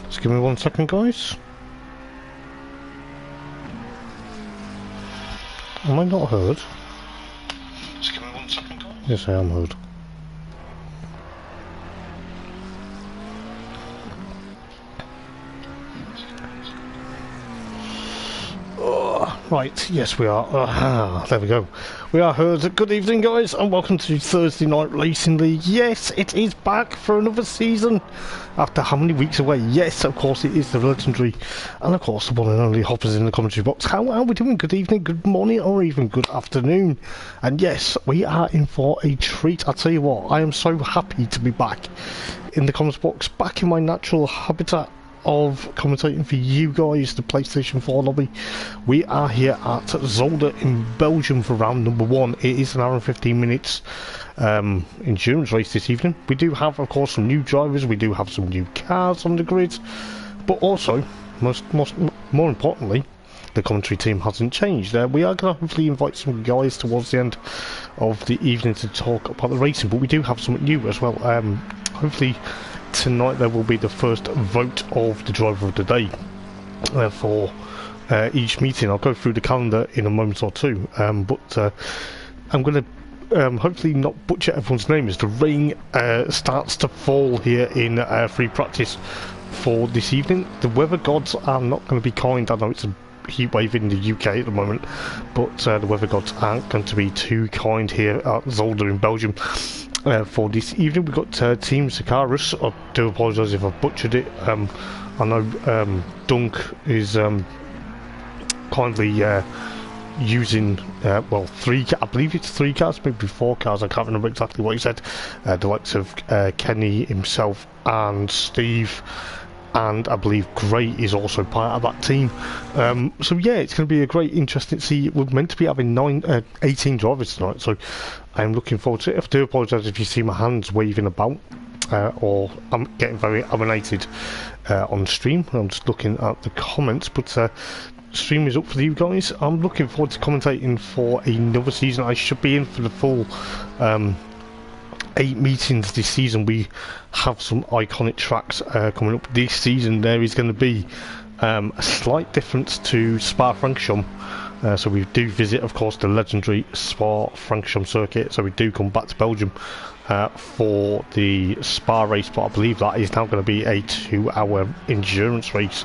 Just give me 1 second, guys. Am I not heard? Just give me 1 second, guys. Yes, I am heard. Right, yes we are. There we go. We are heard. Good evening, guys, and welcome to Thursday Night Racing League. Yes, it is back for another season. After how many weeks away? Yes, of course, it is the legendary, and of course, the one and only Hoppers in the commentary box. How are we doing? Good evening, good morning, or even good afternoon. And yes, we are in for a treat. I tell you what, I am so happy to be back in the comments box, back in my natural habitat of commentating for you guys, the PlayStation 4 lobby. We are here at Zolder in Belgium for round number 1. It is an hour and 15 minutes endurance race this evening. We do have, of course, some new drivers, we do have some new cars on the grid, but also, more importantly, the commentary team hasn't changed. We are going to hopefully invite some guys towards the end of the evening to talk about the racing, but we do have something new as well. Hopefully tonight there will be the first vote of the driver of the day for each meeting. I'll go through the calendar in a moment or two, but I'm going to hopefully not butcher everyone's name as the rain starts to fall here in free practice for this evening. The weather gods are not going to be kind. I know it's a heat wave in the UK at the moment, but the weather gods aren't going to be too kind here at Zolder in Belgium. For this evening, we've got Team Sicarus. I do apologise if I've butchered it. I know Dunk is kindly using, well, I believe it's 3 cars, maybe 4 cars, I can't remember exactly what he said. The likes of Kenny himself and Steve, and I believe Gray is also part of that team. So yeah, it's going to be a great, interesting to see. We're meant to be having 18 drivers tonight, so I'm looking forward to it. I do apologise if you see my hands waving about, or I'm getting very animated on stream. I'm just looking at the comments, but stream is up for you guys. I'm looking forward to commentating for another season. I should be in for the full 8 meetings this season. We have some iconic tracks coming up this season. There is going to be a slight difference to Spa-Francorchamps. So we do visit, of course, the legendary Spa-Francorchamps circuit. So we do come back to Belgium for the Spa race, but I believe that is now going to be a 2-hour endurance race,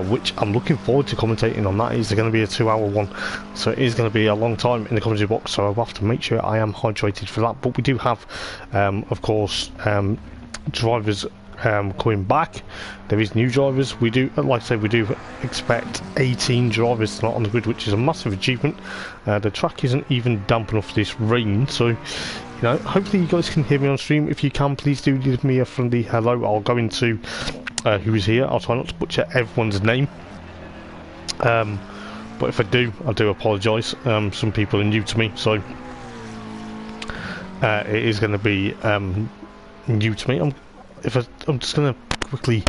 which I'm looking forward to commentating on. That is going to be a 2-hour one, so it is going to be a long time in the commentary box, so I'll have to make sure I am hydrated for that. But we do have, of course, drivers coming back. There is new drivers. We do, like I say, we do expect 18 drivers tonight on the grid, which is a massive achievement. The track isn't even damp enough for this rain, so you know, hopefully you guys can hear me on stream. If you can, please do give me a friendly hello. I'll go into who is here. I'll try not to butcher everyone's name, but if I do apologise. Some people are new to me, so it is going to be new to me. I'm just going to quickly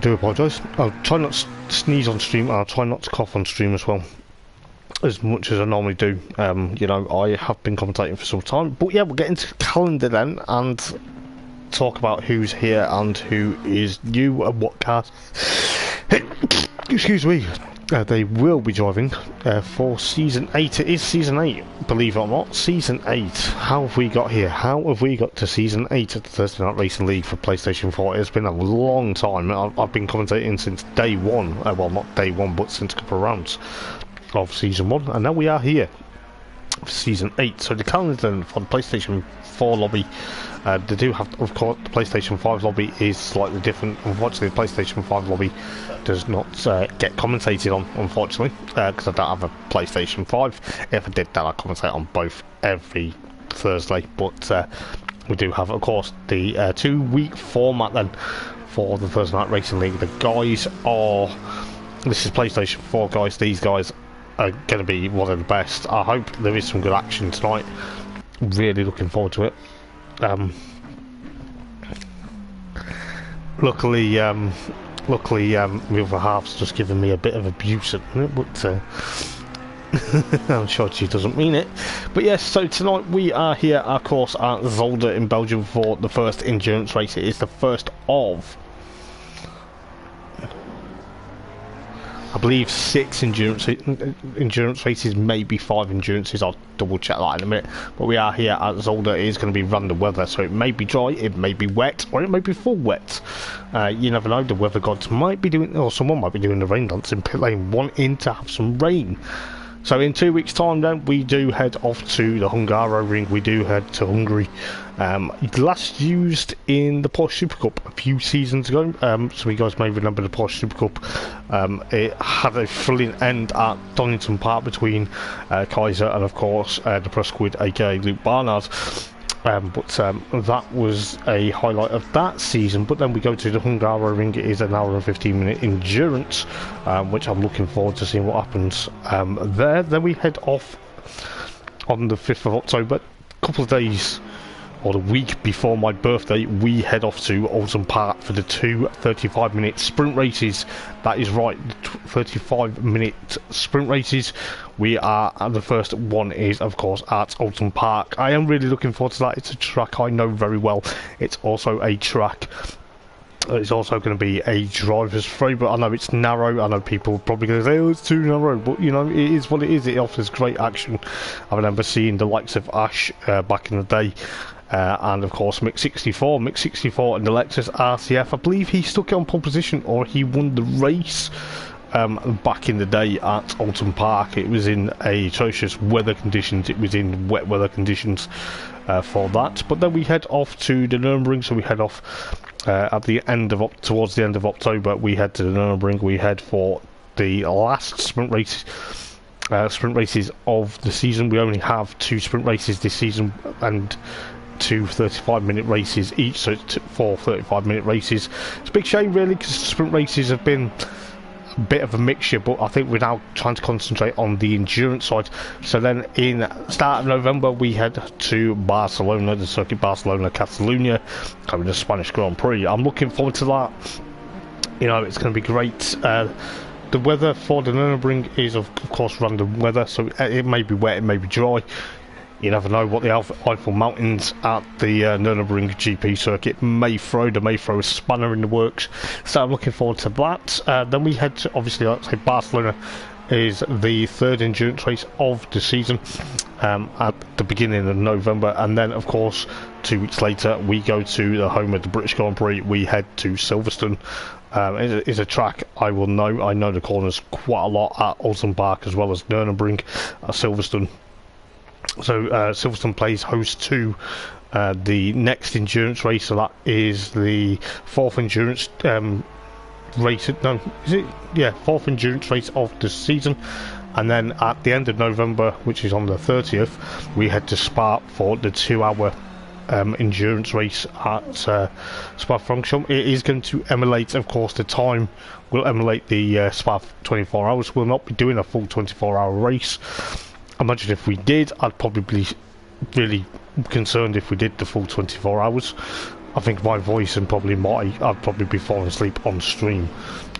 do apologise. I'll try not to sneeze on stream, and I'll try not to cough on stream as well, as much as I normally do. You know, I have been commentating for some time, but yeah, we'll get into the calendar then and talk about who's here and who is new and what cars excuse me, they will be driving for season 8. It is season 8, believe it or not. Season 8. How have we got here? How have we got to season 8 of the Thursday Night Racing League for PlayStation 4? It's been a long time. I've been commentating since day 1. Well, not day 1, but since a couple of rounds of season 1, and now we are here for season 8. So the calendar for the PlayStation 4 lobby, they do have, of course, the PlayStation 5 lobby is slightly different. Unfortunately, the PlayStation 5 lobby does not get commentated on, unfortunately, because I don't have a PlayStation 5. If I did that, I'd commentate on both every Thursday, but we do have, of course, the 2-week format then for the Thursday Night Racing League. The guys are, this is PlayStation 4 guys, these guys are going to be one of the best. I hope there is some good action tonight. Really looking forward to it. Luckily, the other half's just given me a bit of abuse at the minute, but I'm sure she doesn't mean it. But yes, so tonight we are here, of course, at Zolder in Belgium for the first endurance race. It is the first of, I believe, 6 endurance races, maybe 5 endurances. I'll double check that in a minute. But we are here at Zolder. It is going to be random weather, so it may be dry, it may be wet, or it may be full wet. You never know. The weather gods might be doing, or someone might be doing the rain dance in pit lane, wanting to have some rain. So in 2 weeks' time, then we do head off to the Hungaro ring. We do head to Hungary. Last used in the Porsche Super Cup a few seasons ago. So you guys may remember the Porsche Super Cup. It had a thrilling end at Donington Park between Kaiser and, of course, the press squid, aka Luke Barnard. But that was a highlight of that season. But then we go to the Hungaro ring. It is an hour and 15-minute endurance, which I'm looking forward to seeing what happens there. Then we head off on the 5th of October, a couple of days, or the week before my birthday. We head off to Oulton Park for the 2 35-minute sprint races. That is right, 35-minute sprint races. We are, and the first one is, of course, at Oulton Park. I am really looking forward to that. It's a track I know very well. It's also a track. It's also going to be a driver's favourite. I know it's narrow. I know people are probably going to say, oh, it's too narrow. But, you know, it is what it is. It offers great action. I remember seeing the likes of Ash back in the day. And, of course, Mick 64 in the Lexus RCF. I believe he stuck it on pole position, or he won the race back in the day at Oulton Park. It was in atrocious weather conditions. It was in wet weather conditions for that. But then we head off to the Nürburgring. So we head off at the end of towards the end of October. We head to the Nürburgring. We head for the last sprint race. Sprint races of the season. We only have 2 sprint races this season, and 2 35-minute races each, so it's 4 35-minute races. It's a big shame, really, because sprint races have been a bit of a mixture, but I think we're now trying to concentrate on the endurance side. So then in start of November we head to Barcelona, the circuit Barcelona Catalunya, covering the Spanish Grand Prix. I'm looking forward to that. You know, it's going to be great. The weather for the Nürburgring is of course random weather, so it may be wet, it may be dry. You never know what the Eiffel Mountains at the Nürburgring GP circuit may throw. They may throw a spanner in the works. So I'm looking forward to that. Then we head to, obviously, like I say, Barcelona is the 3rd endurance race of the season at the beginning of November. And then, of course, 2 weeks later, we go to the home of the British Grand Prix. We head to Silverstone. It is a track I will know. I know the corners quite a lot at Oulton Park as well as Nürburgring at Silverstone. So Silverstone plays host to the next endurance race, so that is the 4th endurance race. No, is it? Yeah, 4th endurance race of the season. And then at the end of November, which is on the 30th, we head to Spa for the 2-hour endurance race at Spa-Francorchamps. It is going to emulate, of course, the time will emulate the Spa 24 hours. We'll not be doing a full 24-hour race. Imagine if we did, I'd probably be really concerned if we did the full 24 hours. I think my voice and I'd probably be falling asleep on stream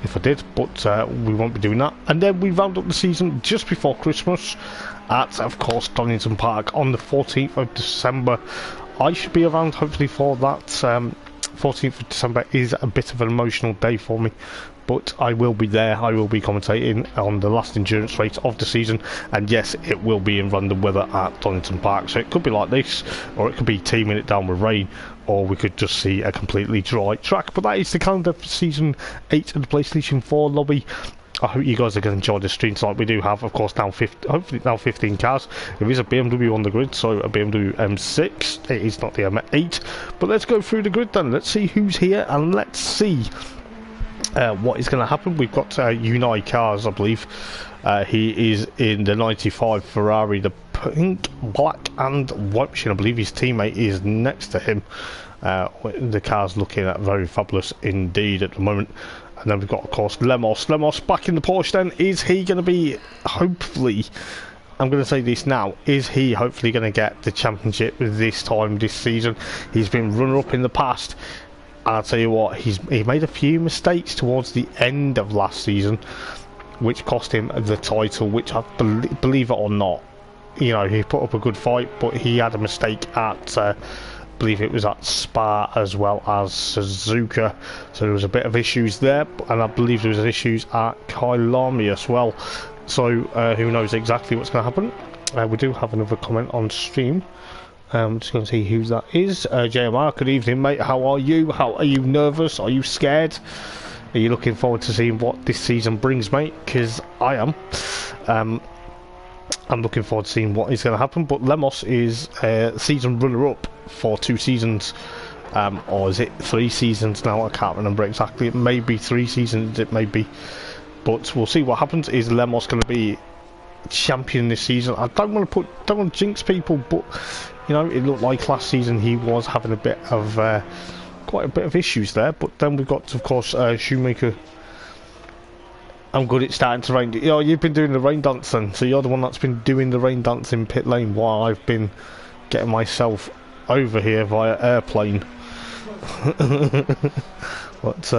if I did, but we won't be doing that. And then we round up the season just before Christmas at, of course, Donington Park on the 14th of December. I should be around hopefully for that. 14th of December is a bit of an emotional day for me, but I will be there. I will be commentating on the last endurance race of the season, and yes, it will be in random weather at Donington Park. So it could be like this, or it could be teaming it down with rain, or we could just see a completely dry track. But that is the calendar for season 8 of the PlayStation 4 lobby. I hope you guys are going to enjoy the stream tonight. We do have, of course, now hopefully now 15 cars. There is a BMW on the grid, so a BMW M6. It is not the M8. But let's go through the grid then. Let's see who's here, and let's see what is going to happen. We've got Unai Cars, I believe. He is in the 95 Ferrari, the pink, black and white machine. I believe his teammate is next to him. The car's looking at very fabulous indeed at the moment. And then we've got, of course, Lemos. Lemos back in the Porsche then. Is he going to be, hopefully, I'm going to say this now, is he hopefully going to get the championship this time, this season? He's been runner-up in the past. And I'll tell you what, he made a few mistakes towards the end of last season. which cost him the title, which I believe it or not, you know, he put up a good fight, but he had a mistake at, I believe it was at Spa as well as Suzuka, so there was a bit of issues there, and I believe there was issues at Kailami as well, so who knows exactly what's going to happen. We do have another comment on stream. I'm just going to see who that is. JMR, good evening, mate. How are you? Are you nervous? Are you scared? Are you looking forward to seeing what this season brings, mate? Because I am. I'm looking forward to seeing what is going to happen. But Lemos is season runner-up for 2 seasons. Or is it 3 seasons now? I can't remember exactly. It may be 3 seasons, it may be. But we'll see what happens. Is Lemos going to be champion this season? I don't want to jinx people, but you know, it looked like last season he was having a bit of quite a bit of issues there. But then we've got, of course, Shoemaker. I'm good at starting to rain. You know, you've been doing the rain dance then, so you're the one that's been doing the rain dance in pit lane while I've been getting myself over here via airplane. But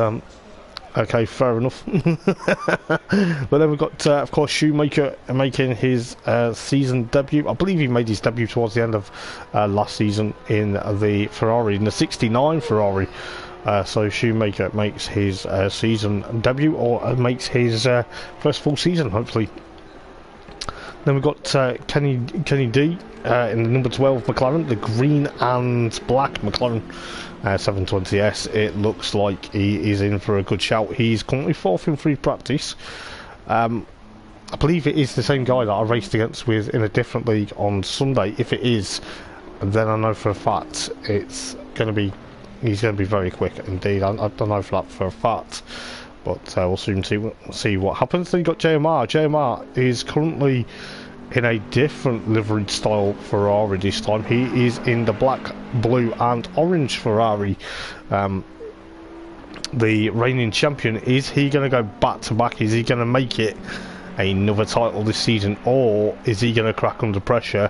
okay, fair enough. But then we've got, of course, Shoemaker making his season debut. I believe he made his debut towards the end of last season in the Ferrari, in the 69 Ferrari. So Shoemaker makes his season debut, or makes his first full season, hopefully. Then we've got Kenny D in the number 12 McLaren, the green and black McLaren 720S. It looks like he is in for a good shout. He's currently 4th in free practice. I believe it is the same guy that I raced against with in a different league on Sunday. If it is, then I know for a fact it's going to be. He's going to be very quick indeed. I don't know for that for a fact, but we'll soon see what happens. Then you got JMR. JMR is currently in a different liveried style Ferrari this time. He is in the black, blue and orange Ferrari. The reigning champion. Is he going to go back to back? Is he going to make it another title this season, or is he going to crack under pressure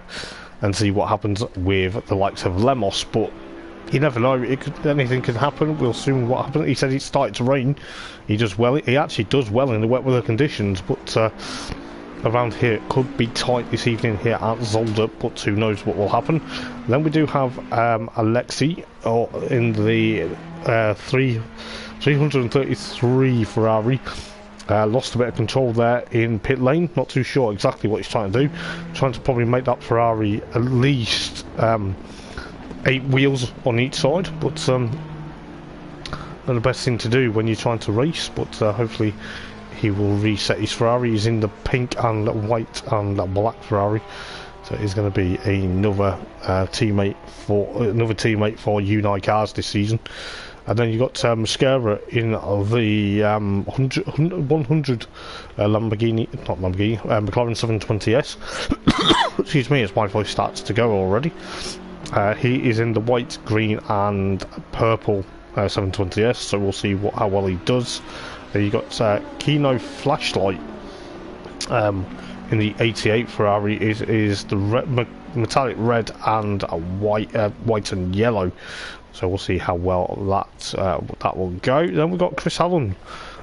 and see what happens with the likes of Lemos? But you never know. Anything can happen. We'll soon what happens. He said it started to rain. He does well. He actually does well in the wet weather conditions, but around here it could be tight this evening here at Zolder, but who knows what will happen. Then we do have Alexi in the 333 Ferrari. Lost a bit of control there in pit lane. Not too sure exactly what he's trying to do. Trying to probably make that Ferrari at least 8 wheels on each side, but not the best thing to do when you're trying to race. But hopefully he will reset his Ferrari. He's in the pink and white and black Ferrari, so he's going to be another teammate for Unai Cars this season. And then you got Mascara in the 100 McLaren 720S. Excuse me, as my voice starts to go already. He is in the white, green and purple 720S, so we'll see how well he does. You got Kino Flashlight in the 88 Ferrari is the metallic red and white and yellow, so we'll see how well that will go. Then we've got Chris Allen.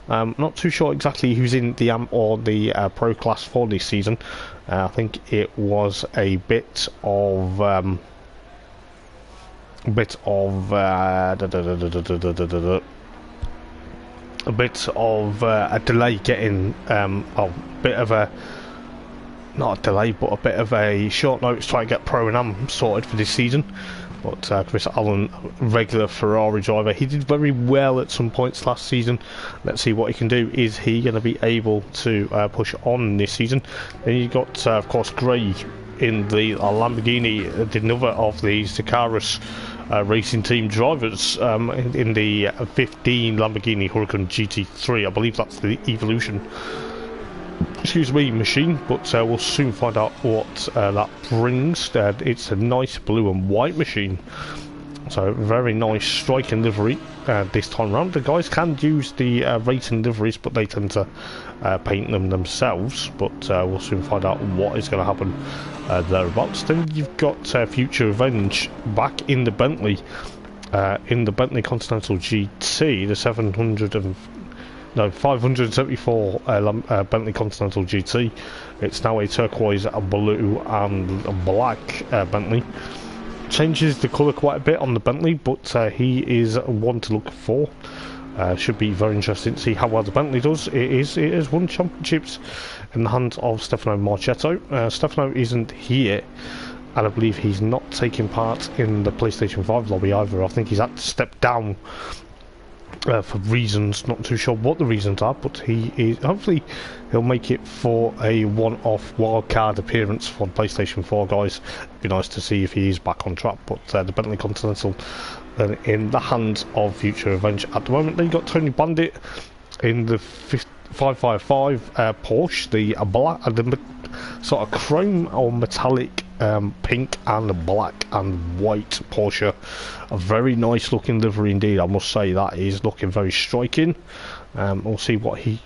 Not too sure exactly who's in the AM or the Pro Class for this season. I think it was a bit of a delay getting not a delay, but a bit of a short notice trying to get Pro and Am sorted for this season. But Chris Allen, regular Ferrari driver, he did very well at some points last season. Let's see what he can do. Is he going to be able to push on this season? Then you got, of course, Gray in the Lamborghini, another of the Sakaris racing team drivers in the 15 Lamborghini Huracan GT3. I believe that's the Evolution, excuse me, machine, but we'll soon find out what that brings. It's a nice blue and white machine, so very nice striking livery this time around. The guys can use the racing liveries, but they tend to paint them themselves, but we'll soon find out what is going to happen thereabouts. Then you've got Future Revenge back in the Bentley Continental GT, the 700 and no, 574 Bentley Continental GT. It's now a turquoise, a blue and a black Bentley. Changes the colour quite a bit on the Bentley, but he is one to look for. Should be very interesting to see how well the Bentley does. It has won championships in the hands of Stefano Marchetto. Stefano isn't here, and I believe he's not taking part in the PlayStation 5 lobby either. I think he's had to step down for reasons, not too sure what the reasons are, but he is, hopefully he'll make it for a one-off wildcard appearance for the PlayStation 4 guys. It'd be nice to see if he is back on track, but the Bentley Continental in the hands of Future Revenge at the moment. Then you got Tony Bandit in the 555 Porsche, the black, the sort of chrome or metallic pink and black and white Porsche. A very nice looking livery indeed, I must say. That is looking very striking. We'll see what he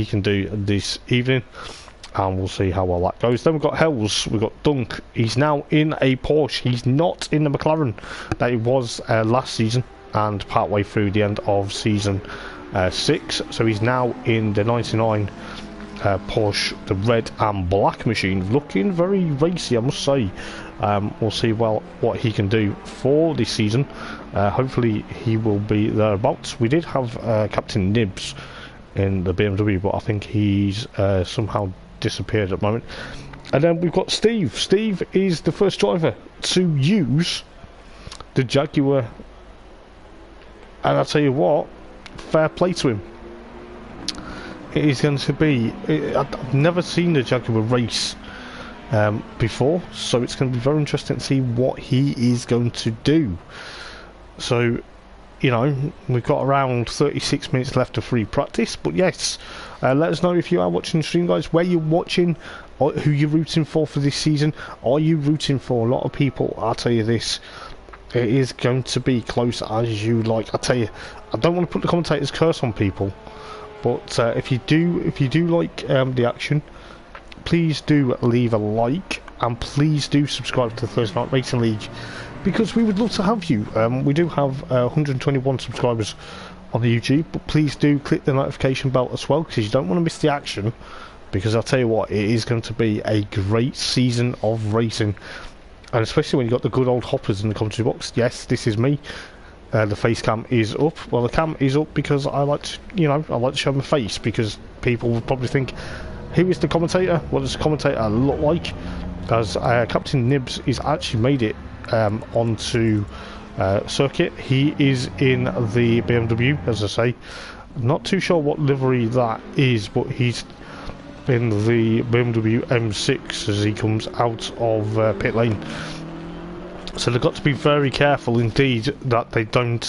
can do this evening, and we'll see how well that goes. Then we've got Hells, we've got Dunk. He's now in a Porsche. He's not in the McLaren that he was last season and partway through the end of season 6. So he's now in the 99 Porsche, the red and black machine, looking very racy, I must say. We'll see what he can do for this season. Hopefully he will be thereabouts. We did have Captain Nibs in the BMW, but I think he's somehow disappeared at the moment. And then we've got Steve. Steve is the first driver to use the Jaguar, and I'll tell you what, fair play to him. It is going to be, I've never seen the Jaguar race before, so it's going to be very interesting to see what he is going to do. So, you know, we've got around 36 minutes left of free practice, but yes, let us know if you are watching the stream, guys, where you're watching, or who you're rooting for this season. Are you rooting for a lot of people? I'll tell you this, it is going to be close as you like. I tell you, I don't want to put the commentator's curse on people, but if you do like the action, please do leave a like, and please do subscribe to the Thursday Night Racing League, because we would love to have you. We do have 121 subscribers on the YouTube, but please do click the notification bell as well, because you don't want to miss the action. Because I'll tell you what, it is going to be a great season of racing, and especially when you've got the good old hoppers in the commentary box. Yes, this is me. The face cam is up. Well, the cam is up because I like to, you know, I like to show my face, because people would probably think, who is the commentator? What does the commentator look like? As Captain Nibs is actually made it onto circuit. He is in the BMW, as I say. Not too sure what livery that is, but he's in the BMW M6 as he comes out of pit lane. So they've got to be very careful indeed that they don't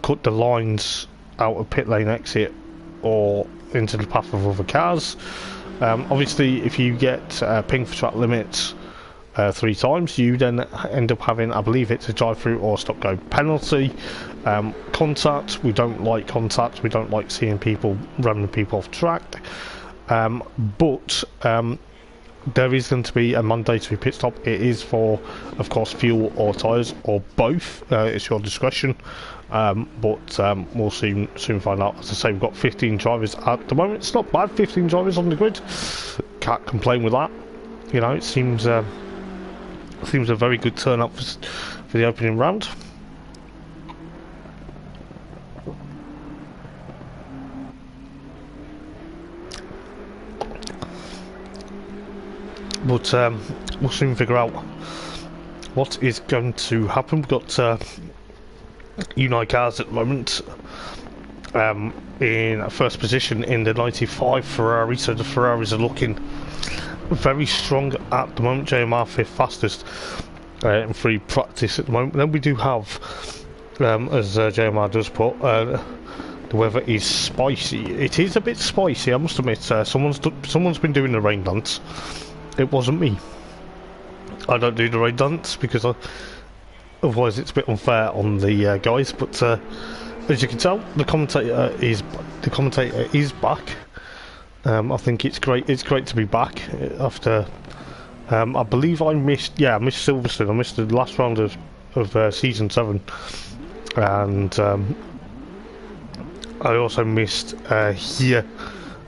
cut the lines out of pit lane exit or into the path of other cars. Obviously, if you get pinged for track limits 3 times, you then end up having, I believe it's a drive-through or stop-go penalty. Contact, we don't like contact. We don't like seeing people running people off track. But there is going to be a mandatory pit stop. It is for, of course, fuel or tyres, or both. It's your discretion. But we'll soon find out. As I say, we've got 15 drivers at the moment. It's not bad, 15 drivers on the grid. Can't complain with that. You know, it seems a very good turnout for the opening round. But we'll soon figure out what is going to happen. We've got Unite cars at the moment in first position in the 95 Ferrari, so the Ferraris are looking very strong at the moment. JMR 5th fastest in free practice at the moment. Then we do have, as JMR does put, the weather is spicy. It is a bit spicy, I must admit. Someone's been doing the rain dance. It wasn't me. I don't do the rain dance because otherwise it's a bit unfair on the guys. But as you can tell, the commentator is back. I think it's great. It's great to be back after. I believe I missed Silverstone. I missed the last round of season 7, and I also missed here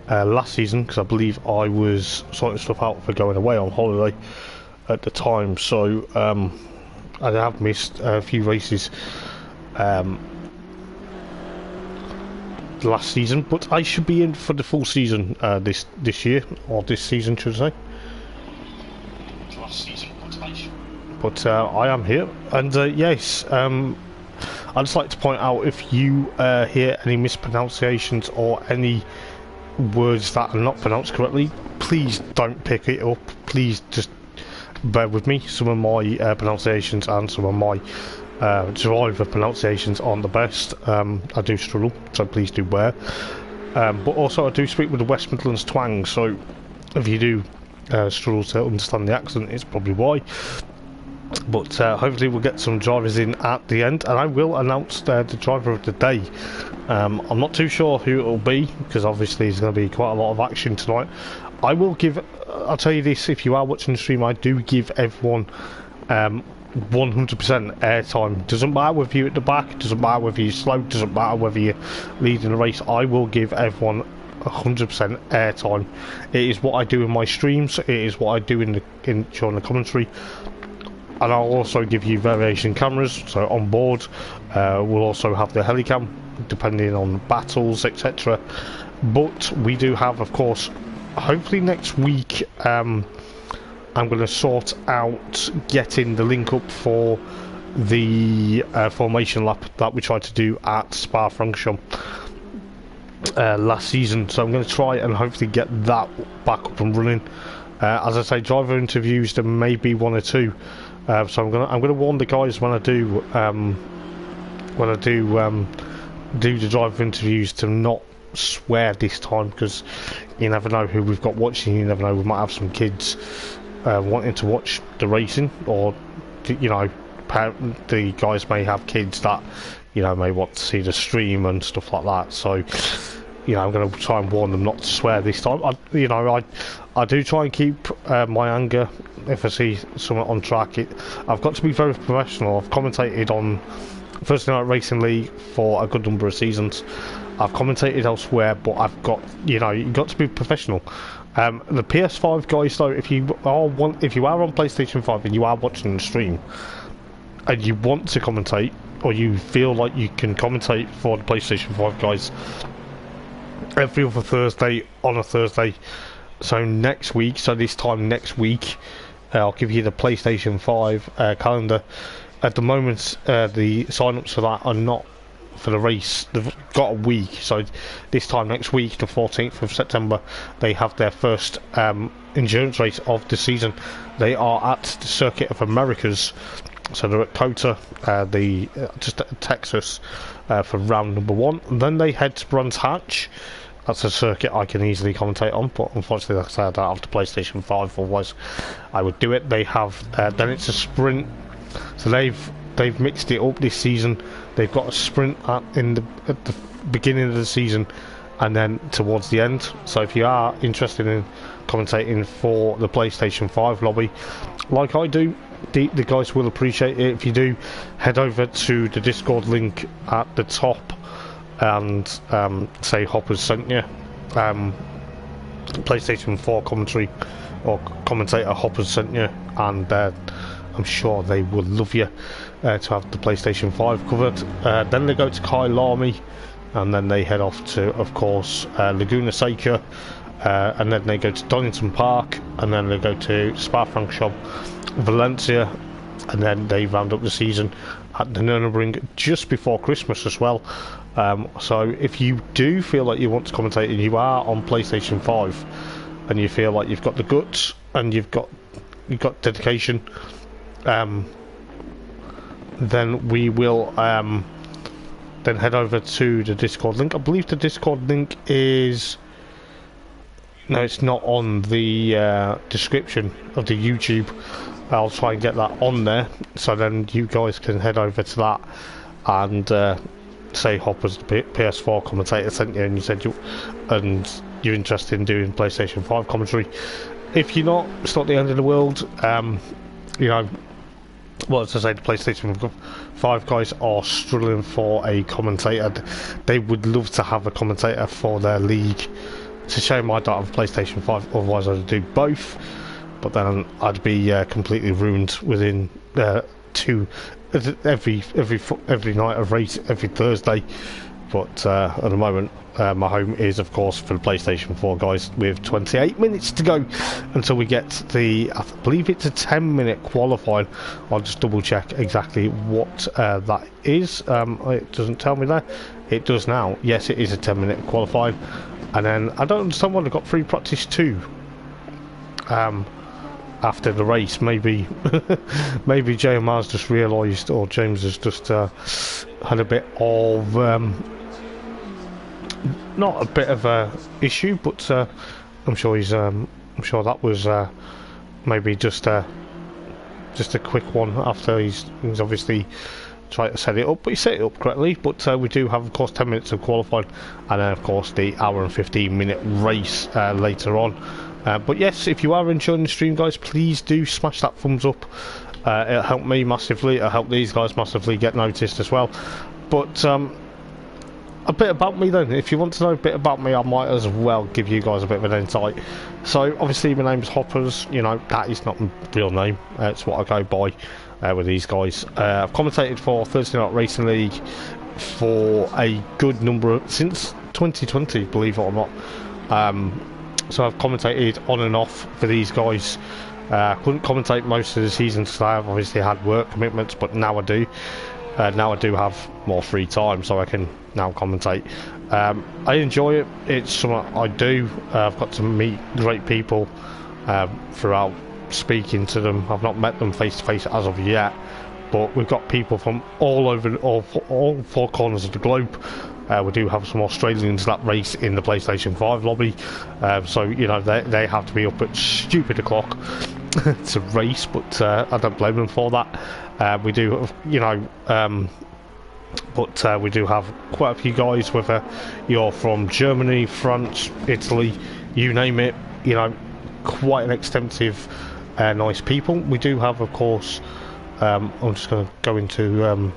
last season because I believe I was sorting stuff out for going away on holiday at the time, so I have missed a few races last season, but I should be in for the full season this year, or this season should I say. Last season, but I am here, and yes, I'd just like to point out, if you hear any mispronunciations or any words that are not pronounced correctly, please don't pick it up. Please just bear with me. Some of my pronunciations and some of my driver pronunciations aren't the best. I do struggle, so please do bear. But also I do speak with the West Midlands twang, so if you do struggle to understand the accent, it's probably why. But hopefully we'll get some drivers in at the end, and I will announce the driver of the day. I'm not too sure who it will be, because obviously there's going to be quite a lot of action tonight. I will give, I'll tell you this, if you are watching the stream, I do give everyone 100% airtime. Doesn't matter whether you're at the back, doesn't matter whether you're slow, doesn't matter whether you're leading the race, I will give everyone 100% airtime. It is what I do in my streams, it is what I do during the commentary. And I'll also give you variation cameras, so on board we'll also have the helicam, depending on battles, etc. But we do have, of course, hopefully next week, I'm going to sort out getting the link up for the formation lap that we tried to do at Spa-Francorchamps last season. So I'm going to try and hopefully get that back up and running. As I say, driver interviews, there may be one or two. So I'm gonna warn the guys when I do do the driver interviews to not swear this time, because you never know who we've got watching. You never know, we might have some kids wanting to watch the racing, or you know, the guys may have kids that may want to see the stream and stuff like that. So I'm going to try and warn them not to swear this time. I do try and keep my anger if I see someone on track. I've got to be very professional. I've commentated on Thursday Night Racing League for a good number of seasons. I've commentated elsewhere, but I've got, you've got to be professional. The PS5 guys, though, if you are on PlayStation 5 and you are watching the stream and you want to commentate, or you feel like you can commentate for the PlayStation 5 guys, every other Thursday on a Thursday. So next week, this time next week, I'll give you the PlayStation 5 calendar. At the moment, the sign-ups for that are not for the race. They've got a week, so this time next week, the 14th of September, they have their first endurance race of the season. They are at the Circuit of Americas, so they're at COTA, just at Texas, for round number 1. And then they head to Brands Hatch. That's a circuit I can easily commentate on, but unfortunately, like I said, I don't have the PlayStation 5, otherwise I would do it. They have then it's a sprint, so they've mixed it up this season. They've got a sprint at the beginning of the season, and then towards the end. So if you are interested in commentating for the PlayStation 5 lobby, like I do, the guys will appreciate it. If you do, head over to the Discord link at the top and say Hoppers sent you. PlayStation 4 commentary or commentator Hoppers sent you, and I'm sure they would love you to have the PlayStation 5 covered. Then they go to Kyalami, and then they head off to, of course, Laguna Seca, and then they go to Donington Park, and then they go to Spa-Francorchamps, Valencia, and then they round up the season at the Nürburgring just before Christmas as well. So if you do feel like you want to commentate and you are on PlayStation 5 and you feel like you've got the guts and you've got dedication, then we will then head over to the Discord link. I believe the Discord link is... No, it's not on the description of the YouTube. I'll try and get that on there, so then you guys can head over to that and say Hopper's PS4 commentator sent you, and you said you're interested in doing PlayStation 5 commentary. If you're not, it's not the end of the world. well, as I say, the PlayStation 5 guys are struggling for a commentator. They would love to have a commentator for their league. It's a shame I don't have a PlayStation 5, otherwise I'd do both. But then I'd be completely ruined within every night of race, every Thursday. But at the moment, my home is, of course, for the PlayStation 4 guys, with 28 minutes to go until we get the, I believe it's a 10-minute qualifying. I'll just double check exactly what that is. It doesn't tell me there. It does now. Yes, it is a 10-minute qualifying. And then I don't understand why they got free practice 2 after the race. Maybe maybe JMR's just realised, or James has just had a bit of not a bit of a issue, but I'm sure he's I'm sure that was maybe just a quick one after he's obviously tried to set it up, but he set it up correctly. But we do have, of course, 10 minutes of qualifying, and then of course the hour and 15-minute race later on. But yes, if you are enjoying the stream, guys, please do smash that thumbs up. It'll help me massively, it'll help these guys massively get noticed as well. But a bit about me then. If you want to know a bit about me, I might as well give you guys a bit of an insight. So obviously my name's Hoppers, you know, that is not my real name, it's what I go by with these guys. I've commentated for Thursday Night Racing League for a good number of, since 2020, believe it or not. So I've commentated on and off for these guys. I couldn't commentate most of the season because I've obviously had work commitments, but now I do. Now I do have more free time, so I can now commentate. I enjoy it. It's something I do. I've got to meet great people throughout speaking to them. I've not met them face to face as of yet, but we've got people from all over, all four corners of the globe. We do have some Australians that race in the PlayStation 5 lobby, so you know they have to be up at stupid o'clock to race, but I don't blame them for that. We do, you know, but we do have quite a few guys, whether you're from Germany, France, Italy, you name it, you know, quite an extensive, nice people. We do have, of course, I'm just going to go into,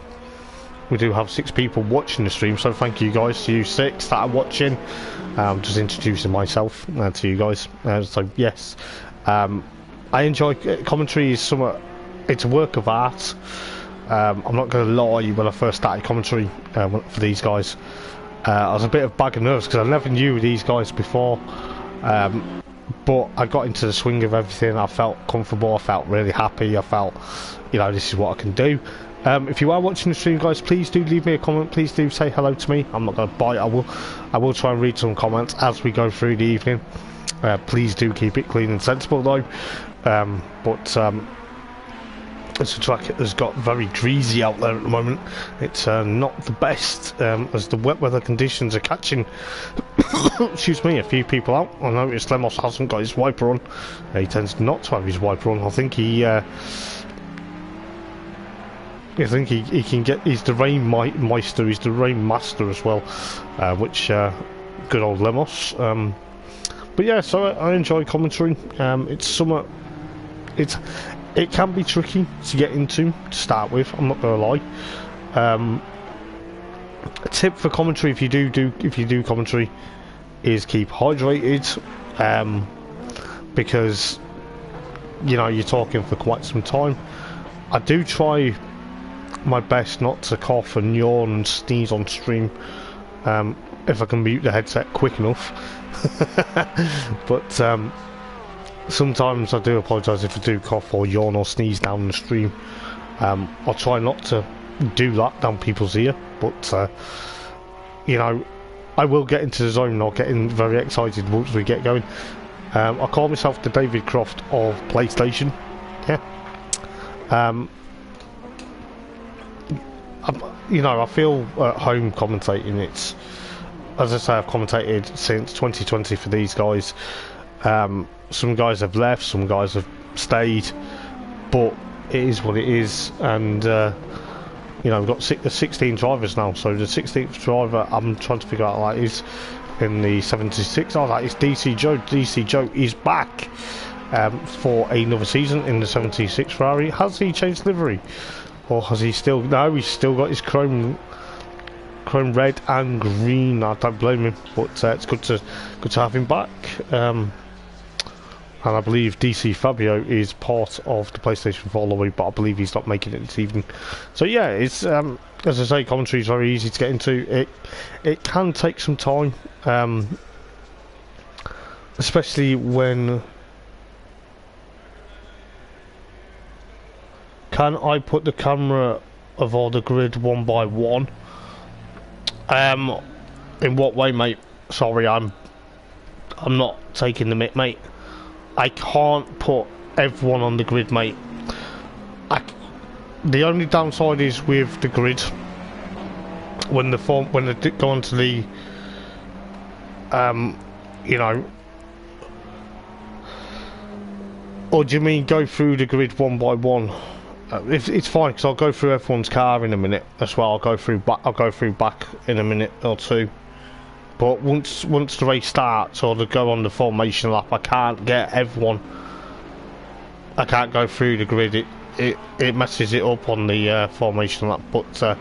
we do have 6 people watching the stream, so thank you guys to you 6 that are watching. Just introducing myself to you guys. So yes, I enjoy commentary. Is somewhat, it's a work of art. I'm not going to lie, when I first started commentary for these guys, I was a bit of bag of nerves because I never knew these guys before, but I got into the swing of everything. I felt comfortable, I felt really happy, I felt, you know, this is what I can do. If you are watching the stream, guys, please do leave me a comment. Please do say hello to me. I'm not going to bite. I will try and read some comments as we go through the evening. Please do keep it clean and sensible though. This track has got very greasy out there at the moment. It's not the best, as the wet weather conditions are catching excuse me, a few people out. I noticed Lemos hasn't got his wiper on. He tends not to have his wiper on. I think he can get, he's the rain meister, he's the rain master as well, which good old Lemos. But yeah, so I enjoy commentary. It's somewhat, it can be tricky to get into to start with, I'm not gonna lie. A tip for commentary, if you do commentary, is keep hydrated, because you know you're talking for quite some time. I do try my best not to cough and yawn and sneeze on stream, if I can mute the headset quick enough. But sometimes I do apologise if I do cough or yawn or sneeze down the stream. I'll try not to do that down people's ear, but you know, I will get into the zone and I'll get in very excited once we get going. I call myself the David Croft of PlayStation. Yeah. You know, I feel at home commentating. It's, as I say, I've commentated since 2020 for these guys. Some guys have left, some guys have stayed, but it is what it is. And you know, we've got 16 drivers now, so the 16th driver I'm trying to figure out that is in the 76. Oh, that is DC Joe. DC Joe is back. for another season in the 76 Ferrari. Has he changed livery, or has he still? No, he's still got his chrome red and green. I don't blame him, but it's good to have him back. And I believe DC Fabio is part of the PlayStation 4 lobby, but I believe he's not making it this evening. So yeah, it's as I say, commentary is very easy to get into. It can take some time, especially when. Can I put the camera of all the grid one by one? In what way, mate? Sorry, I'm not taking the mic, mate. I can't put everyone on the grid, mate. The only downside is with the grid when they go onto the you know. Or do you mean go through the grid one by one? It's fine because I'll go through everyone's car in a minute as well. I'll go through back in a minute or two. But once the race starts or they go on the formation lap, I can't get everyone. I can't go through the grid. It messes it up on the formation lap. But you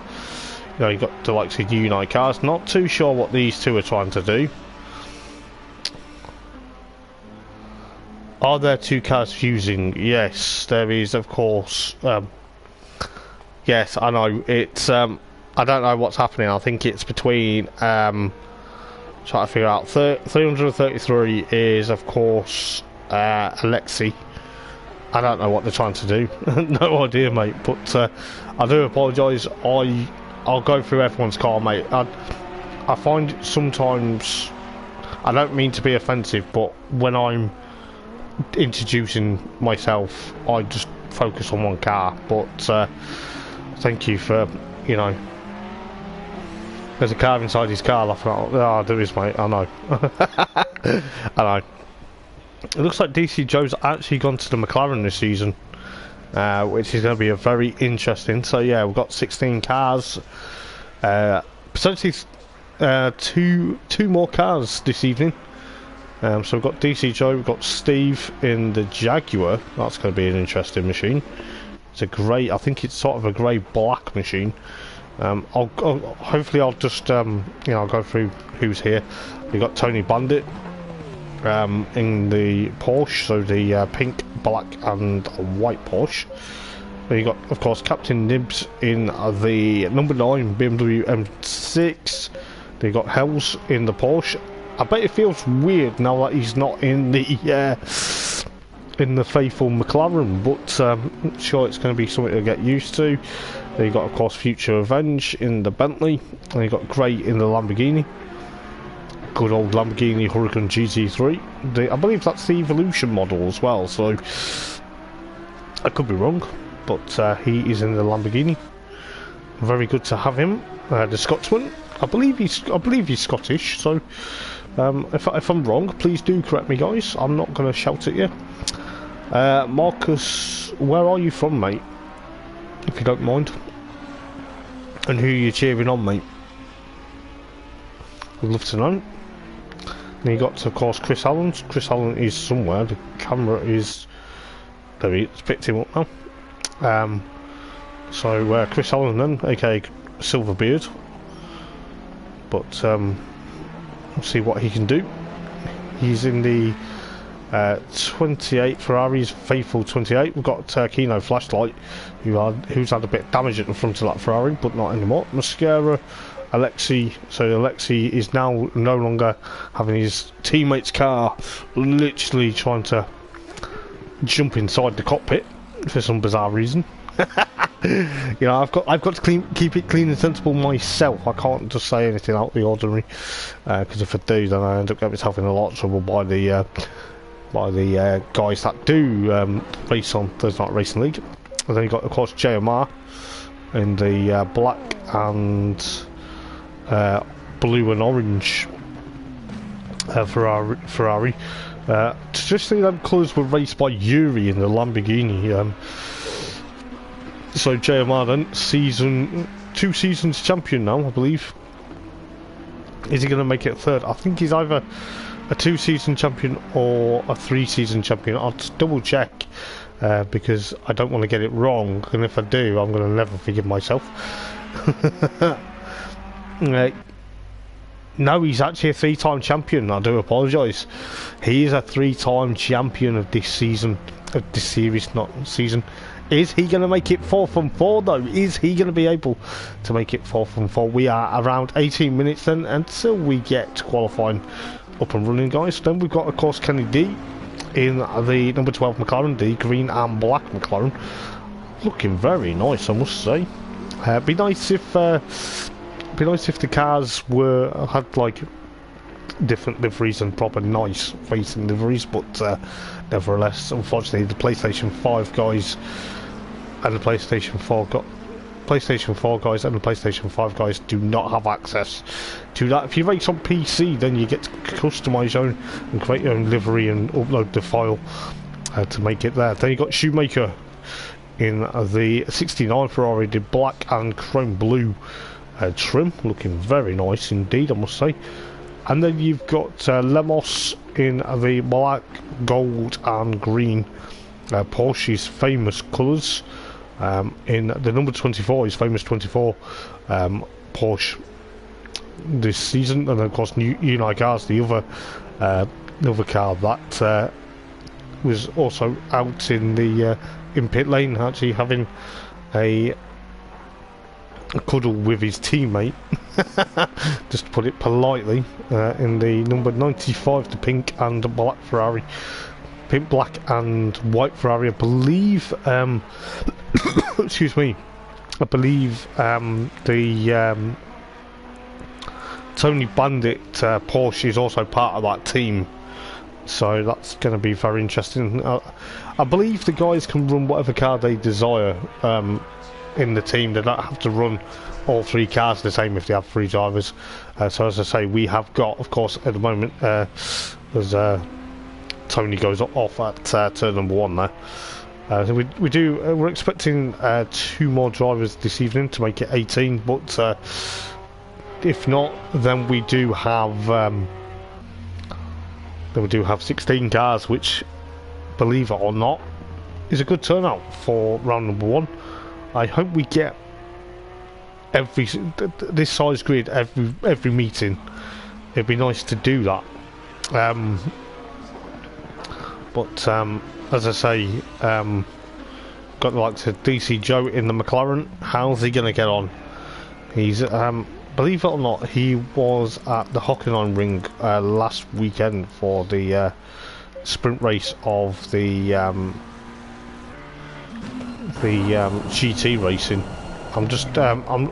know, you got the likes of Unite cars. Not too sure what these two are trying to do. Are there two cars fusing? Yes, there is, of course. Yes, I know. It's I don't know what's happening. I think it's between trying to figure out 333 is, of course, Alexi. I don't know what they're trying to do. No idea, mate. But I do apologise. I'll go through everyone's car, mate. I find sometimes, I don't mean to be offensive, but when I'm introducing myself, I just focus on one car. But thank you for, you know. There's a car inside his car laughing at. Oh, there is, mate. I know. I know. It looks like DC Joe's actually gone to the McLaren this season, which is going to be a very interesting. So yeah, we've got 16 cars. Potentially two more cars this evening. So we've got DC Joe, we've got Steve in the Jaguar. That's going to be an interesting machine. It's a grey. I think it's sort of a grey black machine. Hopefully I'll just you know, I'll go through who's here. We've got Tony Bandit in the Porsche, so the pink, black and white Porsche. Then you got, of course, Captain Nibs in the number 9 BMW M6. Then you got Hells in the Porsche. I bet it feels weird now that he's not in the faithful McLaren, but I'm sure it's going to be something to get used to. Then you got, of course, Future Revenge in the Bentley, and you got Grey in the Lamborghini. Good old Lamborghini Huracan GT3. I believe that's the Evolution model as well, so I could be wrong, but he is in the Lamborghini. Very good to have him. The Scotsman. I believe he's Scottish, so if I'm wrong, please do correct me, guys. I'm not going to shout at you. Marcus, where are you from, mate? If you don't mind. And who are you cheering on, mate? I'd love to know. Then you got, of course, Chris Allen. Chris Allen is somewhere. The camera is... There he is. It's picked him up now. So Chris Allen then, aka Silverbeard. But we'll see what he can do. He's in the 28 Ferrari's faithful 28. We've got Kino Flashlight, who's had a bit of damage at the front of that Ferrari, but not anymore. Mascara, Alexi. So Alexi is now no longer having his teammate's car, literally trying to jump inside the cockpit for some bizarre reason. You know, I've got to keep it clean and sensible myself. I can't just say anything out of the ordinary, because if I do, then I end up getting myself in a lot of trouble by the guys that do race on Thursday Night Racing League. And then you got, of course, JMR in the black and blue and orange Ferrari. Traditionally, them colours were raced by Yuri in the Lamborghini. So JMR then, 2 seasons champion now, I believe. Is he going to make it third? I think he's either a 2-season champion or a 3-season champion. I'll just double check because I don't want to get it wrong, and if I do, I'm going to never forgive myself. No, he's actually a 3-time champion. I do apologise. He is a 3-time champion of this season, of this series, not season. Is he going to make it 4 from 4 though? Is he going to be able to make it 4 from 4? We are around 18 minutes then until we get qualifying up and running, guys. Then we've got, of course, Kenny D in the number 12 McLaren, the green and black McLaren. Looking very nice, I must say. Be nice if the cars had like different liveries and proper nice racing liveries, but nevertheless, unfortunately, the PlayStation 5 guys and the PlayStation 4 guys and the PlayStation 5 guys do not have access to that. If you race on PC, then you get to customise your own and create your own livery and upload the file to make it there. Then you got Shoemaker in the 69 Ferrari, the black and chrome blue trim, looking very nice indeed, I must say. And then you've got Lemos in the black, gold and green, Porsche's famous colours. In the number 24, his famous 24 Porsche this season, and of course Unite Cars, the other car that was also out in the in pit lane, actually having a cuddle with his teammate, just to put it politely, in the number 95, the pink and black Ferrari. Pink, black and white Ferrari, I believe. Excuse me. I believe the Tony Bandit Porsche is also part of that team, so that's going to be very interesting. I believe the guys can run whatever car they desire in the team. They don't have to run all 3 cars the same if they have 3 drivers. So as I say, we have got, of course, at the moment, as Tony goes off at turn number 1 there. So we're expecting 2 more drivers this evening to make it 18, but if not, then we do have 16 cars, which, believe it or not, is a good turnout for round number 1. I hope we get this size grid every meeting. It'd be nice to do that. But as I say, got the likes of DC Joe in the McLaren. How's he going to get on? He's, believe it or not, he was at the Hockenheim Ring last weekend for the sprint race of the GT racing. I'm just, I'm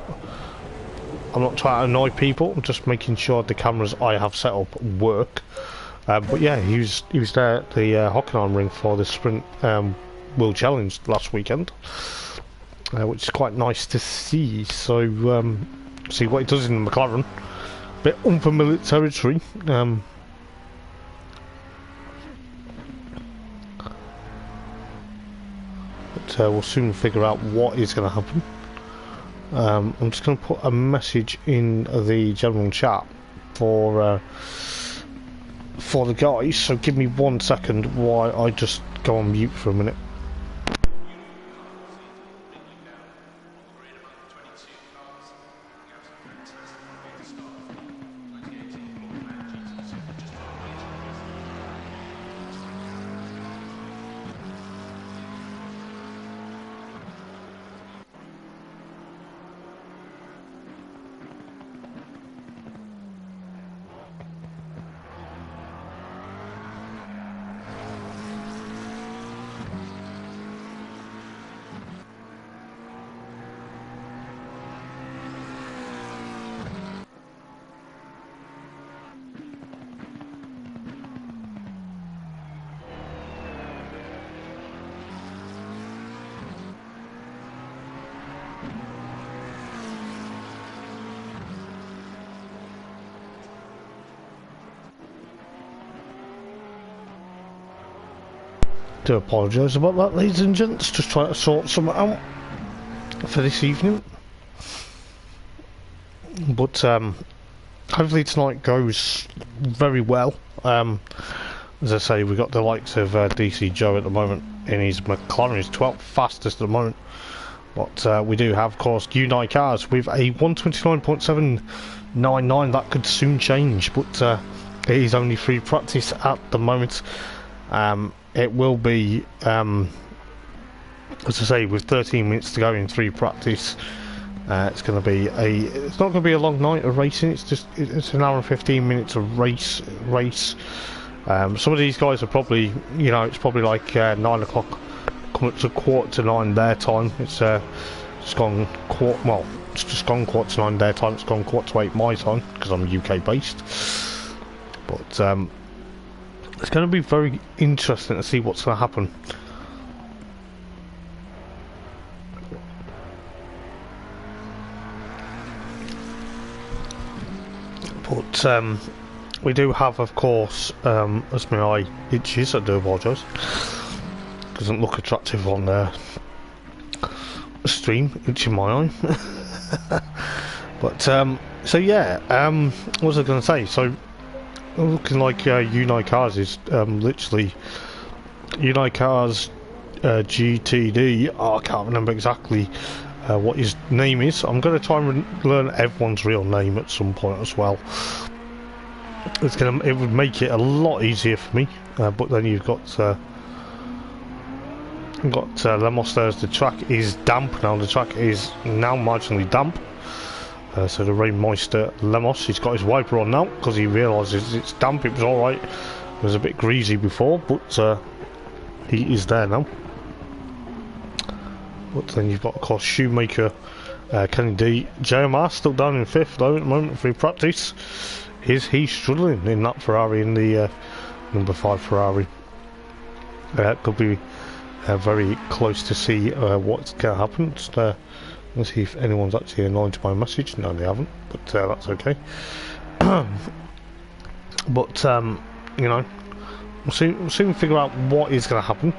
not trying to annoy people. I'm just making sure the cameras I have set up work. But yeah, he was there at the Hockenheim Ring for the Sprint World Challenge last weekend, which is quite nice to see. So see what he does in the McLaren. Bit unfamiliar territory. But we'll soon figure out what is going to happen. I'm just going to put a message in the general chat for the guys, so give me 1 second while I just go on mute for a minute. Do apologise about that, ladies and gents. Just trying to sort something out for this evening. But hopefully tonight goes very well. As I say, we've got the likes of DC Joe at the moment in his McLaren, his 12th fastest at the moment. But we do have, of course, Unite Cars with a 129.799. That could soon change, but it is only free practice at the moment. It will be, as I say, with 13 minutes to go in free practice. It's going to be it's not going to be a long night of racing. It's an hour and 15 minutes of race. Some of these guys are probably, it's probably like 9 o'clock, coming up to 8:45 their time. It's just gone it's just gone 8:45 their time. It's gone 7:45 my time because I'm UK based. But it's going to be very interesting to see what's going to happen. But we do have, of course, as my eye itches, I do apologise. Doesn't look attractive on the stream, itching my eye. But so yeah, what was I going to say? So looking like Unite Cars is literally Unite Cars GTD. I can't remember exactly what his name is. I'm going to try and learn everyone's real name at some point as well. It would make it a lot easier for me. But then you've got Lemos there. The track is damp now. The track is now marginally damp. So the Rainmeister Lemos, he's got his wiper on now because he realises it's damp. It was alright. It was a bit greasy before, but he is there now. But then you've got, of course, Shoemaker, Kenny D. JMR still down in 5th though at the moment, free practice. Is he struggling in that Ferrari, in the number 5 Ferrari? Could be very close to see what's going to happen. Just, let's see if anyone's actually annoyed by my message. No, they haven't, but that's okay. But we'll soon figure out what is going to happen.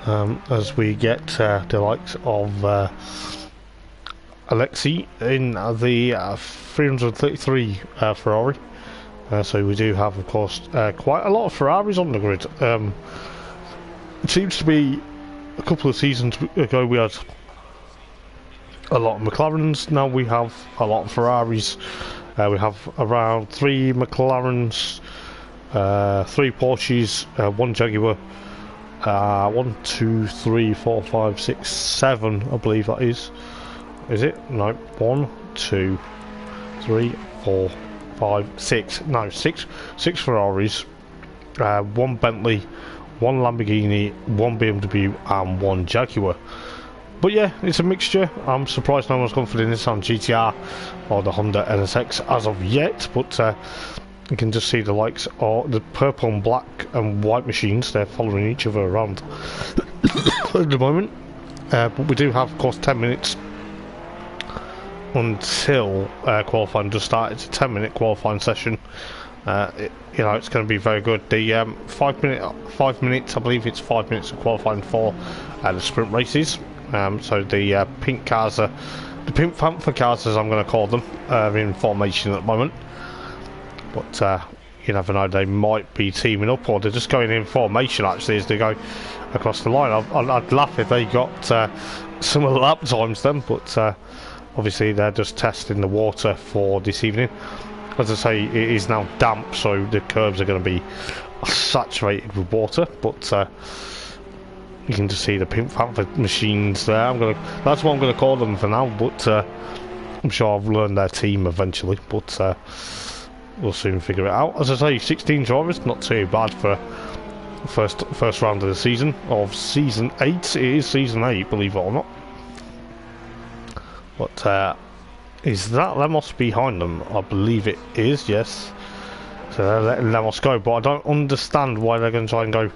As we get the likes of Alexi in the 333 Ferrari. So we do have, of course, quite a lot of Ferraris on the grid. It seems to be a couple of seasons ago we had a lot of McLarens. Now we have a lot of Ferraris. We have around 3 McLarens, 3 Porsches, 1 Jaguar. 1, 2, 3, 4, 5, 6, 7, I believe that is. Is it? No. 1, 2, 3, 4, 5, 6. No, 6 Ferraris, 1 Bentley, 1 Lamborghini, 1 BMW, and 1 Jaguar. But yeah, it's a mixture. I'm surprised no one's gone for the Nissan GTR or the Honda NSX as of yet, but you can just see the likes of the purple and black and white machines. They're following each other around at the moment. But we do have, of course, 10 minutes until qualifying does start. It's a 10-minute qualifying session. It's going to be very good. The 5 minutes, I believe it's 5 minutes of qualifying for the sprint races. So the pink cars the Pink Panther cars, as I'm going to call them, are in formation at the moment. But you never know, they might be teaming up, or they're just going in formation actually as they go across the line. I'd laugh if they got some of the lap times then, but obviously they're just testing the water for this evening. As I say, it is now damp, so the curbs are going to be saturated with water, but you can just see the Pink Panther machines there. That's what I'm going to call them for now, but I'm sure I've learned their team eventually, but we'll soon figure it out. As I say, 16 drivers, not too bad for first round of the season, of season 8. It is season 8, believe it or not. But is that Lemos behind them? I believe it is, yes. So they're letting Lemos go, but I don't understand why they're going to try and go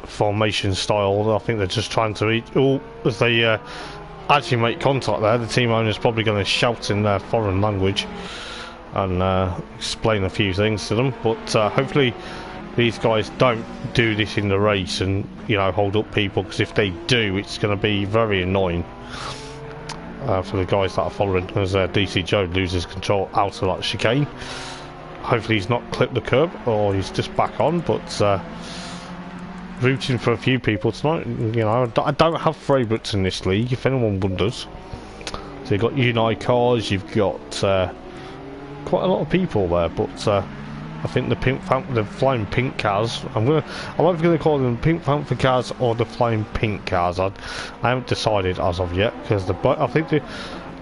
formation style. I think they're just trying to as they actually make contact there, the team owner's probably going to shout in their foreign language and explain a few things to them, but hopefully these guys don't do this in the race and hold up people, because if they do, it's going to be very annoying for the guys that are following, as DC Joe loses control out of that chicane. hopefully he's not clipped the curb or he's just back on, but rooting for a few people tonight. You know, I don't have favourites in this league, if anyone wonders. So you've got Unite Cars, you've got quite a lot of people there, but I think the flying pink cars, I'm either gonna call them Pink Panther cars or the flying pink cars. I haven't decided as of yet, because I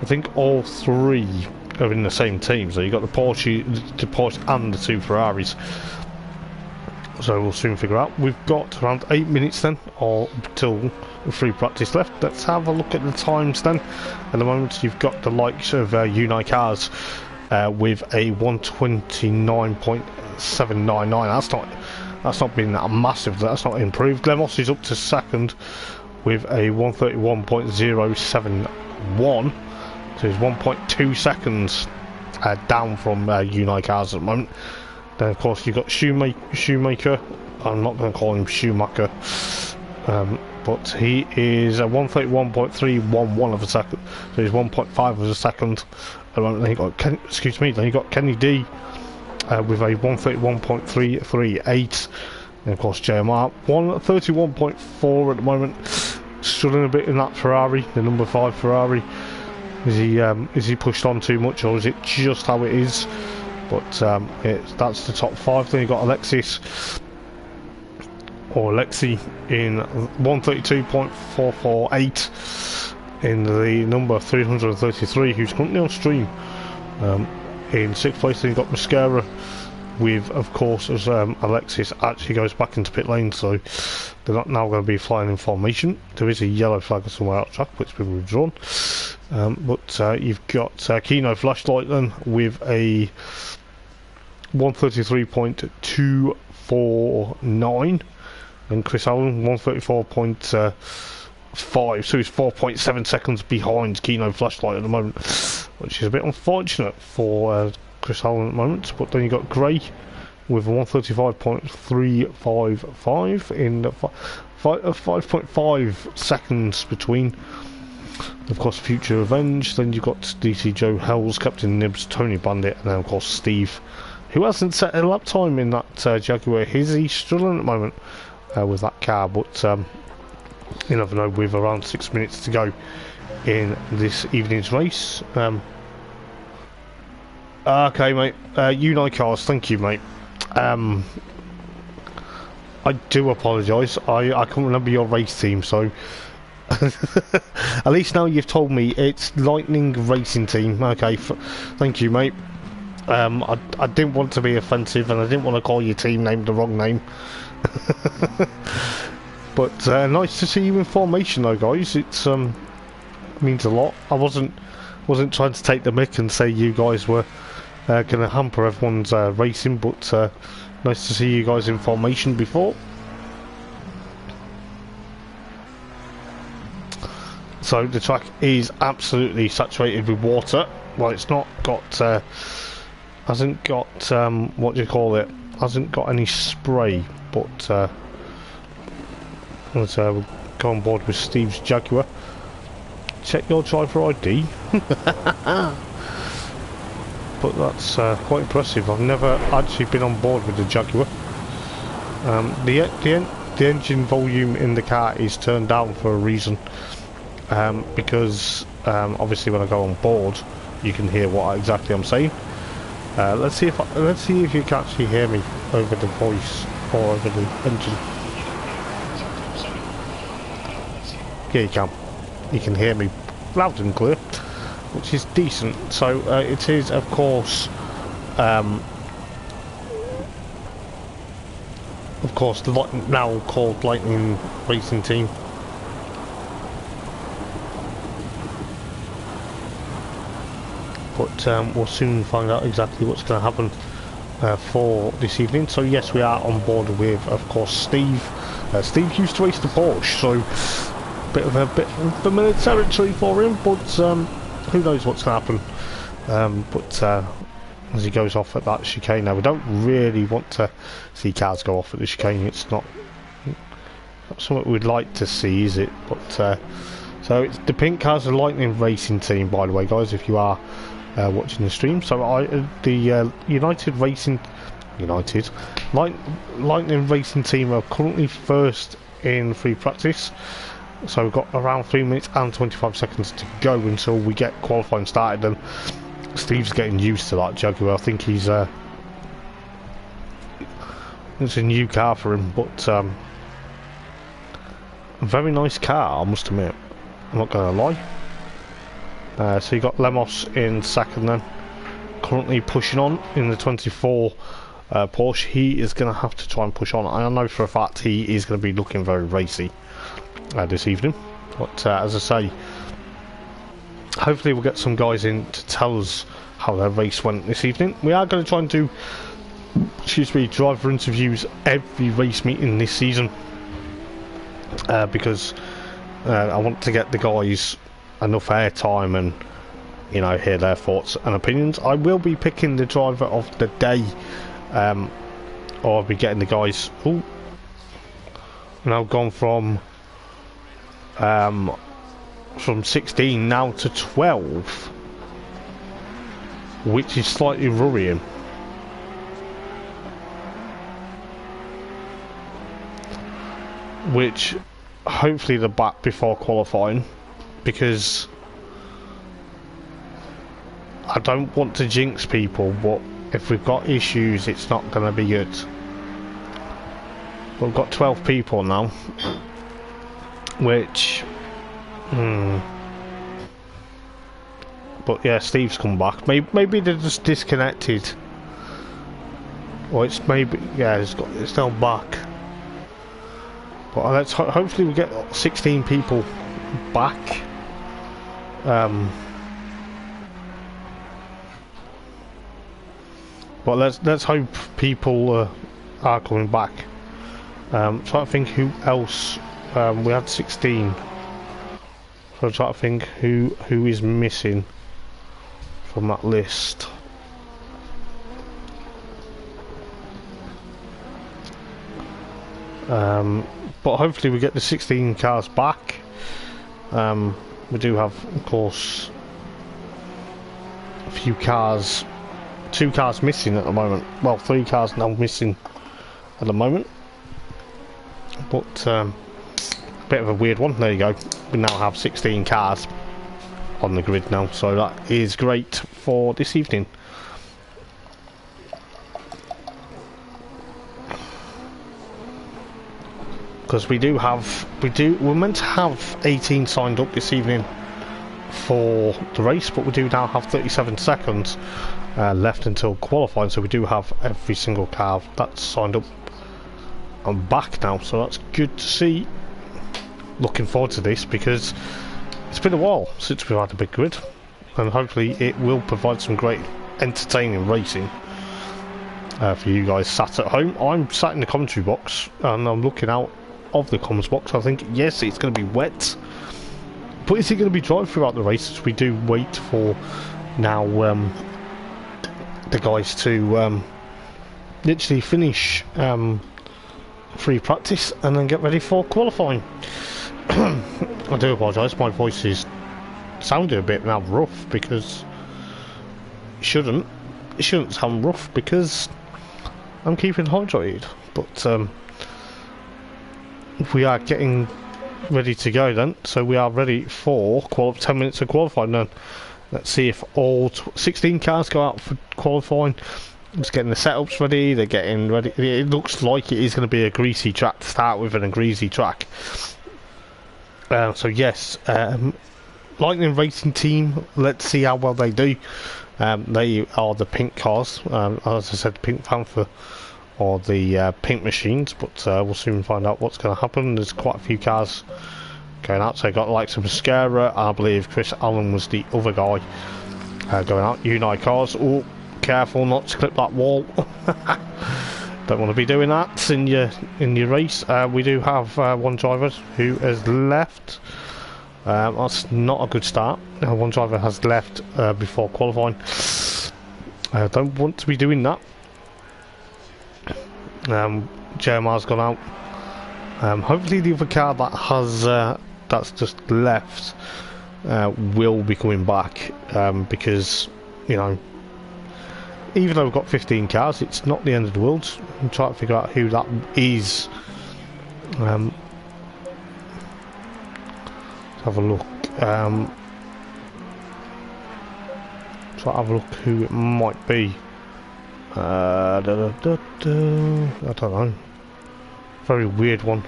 think all three are in the same team. So you've got the Porsche and the two Ferraris. So we'll soon figure out. We've got around 8 minutes then, or till free practice left. Let's have a look at the times then. At the moment, you've got the likes of Unite Cars with a 129.799. That's not been that massive. That's not improved. Glemos is up to second with a 131.071. So it's 1.2 seconds down from Unite Cars at the moment. Then of course you've got Shoemaker. I'm not going to call him Schumacher, but he is a 131.311 of a second. So he's 1.5 of a second. Then you got then you got Kenny D with a 131.338, and of course JMR 131.4 at the moment. Struggling a bit in that Ferrari, the number 5 Ferrari. Is he pushed on too much, or is it just how it is? But that's the top 5. Then you got Alexi in 132.448 in the number 333, who's currently on stream. In 6th place, then you got Mascara with, of course, as Alexis actually goes back into pit lane, so they're not now going to be flying in formation. There is a yellow flag somewhere out of track, which has been withdrawn. But you've got Kino Flashlight then with a 133.249, and Chris Allen 134.5, so he's 4.7 seconds behind Kino Flashlight at the moment, which is a bit unfortunate for Chris Allen at the moment. But then you got Gray with 135.355 in 5.5 seconds between. Of course, Future Revenge. Then you've got DC Joe Hells, Captain Nibs, Tony Bandit, and then of course Steve, who hasn't set a lap time in that Jaguar. He's struggling at the moment with that car, but you never know, with around 6 minutes to go in this evening's race. Okay, mate. Unite Cars, thank you, mate. I do apologise. I can't remember your race team, so at least now you've told me it's Lightning Racing Team. Okay, thank you, mate. I didn't want to be offensive, and I didn't want to call your team name the wrong name. But nice to see you in formation, though, guys. It's means a lot. I wasn't trying to take the mick and say you guys were going to hamper everyone's racing, but nice to see you guys in formation before. So the track is absolutely saturated with water. Well, it's not got, hasn't got, what do you call it? Hasn't got any spray, but let's we'll go on board with Steve's Jaguar. Check your driver ID. But that's quite impressive. I've never actually been on board with the Jaguar. The engine volume in the car is turned down for a reason. Because obviously when I go on board, you can hear what exactly I'm saying. Let's see if you can actually hear me over the voice or over the engine. Yeah, you can. You can hear me loud and clear, which is decent. So it is, of course, now called Lightning Racing Team. But we'll soon find out exactly what's going to happen for this evening. So yes, we are on board with, of course, Steve. Steve used to race the Porsche, so bit of familiar territory for him. But who knows what's going to happen? But as he goes off at that chicane, now we don't really want to see cars go off at the chicane. It's not something we'd like to see, is it? But so it's the pink cars, the Lightning Racing Team, by the way, guys. If you are watching the stream. So Lightning Racing team are currently first in free practice. So we've got around 3 minutes and 25 seconds to go until we get qualifying started. And Steve's getting used to that Jaguar. I think he's it's a new car for him, but a very nice car, I must admit. I'm not going to lie. So you got Lemos in second then, currently pushing on in the 24 Porsche. He is going to have to try and push on. I know for a fact he is going to be looking very racy this evening, but as I say, hopefully we'll get some guys in to tell us how their race went this evening. We are going to try and do, driver interviews every race meeting this season, because I want to get the guys enough airtime and, you know, hear their thoughts and opinions. I will be picking the driver of the day, or I'll be getting the guys. Oh, now gone from 16 now to 12, which is slightly worrying. Which hopefully they're back before qualifying, because I don't want to jinx people, but if we've got issues it's not going to be good. We've got 12 people now, which but yeah, Steve's come back. Maybe they're just disconnected, or it's maybe, yeah, it's now back. But let's hopefully we get 16 people back. But let's hope people are coming back. Trying to think who else. We had 16. So I'm trying to think who is missing from that list. But hopefully we get the 16 cars back. We do have, of course, a few cars, 2 cars missing at the moment. Well, 3 cars now missing at the moment. But a bit of a weird one. There you go. We now have 16 cars on the grid now, so that is great for this evening. Because we're meant to have 18 signed up this evening for the race, but we do now have 37 seconds left until qualifying, so we do have every single car that's signed up and back now, so that's good to see. Looking forward to this, because it's been a while since we've had a big grid, and hopefully it will provide some great entertaining racing for you guys sat at home. I'm sat in the commentary box and I'm looking out of the comms box. I think, yes, it's going to be wet, but is it going to be dry throughout the race, as we do wait for now the guys to literally finish free practice and then get ready for qualifying. I do apologise, my voice is sounding a bit now rough, because it shouldn't sound rough, because I'm keeping hydrated, but we are getting ready to go then. So we are ready for 10 minutes of qualifying then. Let's see if all 16 cars go out for qualifying. Just getting the setups ready, they're getting ready. It looks like it is going to be a greasy track to start with, and a greasy track. So yes, Lightning Racing team, let's see how well they do. They are the pink cars, as I said, Pink Panther, or the pink machines, but we'll soon find out what's going to happen. There's quite a few cars going out, so got like some Mascara, I believe Chris Allen was the other guy going out. Unite cars, oh, careful not to clip that wall. Don't want to be doing that in your race. We do have one driver who has left. That's not a good start. One driver has left before qualifying. Don't want to be doing that. Jeremiah's gone out. Hopefully the other car that has that's just left will be coming back, because you know, even though we've got 15 cars, it's not the end of the world. I'm trying to figure out who that is. Let's have a look. Try to have a look who it might be. I don't know. Very weird one.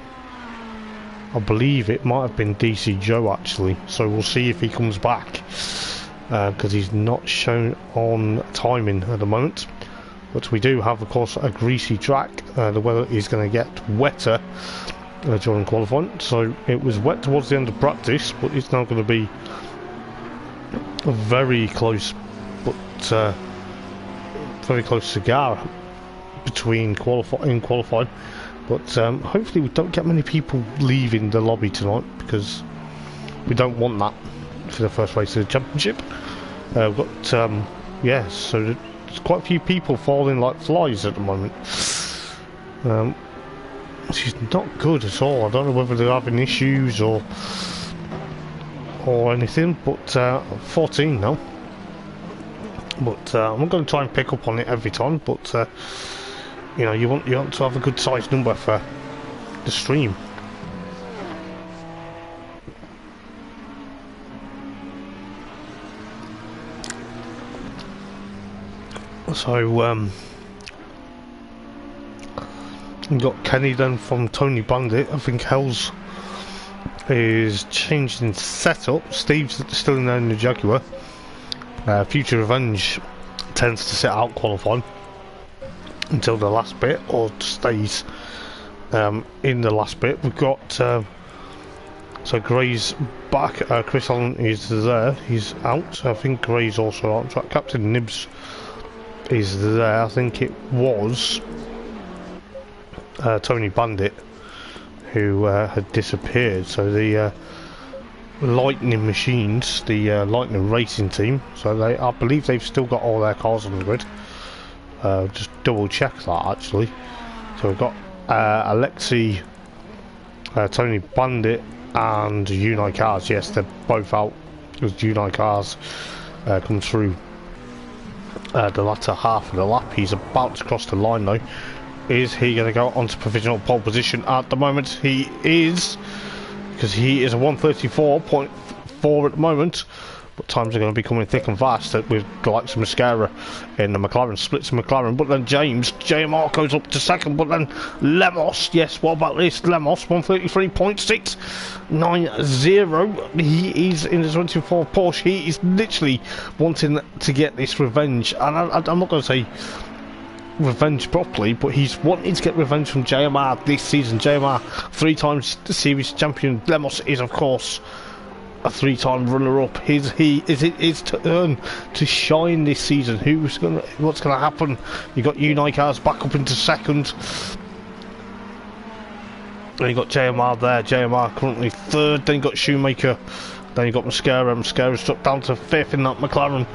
I believe it might have been DC Joe actually, so we'll see if he comes back, because he's not shown on timing at the moment. But we do have, of course, a greasy track. The weather is going to get wetter during qualifying, so it was wet towards the end of practice, but it's now going to be very close, but very close cigar between qualifying. But hopefully we don't get many people leaving the lobby tonight, because we don't want that for the first race of the championship. We've got, yeah, so there's quite a few people falling like flies at the moment. Which is not good at all. I don't know whether they're having issues or anything, but 14 now. But I'm not going to try and pick up on it every time, but you know, you want to have a good size number for the stream. So we got Kenny then from Tony Bandit. I think Hells is changing setup. Steve's still in there in the Jaguar. Future Revenge tends to sit out qualifying until the last bit, or stays in the last bit. We've got so Gray's back. Chris Allen is there. He's out. I think Gray's also out. Captain Nibs is there. I think it was Tony Bandit who had disappeared. So the Lightning Machines, the Lightning Racing team, so I believe they've still got all their cars on the grid. Just double check that actually. So we've got Alexi, Tony Bandit and Unite Cars. Yes, they're both out because Unite Cars come through the latter half of the lap. He's about to cross the line though. Is he going to go onto provisional pole position? At the moment he is, because he is a 134.4 at the moment, but times are going to be coming thick and fast with the likes of Mascara in the McLaren, splits of McLaren. But then JMR goes up to second, but then Lemos, yes, what about this? Lemos, 133.690. He is in the 24 Porsche. He is literally wanting to get this revenge, and I'm not going to say revenge properly, but he's wanting to get revenge from JMR this season. JMR, 3 times series champion. Lemos is, of course, a 3-time runner-up. Is it his turn to shine this season? What's gonna happen? You got Unite Cars back up into second, and you got JMR there. JMR currently third. Then you got Shoemaker. Then you got Mascara. Mascara's dropped down to 5th in that McLaren.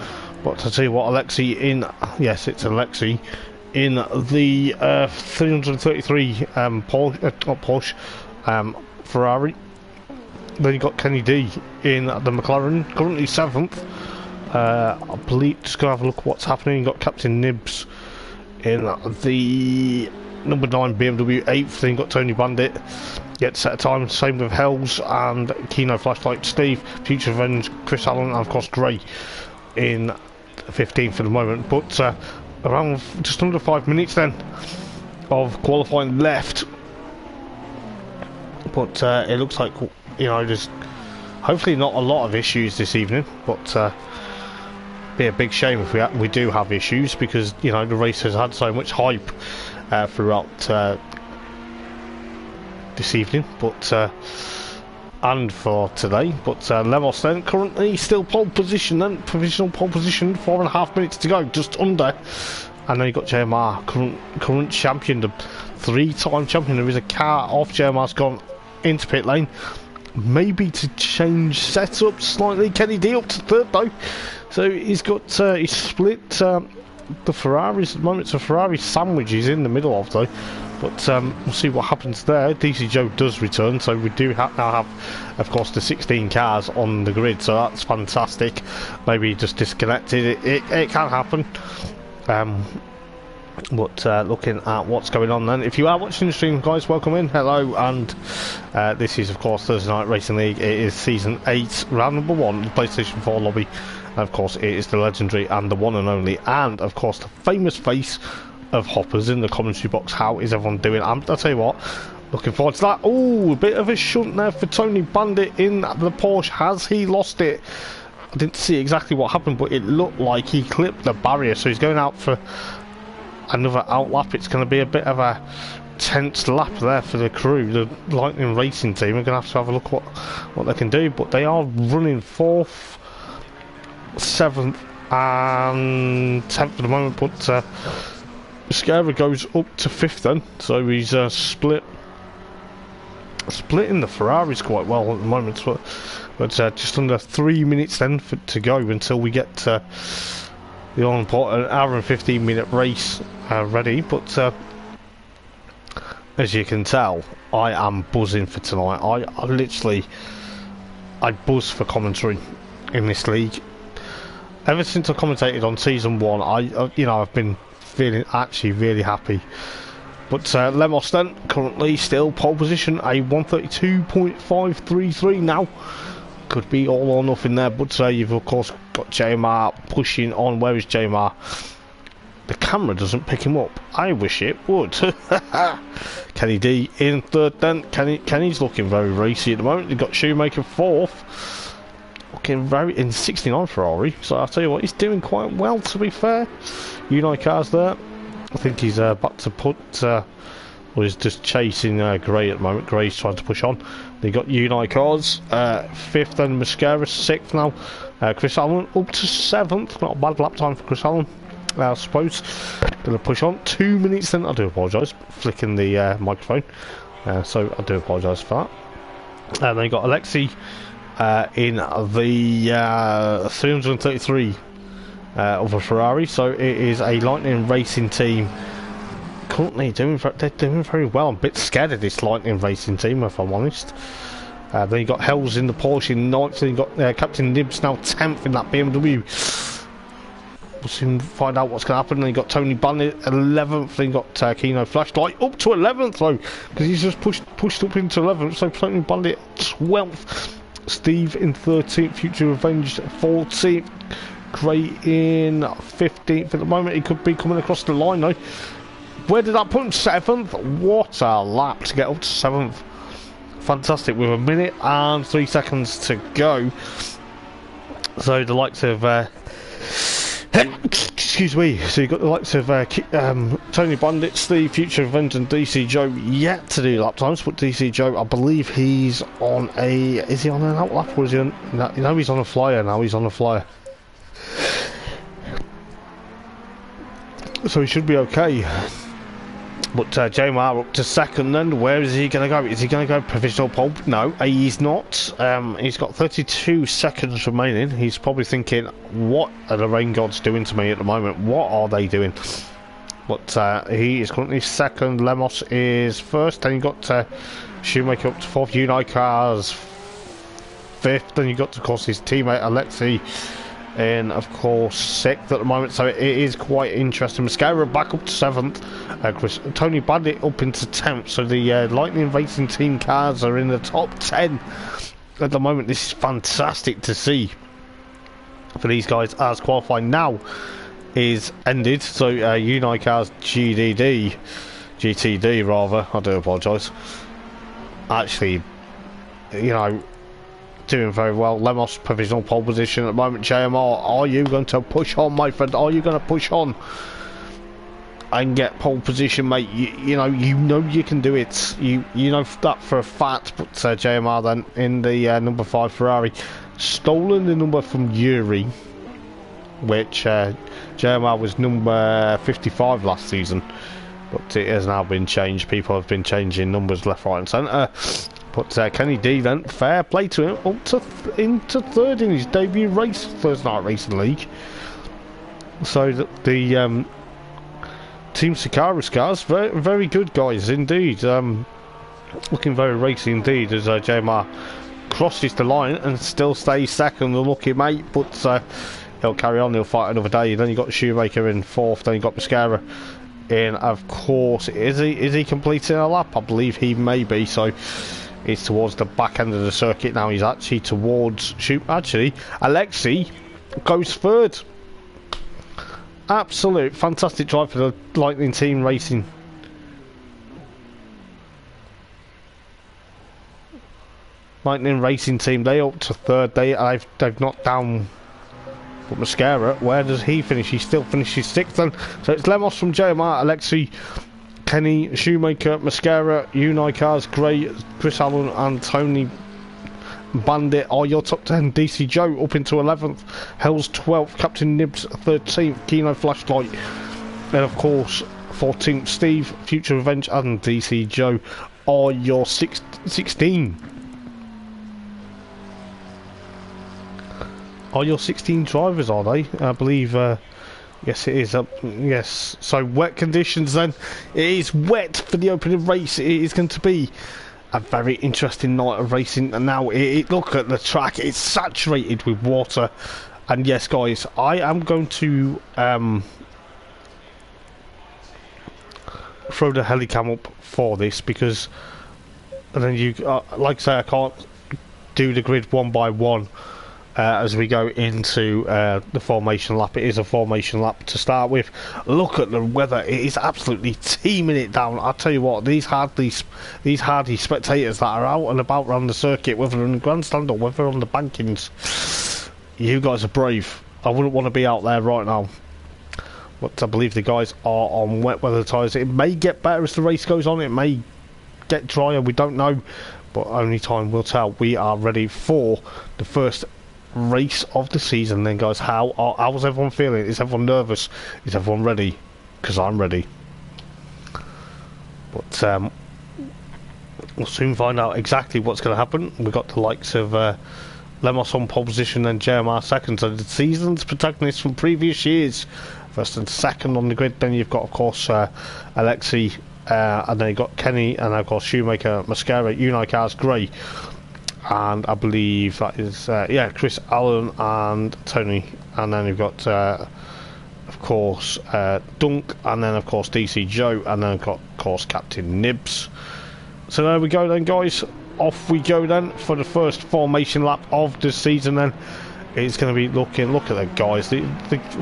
But I tell you what, Alexi in, yes, it's Alexi in the 333 Porsche Ferrari. Then you got Kenny D in the McLaren, currently 7th. I believe, just gonna have a look at what's happening. You got Captain Nibs in the number 9 BMW 8th. Then you got Tony Bandit, get set a time. Same with Hells and Kino Flashlight Steve, Future Revenge, Chris Allen, and of course Gray in 15th for the moment. But around just under 5 minutes then of qualifying left. But it looks like, you know, there's hopefully not a lot of issues this evening, but be a big shame if we do have issues, because, you know, the race has had so much hype throughout this evening, but and for today. But Lemos then currently still pole position, then provisional pole position, 4.5 minutes to go, just under. And then you got JMR, current champion, the 3-time champion. There is a car off. JMR's gone into pit lane, maybe to change setup slightly. Kenny D up to 3rd though, so he's got he's split the Ferraris at the moment. So Ferrari sandwich is in the middle of though. But we'll see what happens there. DC Joe does return, so we do now have, of course, the 16 cars on the grid, so that's fantastic. Maybe he just disconnected. It can happen. But looking at what's going on then, if you are watching the stream, guys, welcome in, hello, and this is, of course, Thursday Night Racing League. It is Season 8, round number 1, the PlayStation 4 lobby. And of course, it is the legendary and the one and only, and of course, the famous face of Hoppers in the commentary box. How is everyone doing? I'll tell you what, looking forward to that. Oh, a bit of a shunt there for Tony Bandit in the Porsche. Has he lost it? I didn't see exactly what happened, but it looked like he clipped the barrier, so he's going out for another outlap. It's going to be a bit of a tense lap there for the crew. The Lightning Racing team are going to have a look what they can do, but they are running 4th, 7th and 10th at the moment, but Mascara goes up to 5th then, so he's splitting the Ferraris quite well at the moment, but just under 3 minutes then to go until we get the all-important hour and 15-minute race ready. But as you can tell, I am buzzing for tonight. I buzz for commentary in this league. Ever since I commentated on Season 1, I've been feeling actually really happy. But Lemos then, currently still pole position, a 132.533 now. Could be all or nothing there, but you've of course got JMR pushing on. Where is JMR? The camera doesn't pick him up. I wish it would. Kenny D in 3rd then. Kenny's looking very racy at the moment. You've got Shoemaker 4th. Looking very in 69 Ferrari. So I'll tell you what, he's doing quite well, to be fair. Unite cars there. I think he's about to put, well, he's just chasing Gray at the moment. Gray's trying to push on. They got Unite cars, 5th and Mascara 6th now. Chris Allen up to 7th. Not a bad lap time for Chris Allen, I suppose. Gonna push on. 2 minutes then. I do apologise, flicking the microphone. So I do apologise for that. And then you got Alexi in the 333 of a Ferrari. So it is a Lightning Racing team. Currently they're doing very well. I'm a bit scared of this Lightning Racing team, if I'm honest. Then you got Hells in the Porsche in 9th. Then you got Captain Nibs now 10th in that BMW. We'll soon find out what's going to happen. Then you got Tony Bandit 11th. Then you got Kino Flashlight up to 11th though, because he's just pushed up into 11th. So Tony Bandit 12th. Steve in 13th. Future Revenge 14th. Gray in 15th at the moment. He could be coming across the line though. Where did that put him? 7th? What a lap to get up to 7th. Fantastic, with 1 minute and 3 seconds to go. So the likes of excuse me, so you've got the likes of Tony Bandit, Steve, Future Event and DC Joe yet to do lap times, but DC Joe, I believe he's on is he on an outlap or is he on, no, he's on a flyer now. He's on a flyer, so he should be okay. But JMR up to 2nd then. Where is he going to go? Is he going to go provisional pole? No, he's not. He's got 32 seconds remaining. He's probably thinking, what are the rain gods doing to me at the moment? What are they doing? But he is currently 2nd. Lemos is 1st. Then you've got Shoemaker up to 4th. Unite Cars 5th. Then you've got, of course, his teammate Alexi in, of course, 6th at the moment, so it is quite interesting. Mascara back up to 7th. Tony Bandit up into 10th, so the Lightning Racing team cars are in the top 10 at the moment. This is fantastic to see for these guys, as qualifying now is ended. So Unite Cars GTD rather, I do apologise, actually, you know, doing very well. Lemos provisional pole position at the moment. JMR, are you going to push on, my friend? Are you going to push on and get pole position, mate? You know you can do it. You know that for a fact. But JMR then in the number 5 Ferrari, stolen the number from Yuri, which JMR was number 55 last season, but it has now been changed. People have been changing numbers left, right and centre. But Kenny D then, fair play to him, up to into 3rd in his debut race, Thursday Night Racing League. So the Team Sicarius cars, very, very good guys indeed. Looking very racy indeed as JMR crosses the line and still stays second. The lucky mate, but he'll carry on. He'll fight another day. Then you got Shoemaker in fourth. Then you got Mascara in. Of course, is he completing a lap? I believe he may be. So it's towards the back end of the circuit now. He's actually towards Actually, Alexei goes third. Absolute fantastic drive for the Lightning Team Racing. Lightning Racing Team, they up to third. They've knocked down. But Mascara, where does he finish? He still finishes sixth. Then, so it's Lemos from JMR, Alexei, Kenny, Shoemaker, Mascara, Unai Cars, Gray, Chris Allen, and Tony Bandit are your top 10. DC Joe up into 11th, Hells 12th, Captain Nibs 13th, Kino Flashlight, then of course 14th Steve, Future Revenge, and DC Joe are your 16. Are your 16 drivers, are they? I believe, yes it is. Yes, so wet conditions then. It is wet for the opening race. It is going to be a very interesting night of racing. And now, look at the track. It's saturated with water. And yes, guys, I am going to throw the helicam up for this because, and then you, like I say, I can't do the grid one by one. As we go into the formation lap. It is a formation lap to start with. Look at the weather. It is absolutely teeming it down. I'll tell you what, these hardy spectators that are out and about around the circuit, whether in the grandstand or whether on the bankings, you guys are brave. I wouldn't want to be out there right now. But I believe the guys are on wet weather tyres. It may get better as the race goes on. It may get drier. We don't know. But only time will tell. We are ready for the first race of the season then, guys. How's everyone feeling? Is everyone nervous? Is everyone ready? Because I'm ready. But we'll soon find out exactly what's going to happen. We've got the likes of Lemos on pole position and JMR second, so the season's protagonists from previous years, first and second on the grid. Then you've got, of course, Alexei, and then you've got Kenny, and of course Shoemaker, Mascara, Unai Cars, Gray, and I believe that is Chris Allen and Tony, and then you've got of course Dunk, and then of course DC Joe, and then of course Captain Nibs. So there we go then, guys. Off we go then for the first formation lap of the season. Then it's going to be look at the guys.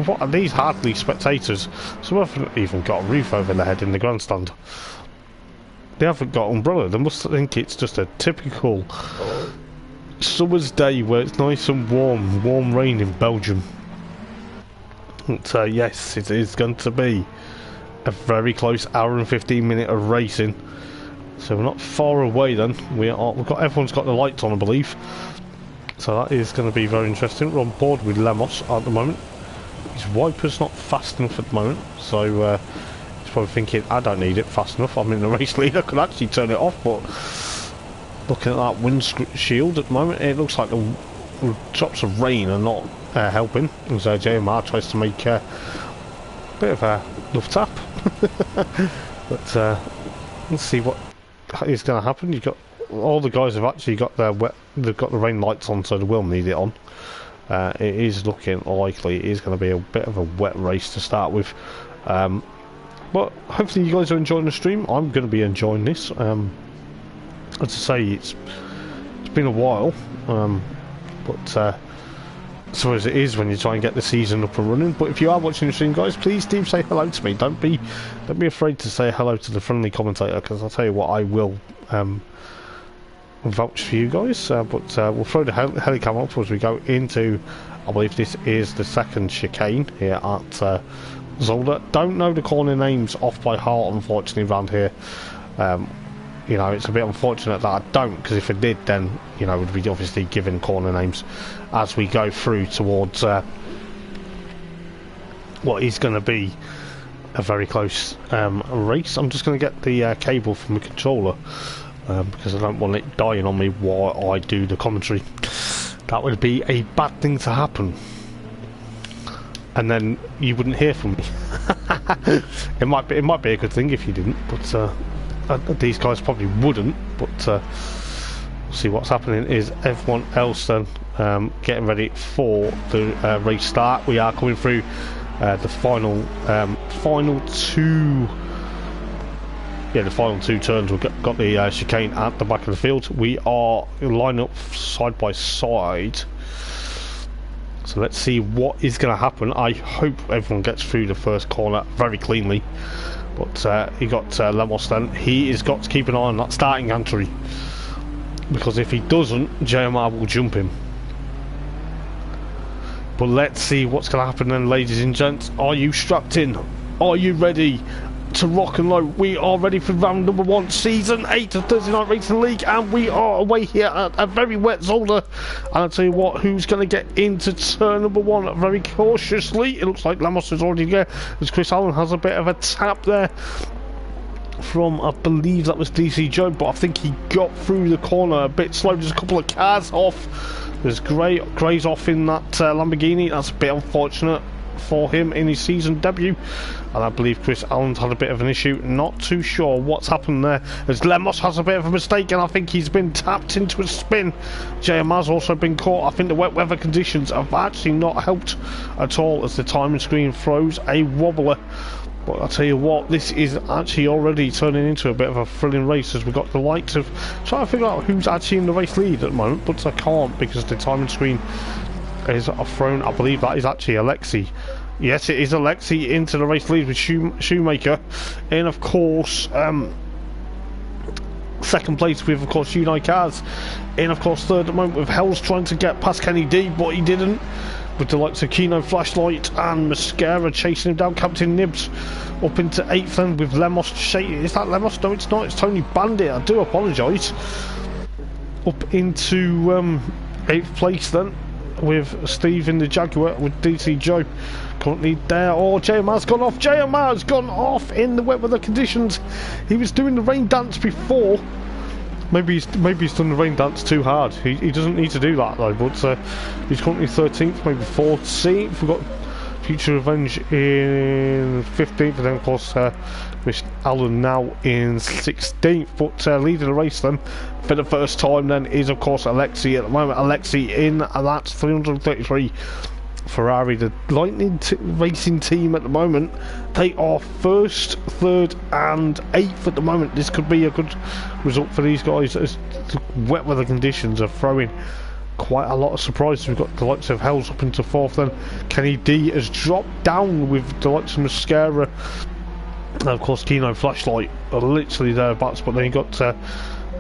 What are these hardly spectators? Some haven't even got a roof over their head in the grandstand. They haven't got umbrella. They must think it's just a typical summer's day where it's nice and warm rain in Belgium. So yes, it is going to be a very close hour and 15 minute of racing. So we're not far away then. Everyone's got the lights on, I believe. So that is going to be very interesting. We're on board with Lemos at the moment. His wiper's not fast enough at the moment, so he's probably thinking, I don't need it fast enough. I'm in the race lead. I could actually turn it off, but looking at that windshield at the moment, it looks like the drops of rain are not helping. As JMR tries to make a bit of a love tap. But let's see what is going to happen. You've got all the guys have actually got they've got the rain lights on, so they will need it on. It is looking likely it is going to be a bit of a wet race to start with. But hopefully you guys are enjoying the stream. I'm going to be enjoying this. As I say, it's been a while, but so as it is when you try and get the season up and running. But if you are watching the stream, guys, please do say hello to me. Don't be afraid to say hello to the friendly commentator, because I'll tell you what, I will vouch for you guys. But we'll throw the helicam up as we go into, I believe this is the second chicane here at Zolder. Don't know the corner names off by heart, unfortunately, around here. You know, it's a bit unfortunate that I don't, because if I did, then, you know, we'd be obviously given corner names as we go through towards what is going to be a very close race. I'm just going to get the cable from the controller, because I don't want it dying on me while I do the commentary. That would be a bad thing to happen, and then you wouldn't hear from me. It might be a good thing if you didn't, but these guys probably wouldn't. But we'll see what's happening. Is everyone else then getting ready for the race start? We are coming through the final two. Yeah, the final two turns. We've got the chicane at the back of the field. We are lining up side by side. So let's see what is going to happen. I hope everyone gets through the first corner very cleanly. But he got Lemos then. He has got to keep an eye on that starting gantry, because if he doesn't, JMR will jump him. But let's see what's going to happen then, ladies and gents. Are you strapped in? Are you ready to rock and roll? We are ready for round number 1, season 8 of Thursday Night Racing League, and we are away here at a very wet Zolder. And I'll tell you what, who's going to get into turn number 1 very cautiously? It looks like Lemos is already there, as Chris Allen has a bit of a tap there from, I believe that was DC Joe, but I think he got through the corner a bit slow. There's a couple of cars off. There's Gray's off in that Lamborghini. That's a bit unfortunate for him in his season debut, and I believe Chris Allen's had a bit of an issue. Not too sure what's happened there, as Lemos has a bit of a mistake, and I think he's been tapped into a spin. JMR's also been caught. I think the wet weather conditions have actually not helped at all, as the timing screen throws a wobbler. But I'll tell you what, this is actually already turning into a bit of a thrilling race, as we've got the likes of trying to figure out who's actually in the race lead at the moment, but I can't because the timing screen is thrown. I believe that is actually Alexi. Yes, it is Alexi into the race lead with Shoemaker, and of course second place with, of course, Unite Cars, and of course third at the moment with Hells trying to get past Kenny D, but he didn't, with the likes of Kino Flashlight and Mascara chasing him down. Captain Nibs up into 8th then with Lemos. Is that Lemos? No, it's not. It's Tony Bandit. I do apologise. Up into 8th place then with Steve in the Jaguar with DC Joe currently there. Oh, JMR's gone off. JMR's gone off in the wet weather conditions. He was doing the rain dance before. Maybe he's done the rain dance too hard. He doesn't need to do that though. But he's currently 13th, maybe 14th. We've got Future Revenge in 15th, and then of course Chris Allen now in 16th. But leading the race then for the first time then is of course Alexi at the moment. Alexi in that 333 Ferrari, the Lightning Racing team at the moment. They are 1st, 3rd and 8th at the moment. This could be a good result for these guys, as the wet weather conditions are throwing quite a lot of surprises. We've got the likes of Hells up into 4th then. Kenny D has dropped down with the likes of Mascara, and of course Kino Flashlight are literally thereabouts. But then you got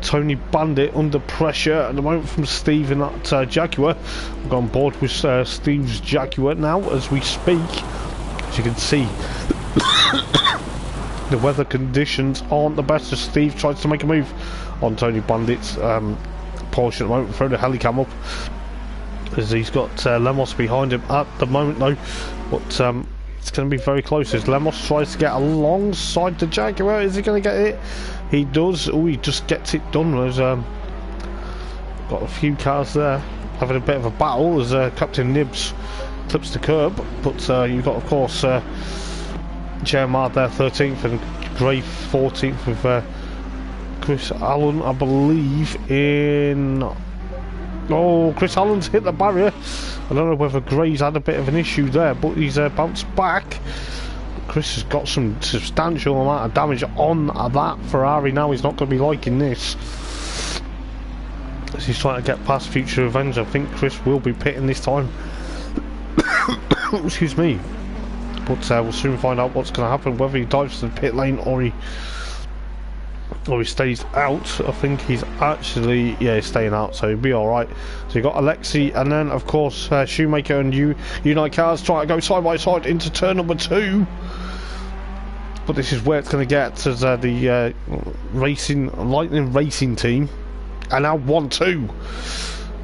Tony Bandit under pressure at the moment from Steve in that Jaguar. We've gone on board with Steve's Jaguar now as we speak. As you can see, the weather conditions aren't the best, as Steve tries to make a move on Tony Bandit's Porsche at the moment. Throw the helicam up, as he's got Lemos behind him at the moment though. But it's going to be very close as Lemos tries to get alongside the Jaguar. Is he going to get it? He does. Oh, he just gets it done. There's got a few cars there having a bit of a battle as Captain Nibs clips the curb. But you've got, of course, JMR there 13th and Gray 14th with Chris Allen, I believe, in... Oh, Chris Allen's hit the barrier. I don't know whether Gray's had a bit of an issue there, but he's bounced back. Chris has got some substantial amount of damage on that Ferrari now. He's not going to be liking this, as he's trying to get past Future Revenge. I think Chris will be pitting this time. Excuse me. But we'll soon find out what's going to happen, whether he dives to the pit lane or he stays out. I think he's actually, yeah, he's staying out, so he'll be alright. So you've got Alexi, and then of course Shoemaker and Unite Cars trying to go side by side into turn number 2. But this is where it's going to get, as the Lightning Racing team are now 1-2.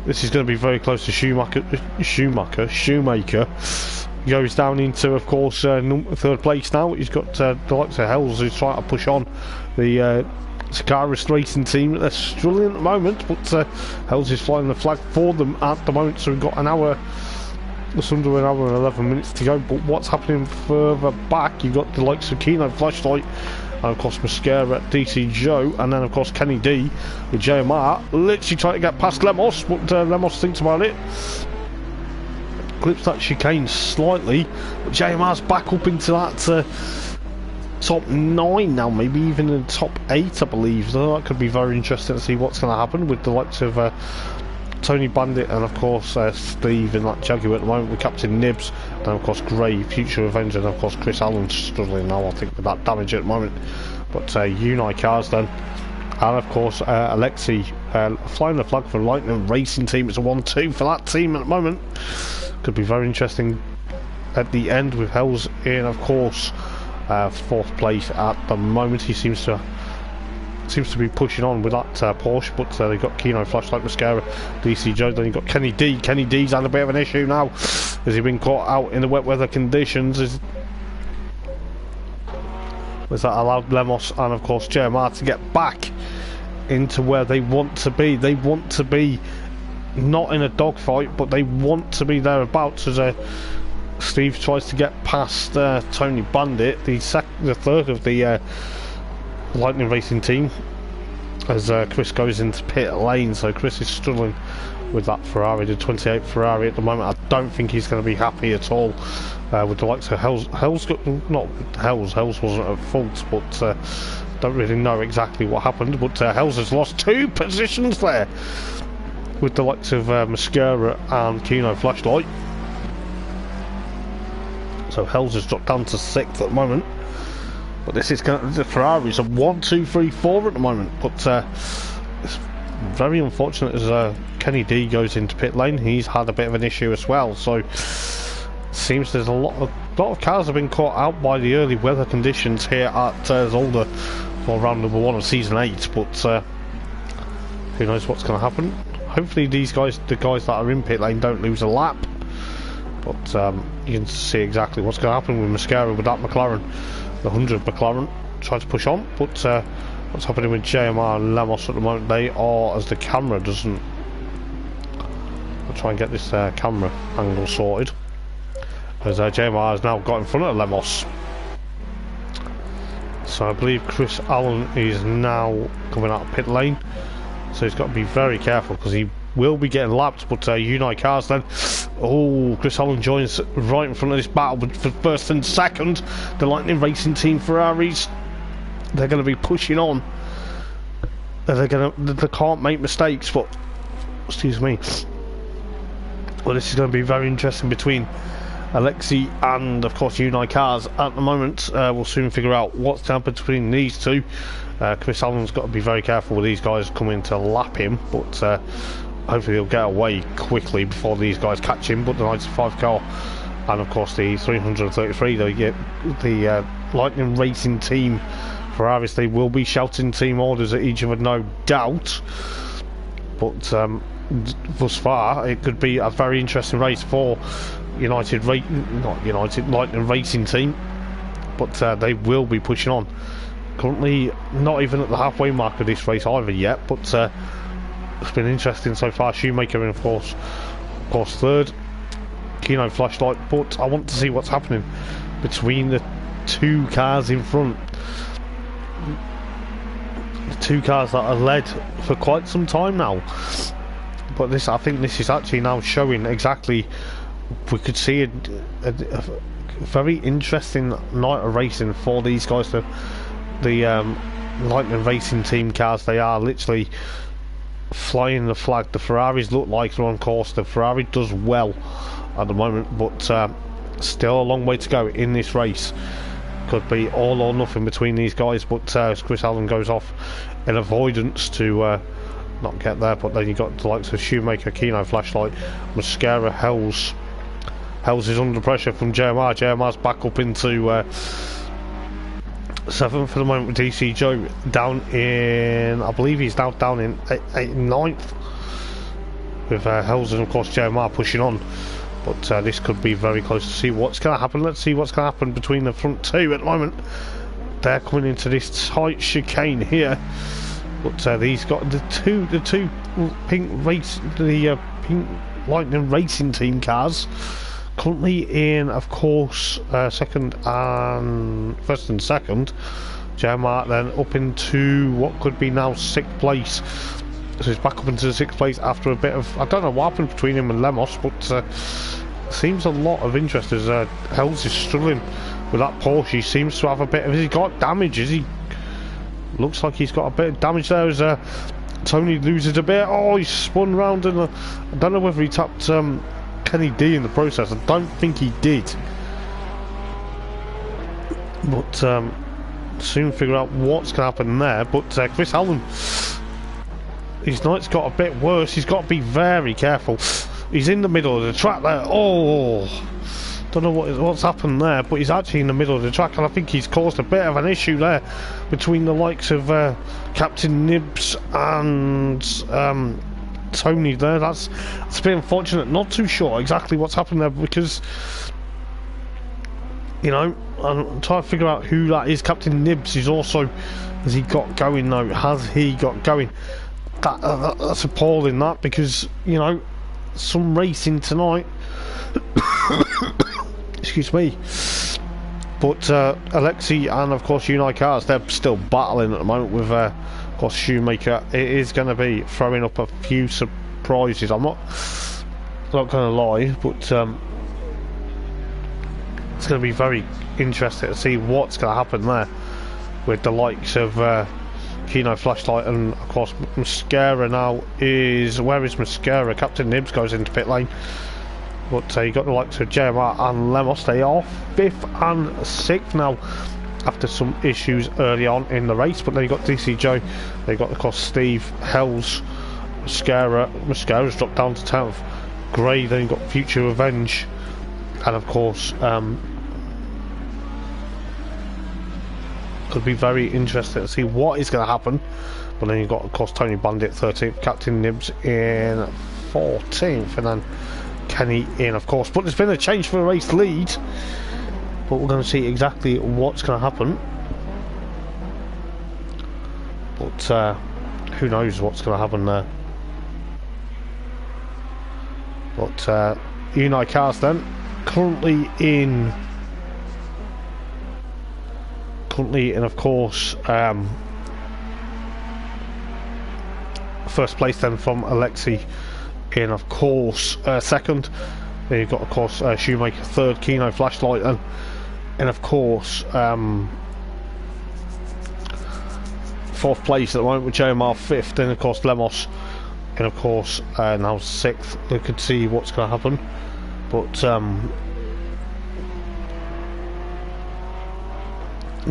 This is going to be very close to Shoemaker goes down into, of course, 3rd place now. He's got the likes of Hells who's trying to push on the Sakaris Racing team. They're struggling at the moment, but Hells is flying the flag for them at the moment. So we've got an hour It's under an hour and 11 minutes to go, but what's happening further back, you've got the likes of Kino Flashlight, and of course Mascara, DC Joe, and then of course Kenny D with JMR, literally trying to get past Lemos, but Lemos thinks about it. Clips that chicane slightly, but JMR's back up into that top 9 now, maybe even in the top 8 I believe, so that could be very interesting to see what's going to happen with the likes of Tony Bandit and of course Steve in that Jaguar at the moment with Captain Nibs, and of course Gray, Future Avenger, and of course Chris Allen struggling now I think with that damage at the moment, but Unite Cars then, and of course Alexi flying the flag for Lightning Racing Team. It's a 1-2 for that team at the moment. Could be very interesting at the end with Hells in of course 4th place at the moment. He seems to be pushing on with that Porsche, but they've got Kino Flashlight, Mascara, DC Joe, then you've got Kenny D. Kenny D's had a bit of an issue now. Has he been caught out in the wet weather conditions? Has that allowed Lemos and of course JMR to get back into where they want to be? They want to be not in a dogfight, but they want to be thereabouts as Steve tries to get past Tony Bandit, the third of the Lightning Racing Team, as Chris goes into pit lane. So Chris is struggling with that Ferrari, the 28 Ferrari at the moment. I don't think he's going to be happy at all with the likes of Hells wasn't at fault, but don't really know exactly what happened, but Hells has lost 2 positions there with the likes of Mascara and Kino Flashlight. So Hells has dropped down to 6th at the moment. But this is the Ferraris are 1, 2, 3, 4 at the moment. But it's very unfortunate as Kenny D goes into pit lane. He's had a bit of an issue as well. So seems there's a lot of cars have been caught out by the early weather conditions here at Zolder for round number 1 of season 8. But who knows what's going to happen? Hopefully the guys that are in pit lane don't lose a lap. But you can see exactly what's going to happen with Mascara with that McLaren. The 100 McLaren trying to push on, but what's happening with JMR and Lemos at the moment? They are, as the camera doesn't, I'll try and get this camera angle sorted, as JMR has now got in front of Lemos. So I believe Chris Allen is now coming out of pit lane, so he's got to be very careful because he will be getting lapped. But Unite Cars then, oh, Chris Allen joins right in front of this battle, but for first and second, the Lightning Racing Team Ferraris, they're going to be pushing on. They can't make mistakes, but excuse me. Well, this is going to be very interesting between Alexi and of course Unite Cars at the moment. We'll soon figure out what's to happen between these two. Chris Allen's got to be very careful with these guys coming to lap him, but hopefully he'll get away quickly before these guys catch him. But the 95 car and of course the 333, they get the Lightning Racing Team Ferraris, they will be shouting team orders at each other, no doubt. But thus far it could be a very interesting race for Lightning Racing Team, but they will be pushing on. Currently not even at the halfway mark of this race either yet, but it's been interesting so far. Shoemaker in of course third, Kino Flashlight, but I want to see what's happening between the 2 cars in front. The 2 cars that are led for quite some time now, but I think this is actually now showing exactly. We could see a very interesting night of racing for these guys. The Lightning Racing Team cars, they are literally flying the flag. The Ferraris look like they're on course. The Ferrari does well at the moment, but still a long way to go in this race. Could be all or nothing between these guys, but Chris Allen goes off in avoidance to not get there. But then you got the likes of Shoemaker, Kino Flashlight, Mascara, Hells. Hells is under pressure from JMR. JMR's back up into 7th for the moment with DC Joe down in, I believe he's now down in 9th with Hells and of course JMR pushing on. But this could be very close to see what's going to happen. Let's see what's going to happen between the front 2 at the moment. They're coming into this tight chicane here, but these got the two pink Lightning Racing Team cars. Currently in, of course, second and first and second. Jermark then up into what could be now 6th place. So he's back up into the 6th place after a bit of, I don't know what happened between him and Lemos, but seems a lot of interest as Hells is struggling with that Porsche. He seems to have a bit of, has he got damage? Is he? Looks like he's got a bit of damage there as Tony loses a bit. Oh, he's spun round and I don't know whether he tapped Kenny D in the process. I don't think he did. But soon figure out what's going to happen there. But Chris Allen, his night's got a bit worse. He's got to be very careful. He's in the middle of the track there. Oh, don't know what's happened there, but he's actually in the middle of the track, and I think he's caused a bit of an issue there between the likes of Captain Nibs and Tony there. That's a bit unfortunate. Not too sure exactly what's happened there, because, you know, I'm trying to figure out who that is. Captain Nibs is also, has he got going though? Has he got going? That's appalling, that, because, you know, some racing tonight. Excuse me. But Alexi and of course Unite Cars, they're still battling at the moment with of course Shoemaker. It is going to be throwing up a few surprises. I'm not going to lie, but it's going to be very interesting to see what's going to happen there with the likes of Kino Flashlight and of course Mascara. Now is, where is Mascara? Captain Nibs goes into pit lane. But you got the likes of JMR and Lemos. They are 5th and 6th now after some issues early on in the race. But then you got DC Joe, they got of course Steve, Hells, Mascara's dropped down to 10th, Gray, then you got Future Revenge, and of course could be very interesting to see what is going to happen. But then you got of course Tony Bandit 13th, Captain Nibs in 14th, and then Kenny in of course. But there's been a change for the race lead, but we're going to see exactly what's going to happen. But who knows what's going to happen there. But Unite Cars then currently in of course first place then from Alexi, in of course second. Then you've got of course Shoemaker third, Kino Flashlight, and of course fourth place at the moment with JMR fifth. Then of course Lemos, and of course now sixth. We could see what's going to happen, but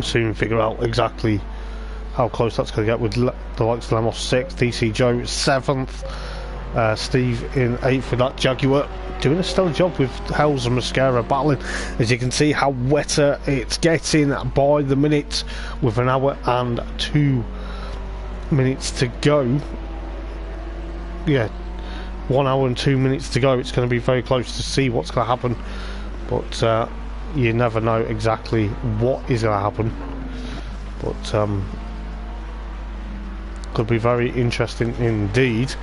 soon figure out exactly how close that's going to get with the likes of Lemos sixth, DC Joe seventh, Steve in 8th with that Jaguar, doing a stellar job with Hells and Mascara battling. As you can see how wetter it's getting by the minute, with an hour and 2 minutes to go. Yeah, 1 hour and 2 minutes to go. It's going to be very close to see what's going to happen, but you never know exactly what is going to happen. But could be very interesting indeed.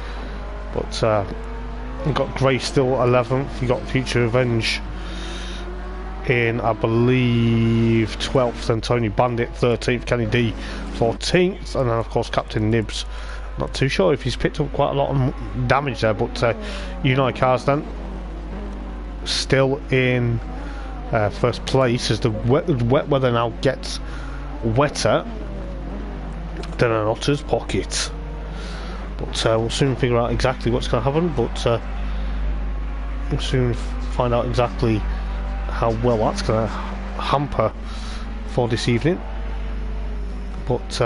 But you've got Gray still 11th, you got Future Revenge in I believe 12th, and Tony Bandit 13th, Kenny D 14th, and then of course Captain Nibs, not too sure if he's picked up quite a lot of damage there. But Unite Cars then still in first place as the wet weather now gets wetter than an otter's pocket. But we'll soon figure out exactly what's going to happen, but we'll soon find out exactly how well that's going to hamper for this evening. But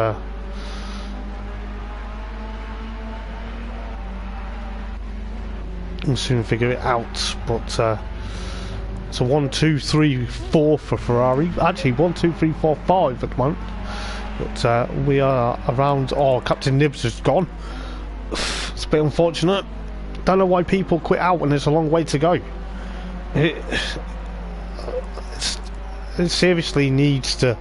we'll soon figure it out. But it's a 1, 2, 3, 4 for Ferrari. Actually 1, 2, 3, 4, 5 at the moment. But we are around. Oh, Captain Nibs has gone. It's a bit unfortunate. Don't know why people quit out when there's a long way to go. It seriously needs to,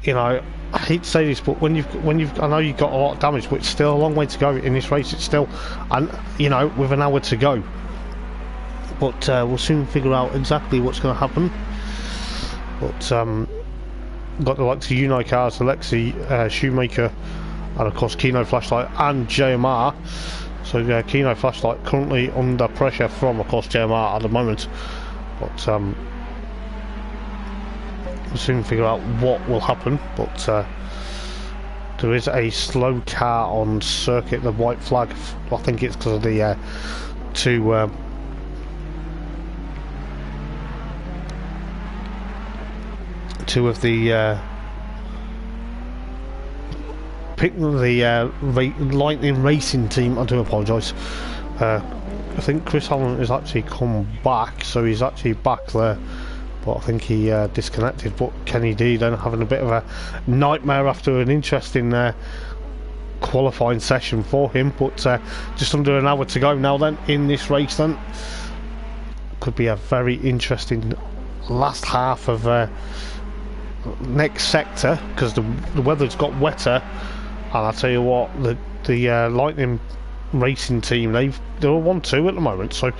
you know, I hate to say this, but when you've I know you've got a lot of damage, but it's still a long way to go in this race. It's still, and you know, with an hour to go. but we'll soon figure out exactly what's going to happen. But got the likes of Unite Cars, Alexi, Shoemaker, and of course Kino Flashlight and JMR. So Kino Flashlight currently under pressure from, of course, JMR at the moment. But we'll soon figure out what will happen. But there is a slow car on circuit, the white flag. I think it's because of the two of the Lightning Racing team. I do apologise. I think Chris Allen has actually come back, so he's actually back there. But I think he disconnected. But Kenny D then having a bit of a nightmare after an interesting qualifying session for him. But just under an hour to go now then in this race then. Could be a very interesting last half of next sector, because the weather's got wetter. And I'll tell you what, the Lightning Racing team, they're 1-2 at the moment, so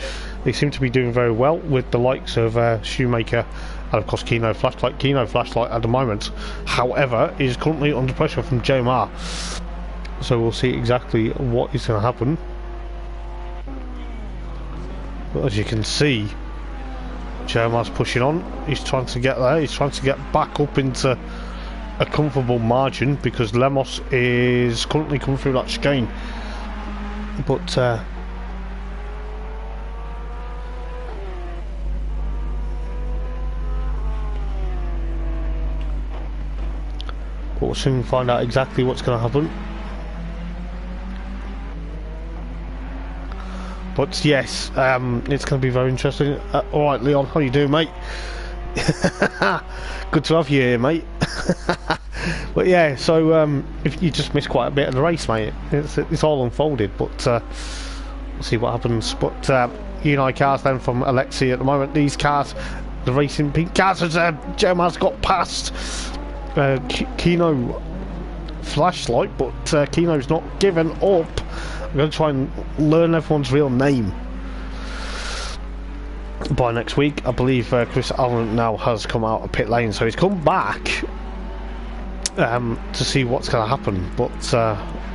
they seem to be doing very well with the likes of Shoemaker and of course Kino Flashlight. Kino Flashlight at the moment, however, is currently under pressure from JMR, so we'll see exactly what is going to happen. But as you can see, JMR's pushing on. He's trying to get there, he's trying to get back up into a comfortable margin, because Lemos is currently coming through that chicane. But we'll soon find out exactly what's going to happen. But yes, it's going to be very interesting. Alright Leon, how you doing, mate? Good to have you here, mate. But yeah, so if you just missed quite a bit of the race, mate, it's all unfolded, but we'll see what happens. But Unite Cars then from Alexi at the moment. These cars, the racing pink cars, as JMR's got past Kino Flashlight, but Kino's not given up. I'm going to try and learn everyone's real name by next week. I believe Chris Allen now has come out of pit lane, so he's come back to see what's going to happen. But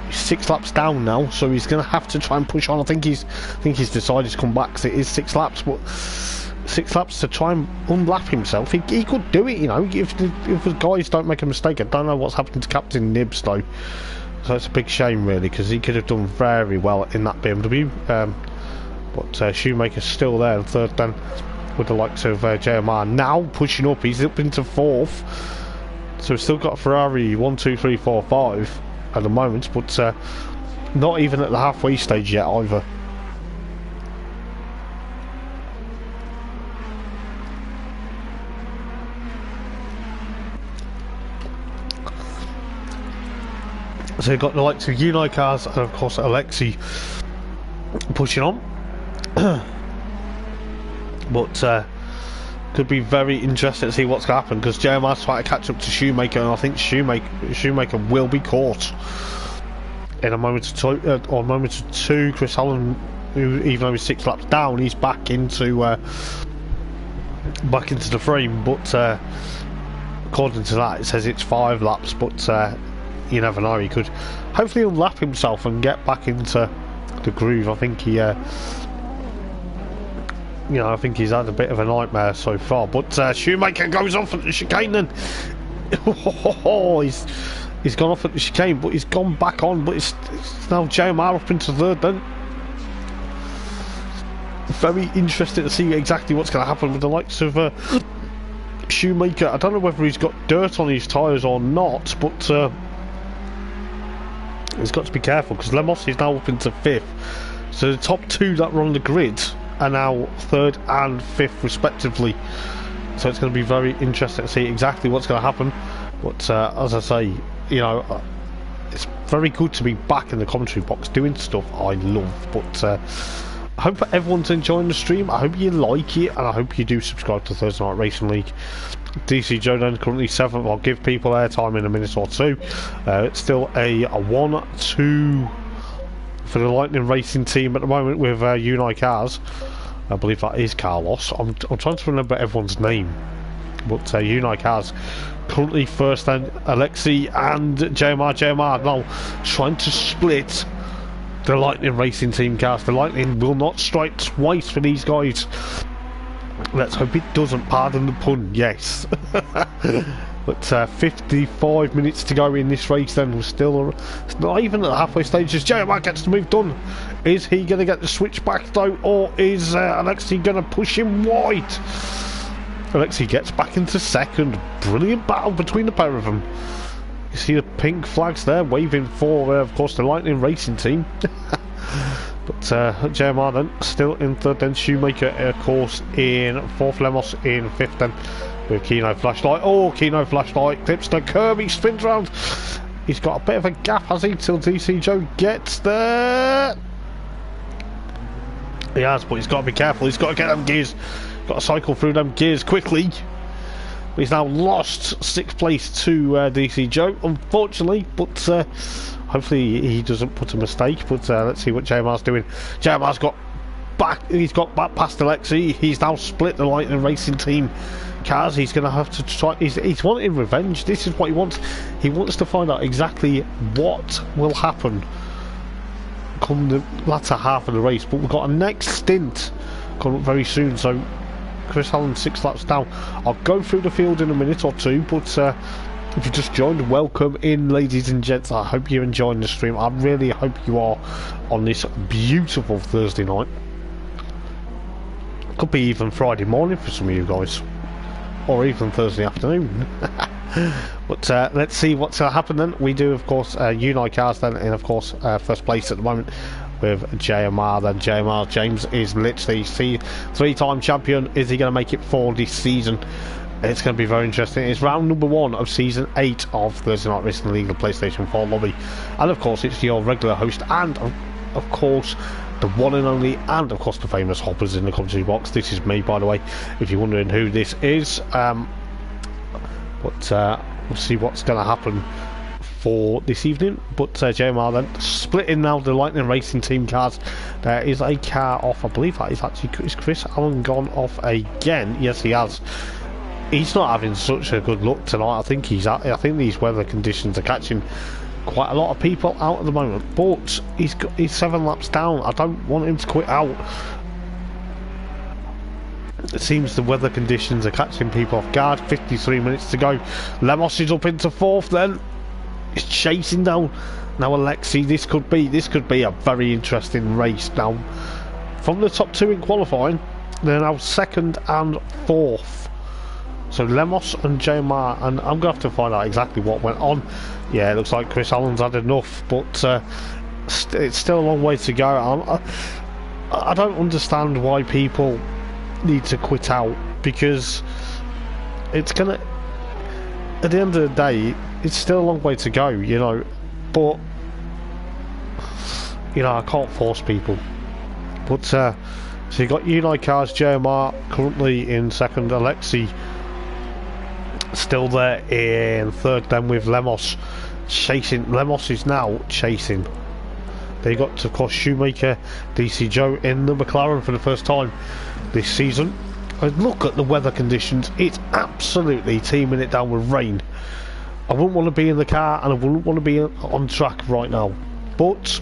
he's 6 laps down now, so he's going to have to try and push on. I think he's decided to come back, because it is 6 laps, but 6 laps to try and unlap himself. He could do it, you know, if the guys don't make a mistake. I don't know what's happening to Captain Nibs though, so it's a big shame really, because he could have done very well in that BMW. But Shoemaker's still there in third then, with the likes of JMR now pushing up. He's up into 4th, so we've still got Ferrari 1, 2, 3, 4, 5 at the moment, but not even at the halfway stage yet either. So you've got the likes of Unite Cars and of course Alexi pushing on. But could be very interesting to see what's going to happen, because JMR's trying to catch up to Shoemaker, and I think Shoemaker will be caught in a moment or two. Chris Allen, who, even though he's 6 laps down, he's back into the frame. But according to that, it says it's 5 laps. But you never know. He could hopefully unlap himself and get back into the groove. I think he. I think he's had a bit of a nightmare so far. But Shoemaker goes off at the chicane then. He's gone off at the chicane, but he's gone back on. But it's now JMR up into third then. Very interesting to see exactly what's going to happen with the likes of Shoemaker. I don't know whether he's got dirt on his tyres or not, but he's got to be careful, because Lemos is now up into 5th. So the top 2 that were on the grid are now 3rd and 5th respectively. So it's going to be very interesting to see exactly what's going to happen. But as I say, it's very good to be back in the commentary box doing stuff I love. But I hope everyone's enjoying the stream. I hope you like it, and I hope you do subscribe to Thursday Night Racing League. DC Jordan currently 7th. I'll give people airtime in a minute or two. It's still a 1-2 for the Lightning Racing team at the moment with Unite Cars. I believe that is Carlos. I'm trying to remember everyone's name. But Unai Cars currently first, then Alexei and JMR now trying to split the Lightning Racing Team cars. The Lightning will not strike twice for these guys. Let's hope it doesn't, pardon the pun, yes. But 55 minutes to go in this race then. We're still not even at the halfway stage as JMR gets the move done. Is he going to get the switch back though, or is Alexei going to push him wide? Alexei gets back into second. Brilliant battle between the pair of them. You see the pink flags there waving for, of course, the Lightning Racing Team. But JMR then still in third, then Shoemaker, of course, in fourth, Lemos in fifth, then with Kino Flashlight. Oh, Kino Flashlight clips the curb, he spins round. He's got a bit of a gap, has he, till DC Joe gets there. He has, but he's got to be careful. He's got to get them gears. Got to cycle through them gears quickly. He's now lost sixth place to DC Joe, unfortunately, but hopefully he doesn't put a mistake. But let's see what JMR's doing. JMR's got back. He's got back past Alexei. He's now split the Lightning Racing Team cars. He's going to have to try. He's wanting revenge. This is what he wants. He wants to find out exactly what will happen come the latter half of the race. But we've got a next stint coming up very soon. So Chris Allen 6 laps down. I'll go through the field in a minute or two, but if you just joined, welcome in, ladies and gents. I hope you're enjoying the stream. I really hope you are on this beautiful Thursday night. Could be even Friday morning for some of you guys, or even Thursday afternoon. But let's see what's going to happen then. We do, of course, Unai Cars then in, of course, first place at the moment with JMR. Then JMR James is literally three-time champion. Is he going to make it for this season? It's going to be very interesting. It's round number 1 of season 8 of Thursday Night Racing League, the PlayStation 4 lobby, and of course it's your regular host and of course the one and only, and of course the famous Hoppers in the commentary box. This is me, by the way, if you're wondering who this is. But we'll see what's going to happen for this evening. But JMR then splitting now the Lightning Racing Team cars. There is a car off. I believe that is actually, is Chris Allen gone off again? Yes, he has. He's not having such a good look tonight. I think these weather conditions are catching quite a lot of people out at the moment. But he's 7 laps down. I don't want him to quit out. It seems the weather conditions are catching people off guard. 53 minutes to go. Lemos is up into 4th then. He's chasing down now Alexei. This could be a very interesting race now. From the top 2 in qualifying, they're now 2nd and 4th. So Lemos and JMR, and I'm going to have to find out exactly what went on. Yeah, it looks like Chris Allen's had enough, but it's still a long way to go. I don't understand why people need to quit out, because it's gonna, at the end of the day, it's still a long way to go, you know. But you know, I can't force people. But so you got Unai Cars, JMR currently in 2nd, Alexei still there in 3rd, then with Lemos chasing. Lemos is now chasing. They got, of course, Shoemaker, DC Joe in the McLaren for the first time this season. And look at the weather conditions. It's absolutely teaming it down with rain. I wouldn't want to be in the car, and I wouldn't want to be on track right now. But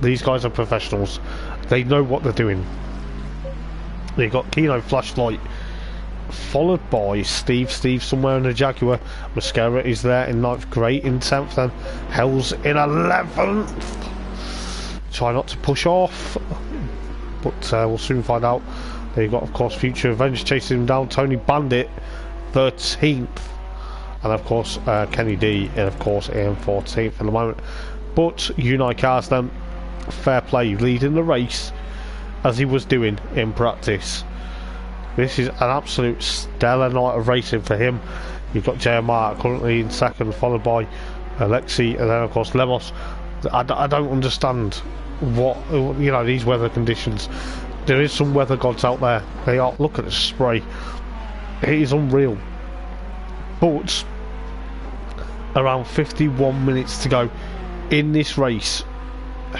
these guys are professionals. They know what they're doing. They got Kino Flashlight, followed by Steve somewhere in the Jaguar. Mascara is there in 9th, Great in 10th, then Hell's in 11th. Try not to push off, but we'll soon find out. There you got, of course, Future Revenge chasing him down. Tony Bandit 13th, and of course Kenny D, and of course in 14th at the moment. But Unai Cars then, fair play, leading the race as he was doing in practice. This is an absolute stellar night of racing for him. You've got JMR currently in 2nd, followed by Alexei, and then of course Lemos. I don't understand what, you know, these weather conditions. There is some weather gods out there. They are. Look at the spray. It is unreal. But around 51 minutes to go in this race.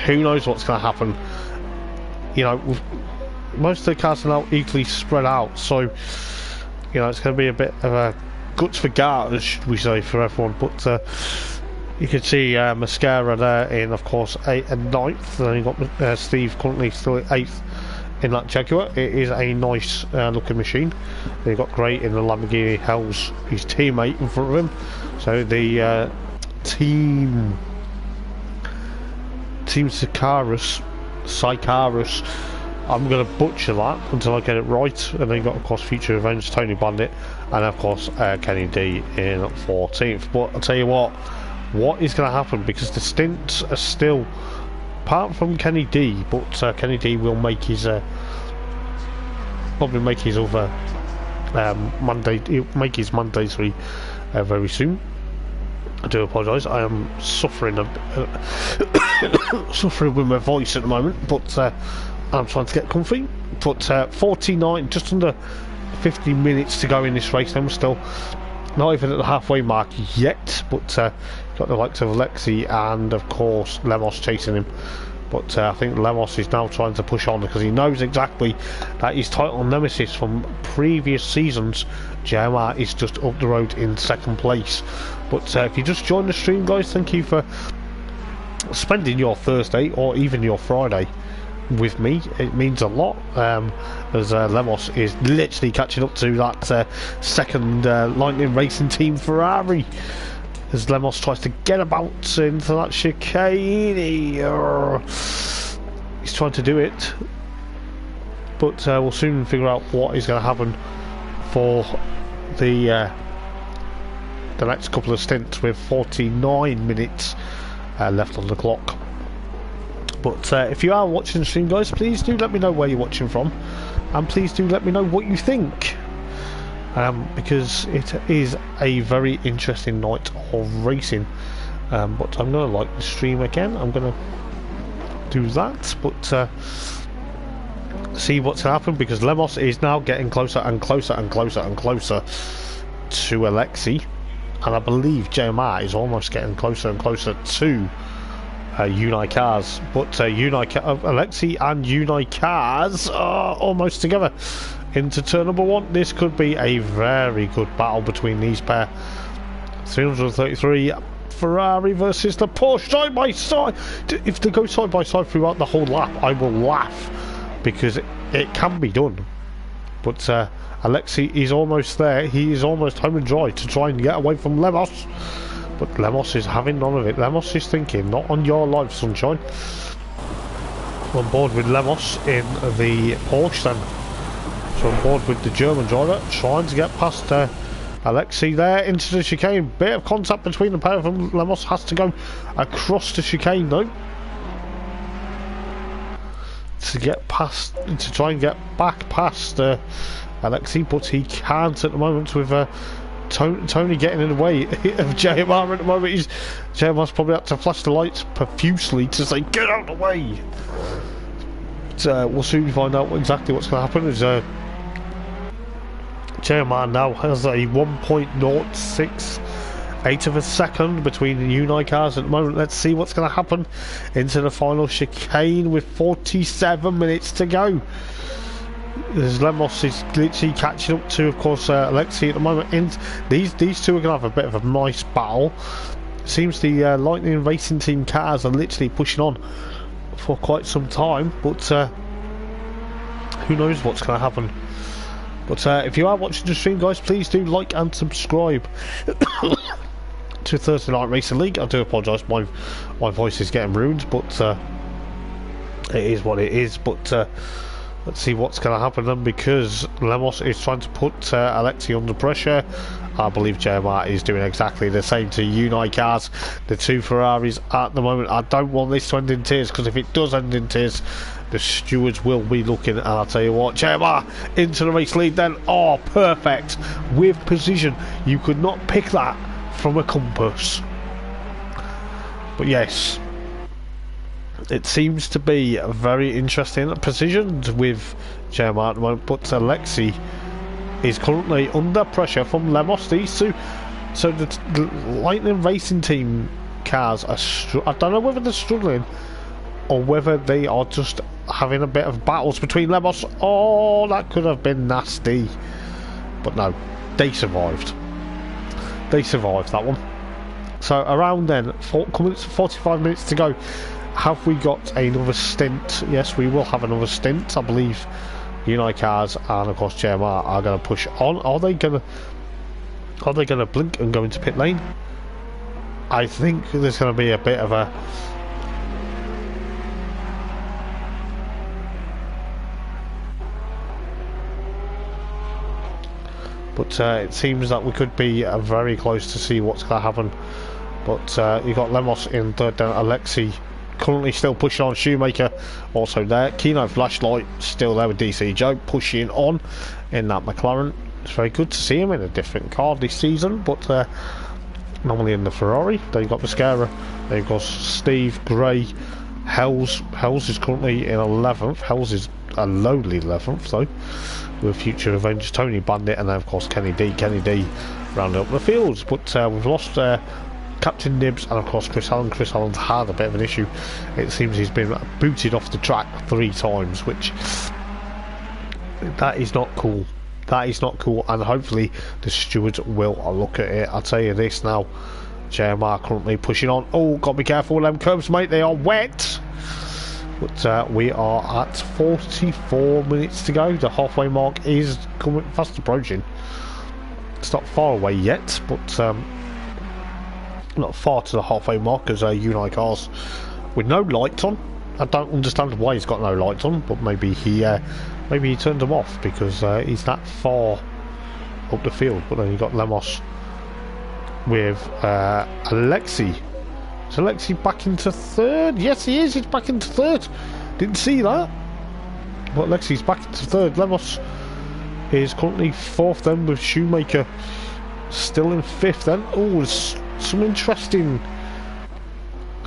Who knows what's going to happen? You know, most of the cars are now equally spread out, so you know it's going to be a bit of a guts for garters, should we say, for everyone. But you can see Mascara there in, of course, 8th and 9th. Then you got Steve currently still at 8th in that Jaguar. It is a nice looking machine. Then you got Gray in the Lamborghini Hells, his teammate in front of him. So the Team Sicarus, I'm going to butcher that until I get it right. And then you got, of course, Future Revenge, Tony Bandit, and of course Kenny D in 14th. But I'll tell you what is going to happen, because the stints are still, apart from Kenny D, but Kenny D will make his probably make his other Monday, he'll make his Monday 3 very soon. I do apologise, I am suffering suffering with my voice at the moment, but I'm trying to get comfy. But 49, just under 50 minutes to go in this race, and we're still not even at the halfway mark yet, but got the likes of Alexi and of course Lemos chasing him. But I think Lemos is now trying to push on, because he knows exactly that his title nemesis from previous seasons, JMR, is just up the road in 2nd place. But if you just joined the stream, guys, thank you for spending your Thursday or even your Friday with me. It means a lot, as Lemos is literally catching up to that second Lightning Racing Team Ferrari, as Lemos tries to get about into that chicane. He's trying to do it, but we'll soon figure out what is going to happen for the next couple of stints, with 49 minutes left on the clock. But if you are watching the stream, guys, please do let me know where you're watching from, and please do let me know what you think, because it is a very interesting night of racing. But I'm going to like the stream again. I'm going to do that, but see what's going to happen, because Lemos is now getting closer and closer and closer and closer to Alexi, and I believe JMR is almost getting closer and closer to Unite Cars. But Alexi and Unite Cars are almost together into turn number 1. This could be a very good battle between these pair. 333 Ferrari versus the Porsche, side by side. If they go side by side throughout the whole lap, I will laugh, because it can be done. But Alexi is almost there. He is almost home and dry to try and get away from Lemos. But Lemos is having none of it. Lemos is thinking, not on your life, sunshine. On board with Lemos in the Porsche then. So on board with the German driver, trying to get past Alexi there into the chicane. Bit of contact between the pair of them. Lemos has to go across the chicane though, to get past, to try and get back past Alexi, but he can't at the moment, with Tony getting in the way of JMR at the moment. JMR's probably had to flash the lights profusely to say, get out of the way. But we'll soon find out exactly what's going to happen. As JMR now has a 1.068 of a second between the Unite Cars at the moment. Let's see what's going to happen into the final chicane with 47 minutes to go. As Lemos is literally catching up to, of course, Alexi at the moment. And these two are going to have a bit of a nice battle. Seems the Lightning Racing Team cars are literally pushing on for quite some time, but who knows what's going to happen. But if you are watching the stream, guys, please do like and subscribe to Thursday Night Racing League. I do apologise, my voice is getting ruined, but it is what it is. But let's see what's going to happen then, because Lemos is trying to put Alexi under pressure. I believe JMR is doing exactly the same to Unite Cars, the two Ferraris at the moment. I don't want this to end in tears, because if it does end in tears, the stewards will be looking. And I'll tell you what, JMR into the race lead then. Oh, perfect, with precision. You could not pick that from a compass. But yes, it seems to be very interesting positioned with JMR at the moment, but Alexi is currently under pressure from Lemos. These two, so the Lightning Racing Team cars are I don't know whether they're struggling or whether they are just having a bit of battles between Lemos. Oh, that could have been nasty. But no, they survived. They survived that one. So around then, 45 minutes to go. Have we got another stint? Yes, we will have another stint. I believe Unicars and of course JMR are going to push on. Are they going to blink and go into pit lane? I think there's going to be a bit of a it seems that we could be very close to see what's going to happen. But you've got Lemos in third, down Alexi currently still pushing on. Shoemaker also there. Kino Flashlight still there with DC Joe pushing on in that McLaren. It's very good to see him in a different car this season, but normally in the Ferrari. They've got Mascara, they've got Steve, Gray, Hells is currently in 11th. Hells is a lowly 11th though, with Future Avengers, Tony Bandit, and then of course Kenny D rounding up the fields. But we've lost Captain Nibs and of course Chris Allen. Chris Allen's had a bit of an issue. It seems he's been booted off the track 3 times, which that is not cool. That is not cool, and hopefully the stewards will look at it. I'll tell you this now, JMR currently pushing on. Oh, got to be careful with them curbs, mate, they are wet. But we are at 44 minutes to go. The halfway mark is coming fast approaching. It's not far away yet, but not far to the halfway mark as Unicars with no lights on. I don't understand why he's got no lights on, but maybe he turned them off because he's that far up the field. But then you got Lemos with Alexi. Is Alexi back into third? Yes, he is. He's back into third. Didn't see that. But Alexi's back into third. Lemos is currently fourth then, with Shoemaker still in fifth then. Oh, there's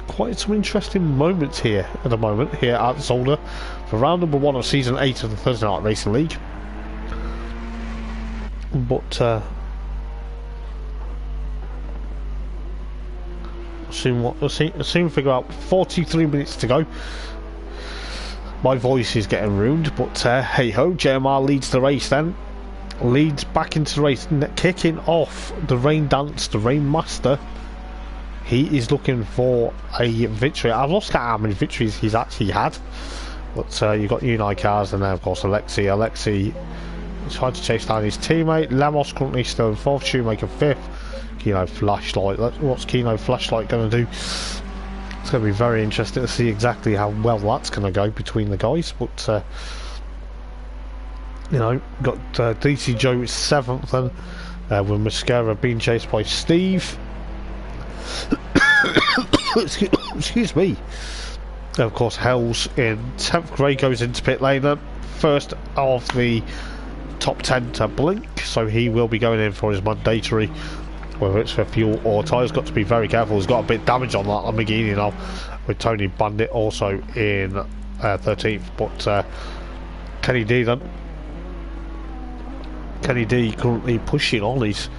quite some interesting moments here at the moment here at Zolder for round number 1 of season 8 of the Thursday Night Racing League. But we'll soon figure out. 43 minutes to go. My voice is getting ruined, but hey ho, JMR leads the race then. Leads back into the race, kicking off the Rain Dance, the Rain Master. He is looking for a victory. I've lost count how many victories he's actually had. But you've got Unicars and then of course Alexi. Alexi tried to chase down his teammate. Lemos currently still in 4th, Shoemaker 5th. Kino Flashlight. What's Kino Flashlight going to do? It's going to be very interesting to see exactly how well that's going to go between the guys. But you know, got DC Joe 7th then, with Mascara being chased by Steve. Excuse me. And of course, Hells in 10th. Gray goes into pit lane then, first of the top 10 to blink, so he will be going in for his mandatory, whether it's for fuel or tyres. Got to be very careful. He's got a bit of damage on that Lamborghini now, with Tony Bandit also in 13th. But Kenny D then. Kenny D currently pushing on. He's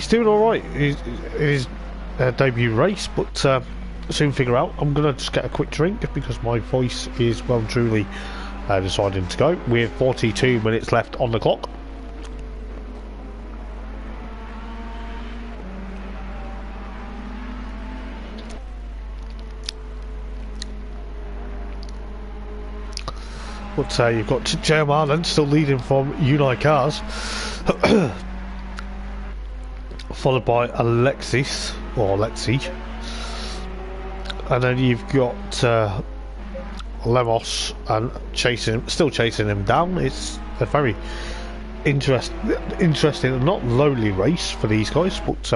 doing alright in his debut race, but soon figure out. I'm going to just get a quick drink because my voice is well and truly deciding to go, with 42 minutes left on the clock. But you've got JMR then still leading from Unicars, followed by Alexi, and then you've got Lemos and still chasing him down. It's a very interesting, not lowly race for these guys, but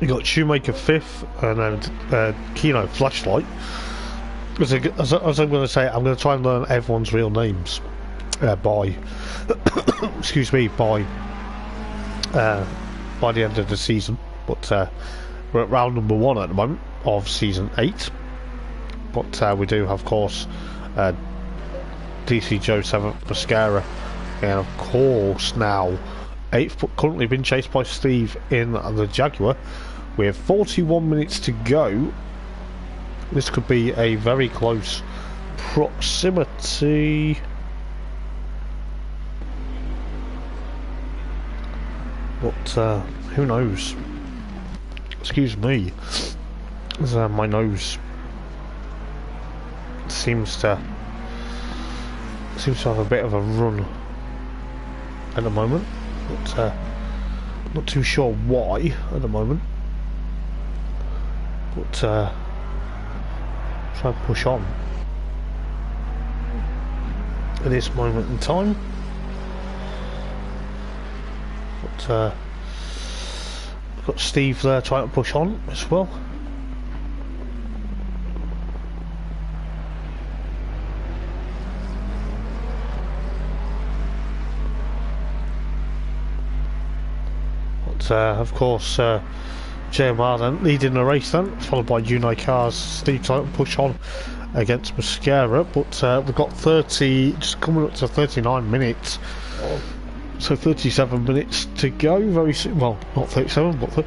you got Shoemaker 5th and then Kino Flashlight. As I'm going to say, I'm going to try and learn everyone's real names by excuse me, by the end of the season. But we're at round number 1 at the moment of season 8. But we do have, of course, DC Joe 7th, Mascara, and of course now 8th, but currently been chased by Steve in the Jaguar. We have 41 minutes to go. This could be a very close proximity. But who knows? Excuse me. As, my nose seems to have a bit of a run at the moment. But not too sure why at the moment. But try and push on at this moment in time. But we've got Steve there trying to push on as well. But of course JMR then leading the race then, followed by Unite Cars. Steve trying to push on against Mascara, but we've got 30, just coming up to 39 minutes. So 37 minutes to go, very soon. Well, not 37, but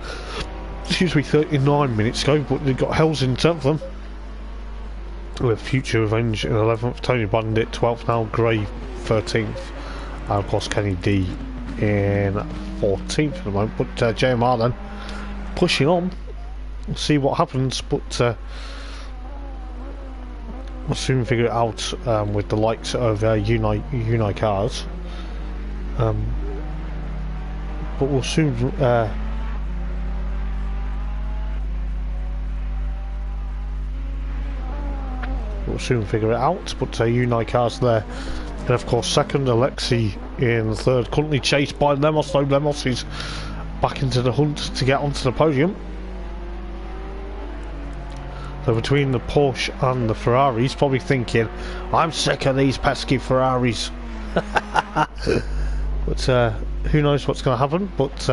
excuse me, 39 minutes to go, but they've got Hells in 10th of them. With Future Revenge in 11th, Tony Bandit 12th now, Gray 13th, and of course Kenny D in 14th at the moment. But JMR then pushing on, we'll see what happens, but we'll soon figure it out with the likes of Unite Cars. But we'll soon figure it out. But Unite Cars there, and of course second, Alexi in third, currently chased by Lemos, though Lemos is back into the hunt to get onto the podium. So between the Porsche and the Ferrari, he's probably thinking, I'm sick of these pesky Ferraris. But who knows what's going to happen. But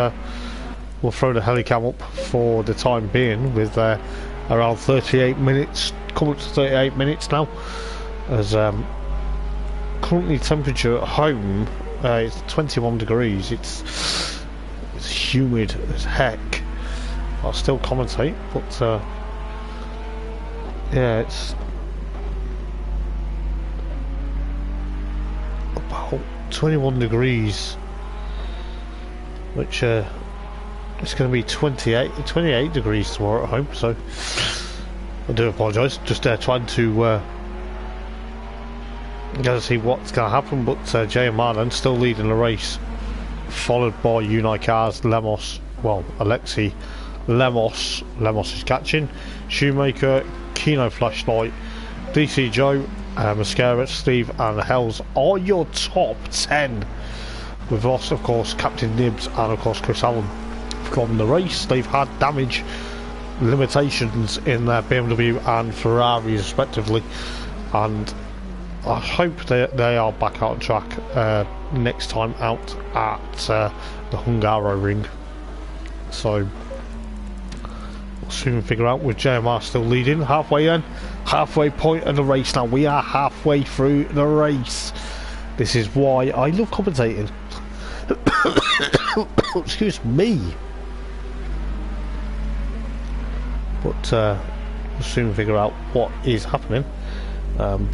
we'll throw the helicam up for the time being, with around 38 minutes, coming up to 38 minutes now, as currently temperature at home is 21 degrees. It's humid as heck. I'll still commentate, but yeah, it's about 21 degrees, which it's going to be 28 degrees tomorrow at home. So I do apologise, just trying to see what's going to happen. But JMR then still leading the race, followed by Unite Cars, Lemos, well, Alexi, Lemos is catching, Shoemaker, Kino Flashlight, DC Joe, Mascara, Steve and Hells are your top 10. We've lost, of course, Captain Nibs and of course Chris Allen from the race. They've had damage limitations in their BMW and Ferrari respectively, and I hope they are back on track next time out at the Hungaro ring. So we'll soon figure out, with JMR still leading, halfway point of the race now. We are halfway through the race. This is why I love commentating. Excuse me. But we'll soon figure out what is happening. We'll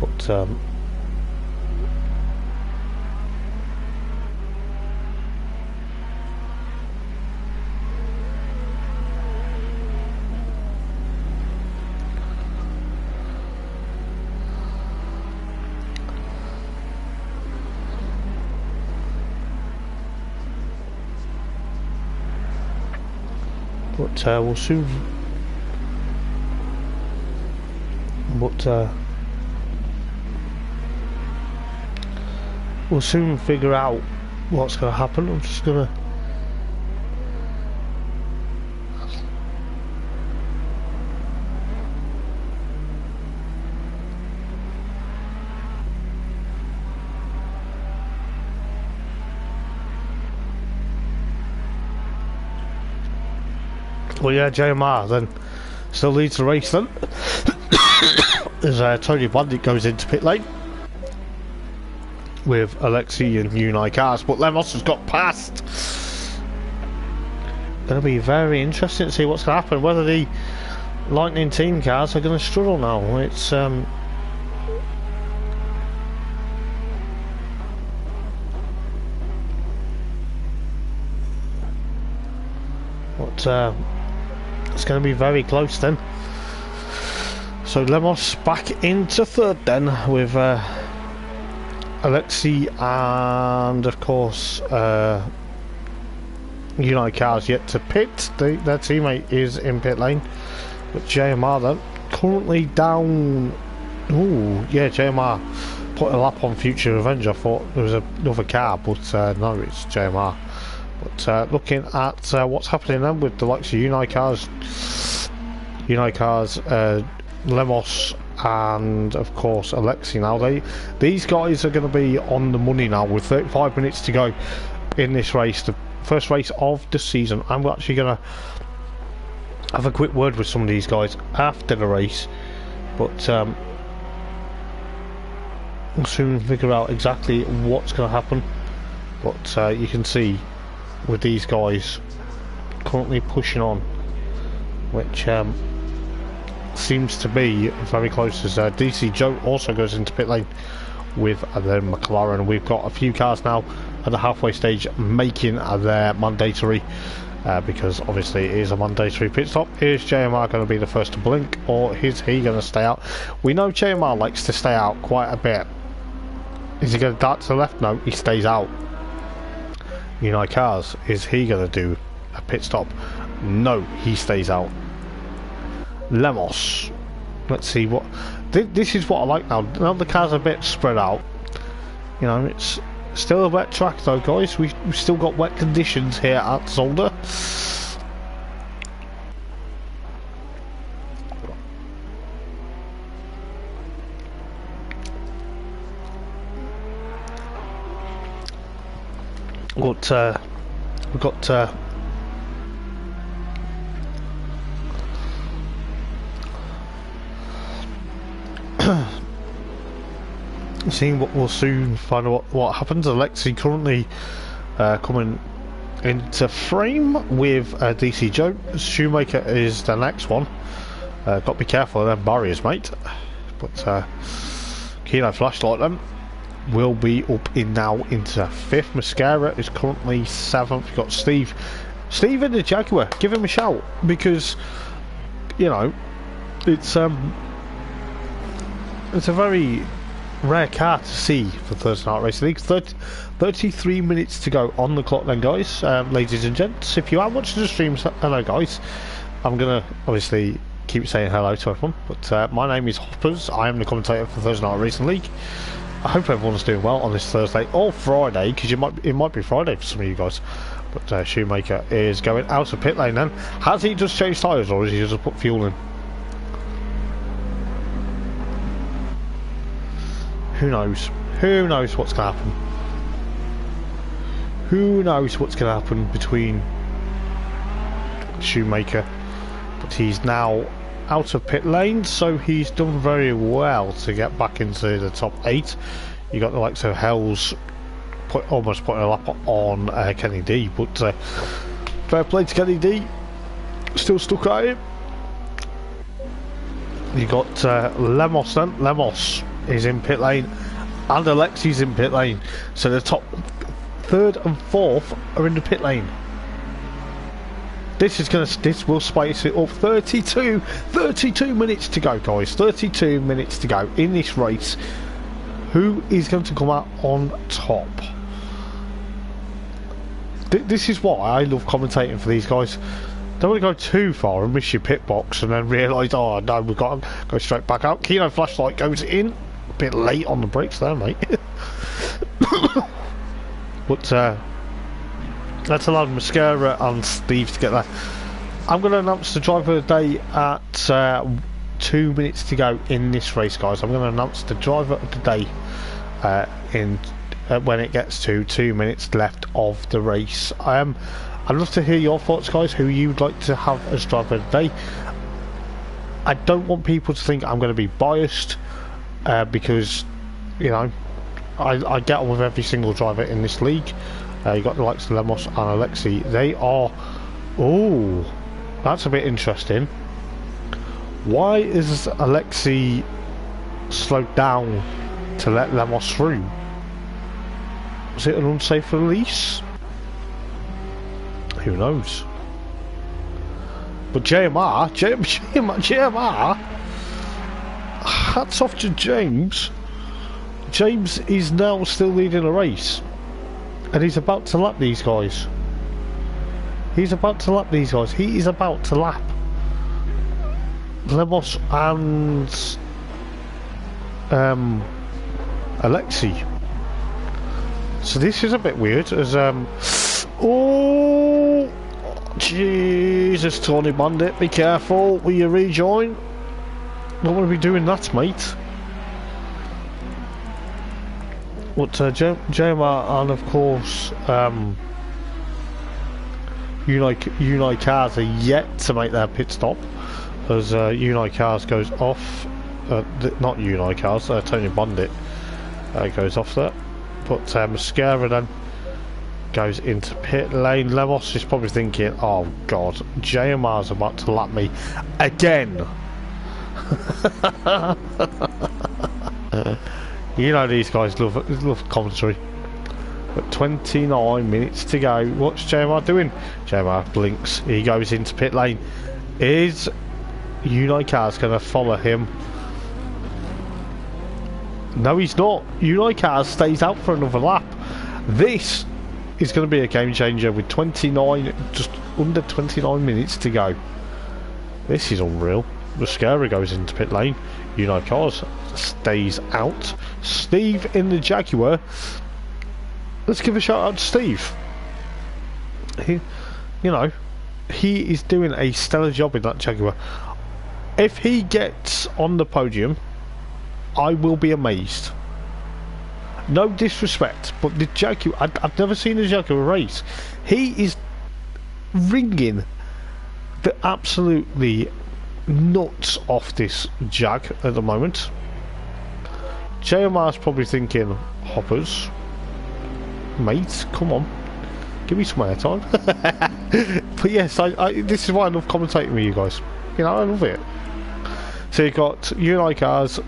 soon. We'll soon figure out what's going to happen. I'm just going to. Well, yeah, JMR then still leads the race then. As Tony Bandit goes into pit lane with Alexi and Unite Cars, but Lemos has got past. Going to be very interesting to see what's going to happen, whether the Lightning team cars are going to struggle now. It's it's going to be very close then. So Lemos back into third then with Alexei and of course United Cars yet to pit. Their teammate is in pit lane, but JMR then currently down. Oh yeah, JMR put a lap on Future Revenge. I thought there was another car, but no, it's JMR. But looking at what's happening then with the likes of United Cars, Lemos and of course Alexei now. These guys are going to be on the money now with 35 minutes to go in this race, the first race of the season. I'm actually going to have a quick word with some of these guys after the race, but we'll soon figure out exactly what's going to happen. But you can see with these guys currently pushing on, which seems to be very close, as DC Joe also goes into pit lane with the McLaren. We've got a few cars now at the halfway stage making their mandatory, because obviously it is a mandatory pit stop. Is JMR going to be the first to blink, or is he going to stay out? We know JMR likes to stay out quite a bit. Is he going to dart to the left? No, he stays out. United Cars, is he going to do a pit stop? No, he stays out. Lemos, let's see what this is what I like now. Now the cars are a bit spread out, you know. It's still a wet track though, guys. We've still got wet conditions here at Zolder. We've got seeing what we'll soon find out what happens. Alexei currently coming into frame with DC Joe. Shoemaker is the next one. Got to be careful of them barriers, mate. But Kino Flashlight then will be up in now into fifth. Mascara is currently seventh. You've got Steve in the Jaguar. Give him a shout, because you know it's a very rare car to see for Thursday Night Racing League. 33 minutes to go on the clock then, guys. Ladies and gents, if you are watching the streams, hello guys. I'm gonna obviously keep saying hello to everyone, but my name is Hoppers. I am the commentator for Thursday Night Racing League. I hope everyone's doing well on this Thursday or Friday, because it might be Friday for some of you guys. But Shoemaker is going out of pit lane then. Has he just changed tyres, or has he just put fuel in? Who knows? Who knows what's going to happen? Who knows what's going to happen between Shoemaker? But he's now out of pit lane, so he's done very well to get back into the top 8. You got the likes of Hells almost putting a lap on Kenny D, but fair play to Kenny D, still stuck at it. You got Lemos then. Lemos is in pit lane and Alexei's in pit lane, so the top 3rd and 4th are in the pit lane. This will spice it up. 32 minutes to go, guys. 32 minutes to go in this race. Who is going to come out on top? This is why I love commentating for these guys. Don't want to go too far and miss your pit box and then realise, oh no, we've got to go straight back out. Kino Flashlight goes in a bit late on the brakes there, mate. But that's allowed Mascara and Steve to get there. I'm going to announce the driver of the day at 2 minutes to go in this race, guys. I'm going to announce the driver of the day when it gets to 2 minutes left of the race. I'd love to hear your thoughts, guys, who you'd like to have as driver of the day. I don't want people to think I'm going to be biased, because, you know, I get on with every single driver in this league. You got the likes of Lemos and Alexei. They are... Oh, that's a bit interesting. Why is Alexei slowed down to let Lemos through? Was it an unsafe release? Who knows? But JMR, hats off to James. James is now still leading the race. And he's about to lap these guys. He is about to lap Lemos and Alexei. So this is a bit weird as oh Jesus, Tony Bandit, be careful, will you rejoin? Don't want to be doing that, mate. But JMR and of course Unite Cars are yet to make their pit stop as Unite Cars goes off. Not Unite Cars, Tony Bandit goes off there. But Mascara then goes into pit lane. Lemos is probably thinking, oh god, JMR's about to lap me again. You know these guys love commentary. But 29 minutes to go. What's JMR doing? JMR blinks. He goes into pit lane. Is Unite Cars going to follow him? No, he's not. Unite Cars stays out for another lap. This is going to be a game changer with 29, just under 29 minutes to go. This is unreal. Mascara goes into pit lane. Unite Cars stays out. Steve in the Jaguar. Let's give a shout out to Steve. He is doing a stellar job in that Jaguar. If he gets on the podium, I will be amazed. No disrespect, but the Jaguar, I've never seen a Jaguar race. He is ringing the absolutely nuts off this Jag at the moment. JMR's probably thinking, hoppers, mate, come on, give me some airtime. But yes, this is why I love commentating with you guys. You know, I love it. So you've got Unite Cars,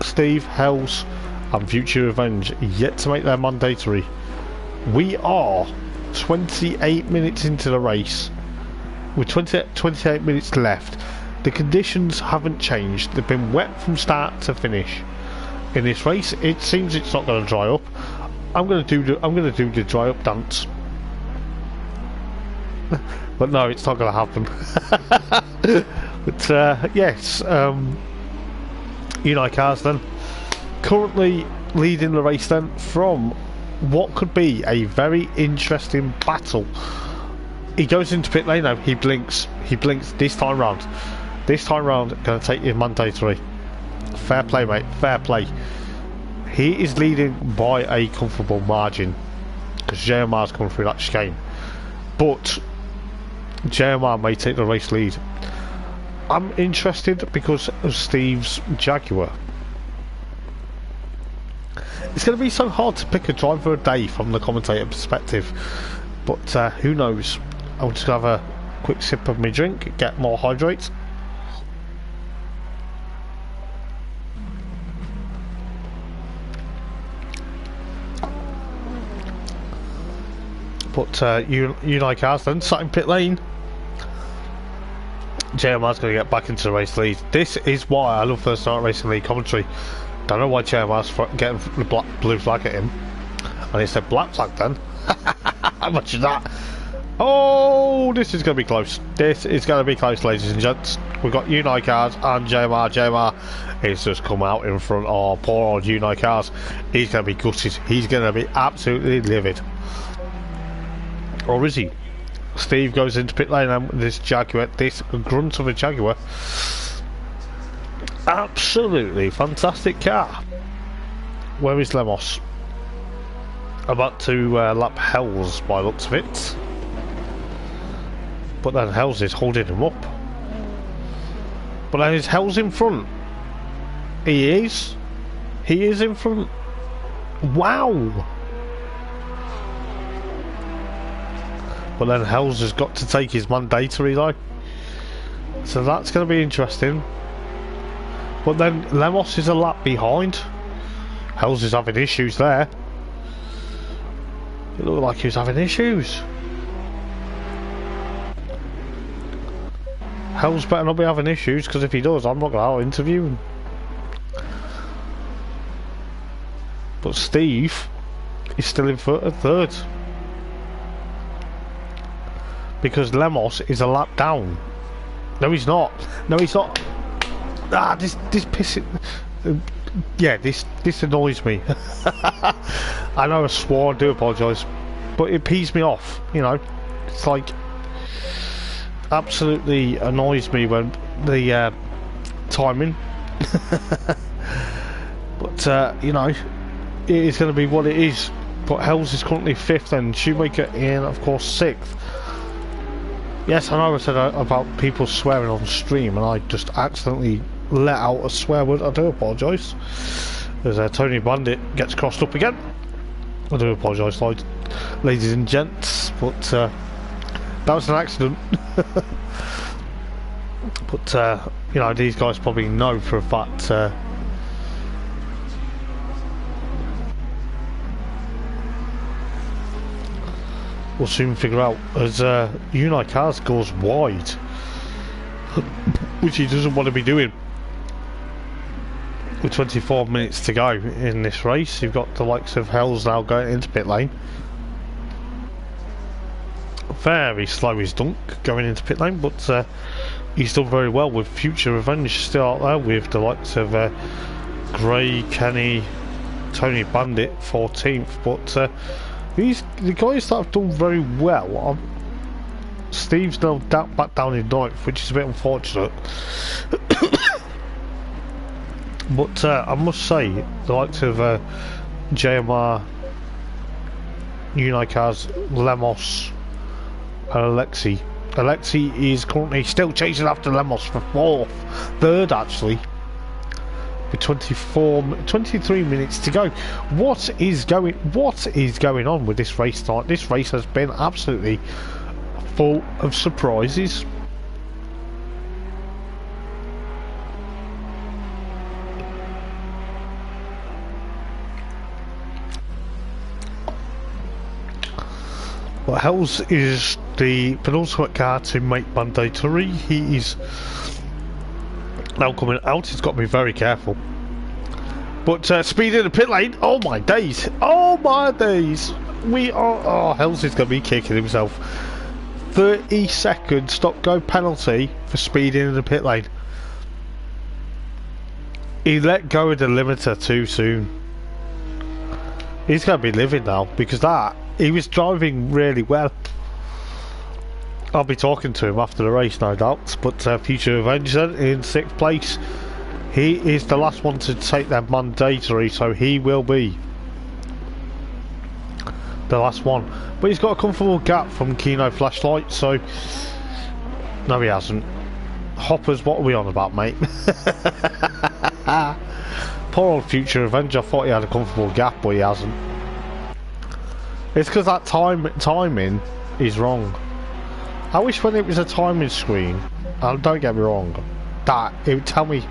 Steve, Hells and Future Revenge yet to make their mandatory. We are 28 minutes into the race with 28 minutes left. The conditions haven't changed. They've been wet from start to finish in this race. It seems it's not going to dry up. I'm going to do the dry up dance. But no, it's not going to happen. But yes, Unite Cars then currently leading the race then from what could be a very interesting battle. He goes into pit lane now. He blinks this time round. This time round, going to take his mandatory. Fair play, mate, fair play. He is leading by a comfortable margin because JMR's coming through that chicane, but JMR may take the race lead. I'm interested because of Steve's Jaguar. It's going to be so hard to pick a driver a day from the commentator perspective, but who knows. I'll just have a quick sip of my drink, get more hydrate. But Unite Cars then sat in pit lane. JMR's going to get back into the race lead. This is why I love First Night Racing League commentary. Don't know why JMR's getting the blue flag at him. And he said black flag then. How much is that? Oh, this is going to be close. This is going to be close, ladies and gents. We've got Unite Cars and JMR. JMR has just come out in front of poor old Unite Cars. He's going to be gutted. He's going to be absolutely livid. Or is he? Steve goes into pit lane and this Jaguar, this grunt of a Jaguar. Absolutely fantastic car. Where is Lemos? About to lap Hells by the looks of it. But then Hells is holding him up. But then is Hells in front? He is. He is in front. Wow. But then Hells has got to take his mandatory though. So that's going to be interesting. But then Lemos is a lap behind. Hells is having issues there. It looked like he was having issues. Hells better not be having issues, because if he does, I'm not going to interview him. But Steve is still in third. Because Lemos is a lap down. No, he's not. No, he's not. Ah, this pisses. Yeah, this annoys me. I know I swore. I do apologise, but it pees me off. You know, it's like absolutely annoys me when the timing. But you know, it is going to be what it is. But Hells is currently 5th, and Shoemaker in, of course, 6th. Yes, I know I said about people swearing on stream, and I just accidentally let out a swear word. I do apologise. As Tony Bandit gets crossed up again. I do apologise, ladies and gents, but that was an accident. But you know, these guys probably know for a fact. We'll soon figure out as Unai Cars goes wide, which he doesn't want to be doing. With 24 minutes to go in this race, you've got the likes of Hells now going into pit lane. Very slow is Dunk going into pit lane, but he's done very well with Future Revenge still out there with the likes of Gray, Kenny, Tony Bandit 14th, but the guys that have done very well, Steve's now back down in 9th, which is a bit unfortunate. But I must say, the likes of JMR, Unai Cars, Lemos, and Alexi is currently still chasing after Lemos for 3rd actually. With 23 minutes to go. What is going on with this race tonight? This race has been absolutely full of surprises. But Hells is the penultimate car to make mandatory. He is now coming out. He's got to be very careful. But speed in the pit lane. Oh my days! Oh my days! We are. Oh, Hells is going to be kicking himself. 30-second stop-go penalty for speeding in the pit lane. He let go of the limiter too soon. He's going to be living now because he was driving really well. I'll be talking to him after the race, no doubt. But Future Avenger in 6th place. He is the last one to take their mandatory, so he will be the last one. But he's got a comfortable gap from Kino Flashlight, so no, he hasn't. Hoppers, what are we on about, mate? Poor old Future Avenger. I thought he had a comfortable gap, but he hasn't. It's because that timing is wrong. I wish when it was a timing screen, and don't get me wrong, that it would tell me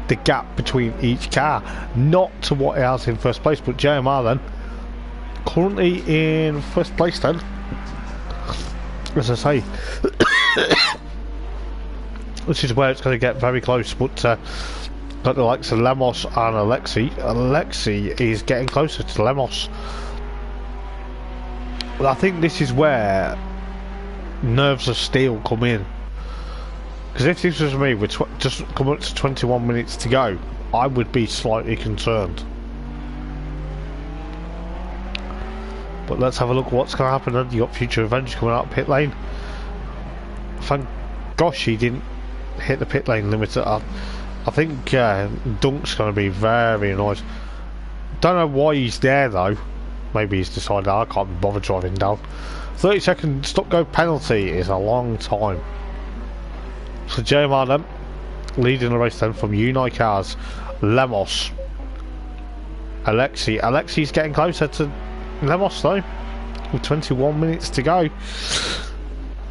the gap between each car, not to what it has in 1st place. But JMR then, currently in 1st place then, as I say, which is where it's going to get very close. But got the likes of Lemos and Alexi. Alexi is getting closer to Lemos. Well, I think this is where nerves of steel come in. Because if this was me with just coming up to 21 minutes to go, I would be slightly concerned. But let's have a look at what's going to happen then. You got Future Revenge coming out of pit lane. Thank gosh he didn't hit the pit lane limiter. I think Dunk's going to be very annoyed. Don't know why he's there though. Maybe he's decided I can't be bothered driving down. 30-second stop-go penalty is a long time. So JMR then, leading the race then from Unai Cars, Lemos, Alexi. Alexi's getting closer to Lemos though, with 21 minutes to go.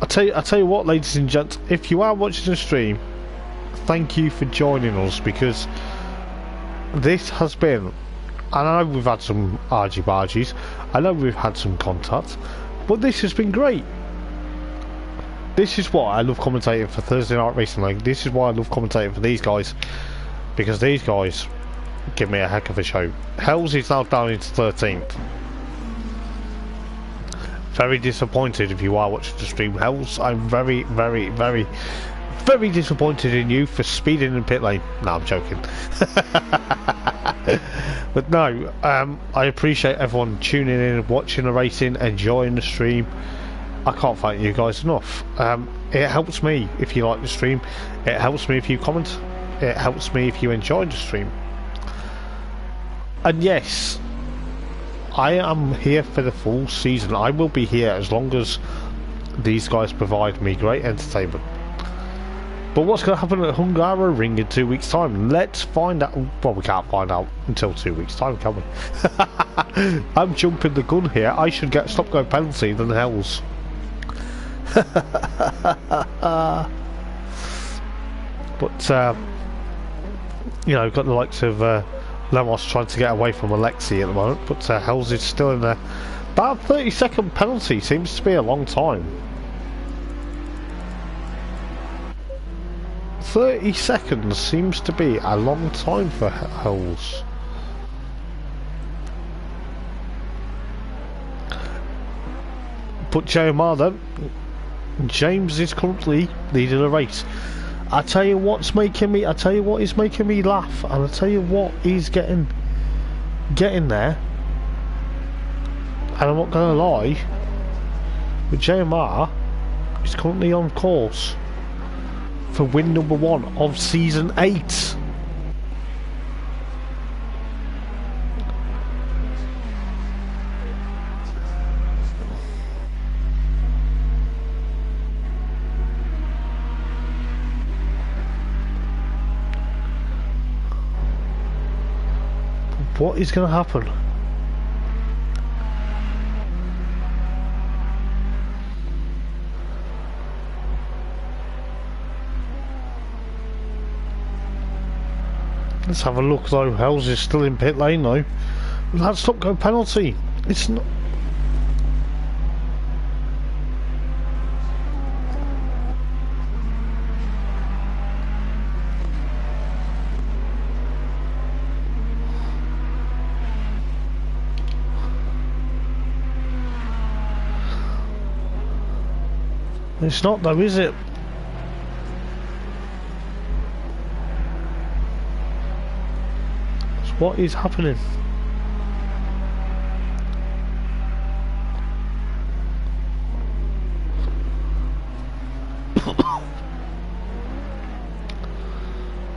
I tell you what, ladies and gents, if you are watching the stream, thank you for joining us, because this has been, I know we've had some argy-bargies, I know we've had some contact, but this has been great. This is why I love commentating for Thursday Night Racing League. This is why I love commentating for these guys, because these guys give me a heck of a show. Hells is now down into 13th. Very disappointed if you are watching the stream. Hells, I'm very, very, very, very disappointed in you for speeding in pit lane. No, I'm joking. But no, I appreciate everyone tuning in, watching the racing, enjoying the stream. I can't thank you guys enough. It helps me if you like the stream. It helps me if you comment. It helps me if you enjoy the stream. And yes, I am here for the full season. I will be here as long as these guys provide me great entertainment. But what's going to happen at Hungaroring in 2 weeks' time? Let's find out. Well, we can't find out until 2 weeks' time, can we? I'm jumping the gun here. I should get a stop-go penalty than Hells. But you know, got the likes of Lemos trying to get away from Alexi at the moment, but Hells is still in there. About 30-second penalty seems to be a long time. 30 seconds seems to be a long time for Hells. But JMR then, James is currently leading the race. I tell you what is making me laugh, and I tell you what is getting there. And I'm not gonna lie, but JMR is currently on course for win number 1 of season 8. What is going to happen? Let's have a look though. Hells is still in pit lane though. That stop go penalty. It's not. It's not though, is it? So what is happening?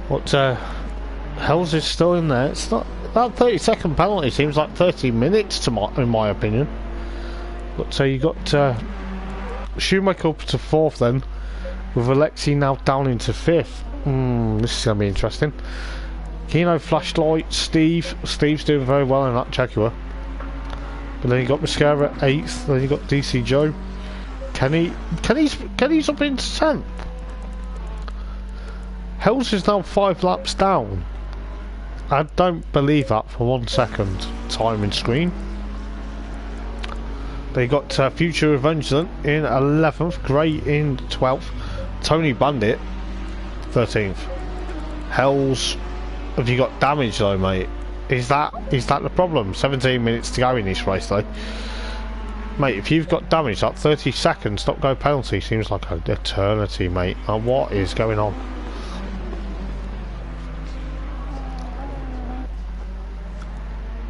What Hells is still in there. It's not that 30-second penalty seems like 30 minutes to in my opinion. But you got Schumacher up to 4th then, with Alexi now down into 5th. This is going to be interesting. Kino Flashlight, Steve's doing very well in that Jaguar. But then you got Mascara 8th, then you got DC Joe. Kenny's up into 10th. Hells is now 5 laps down. I don't believe that for 1 second. Timing screen. They got Future Revenge then in 11th, Gray in 12th, Tony Bandit 13th. Hells, have you got damage though, mate? Is that the problem? 17 minutes to go in this race though. Mate, if you've got damage, that 30 seconds stop go penalty seems like an eternity, mate. Now what is going on?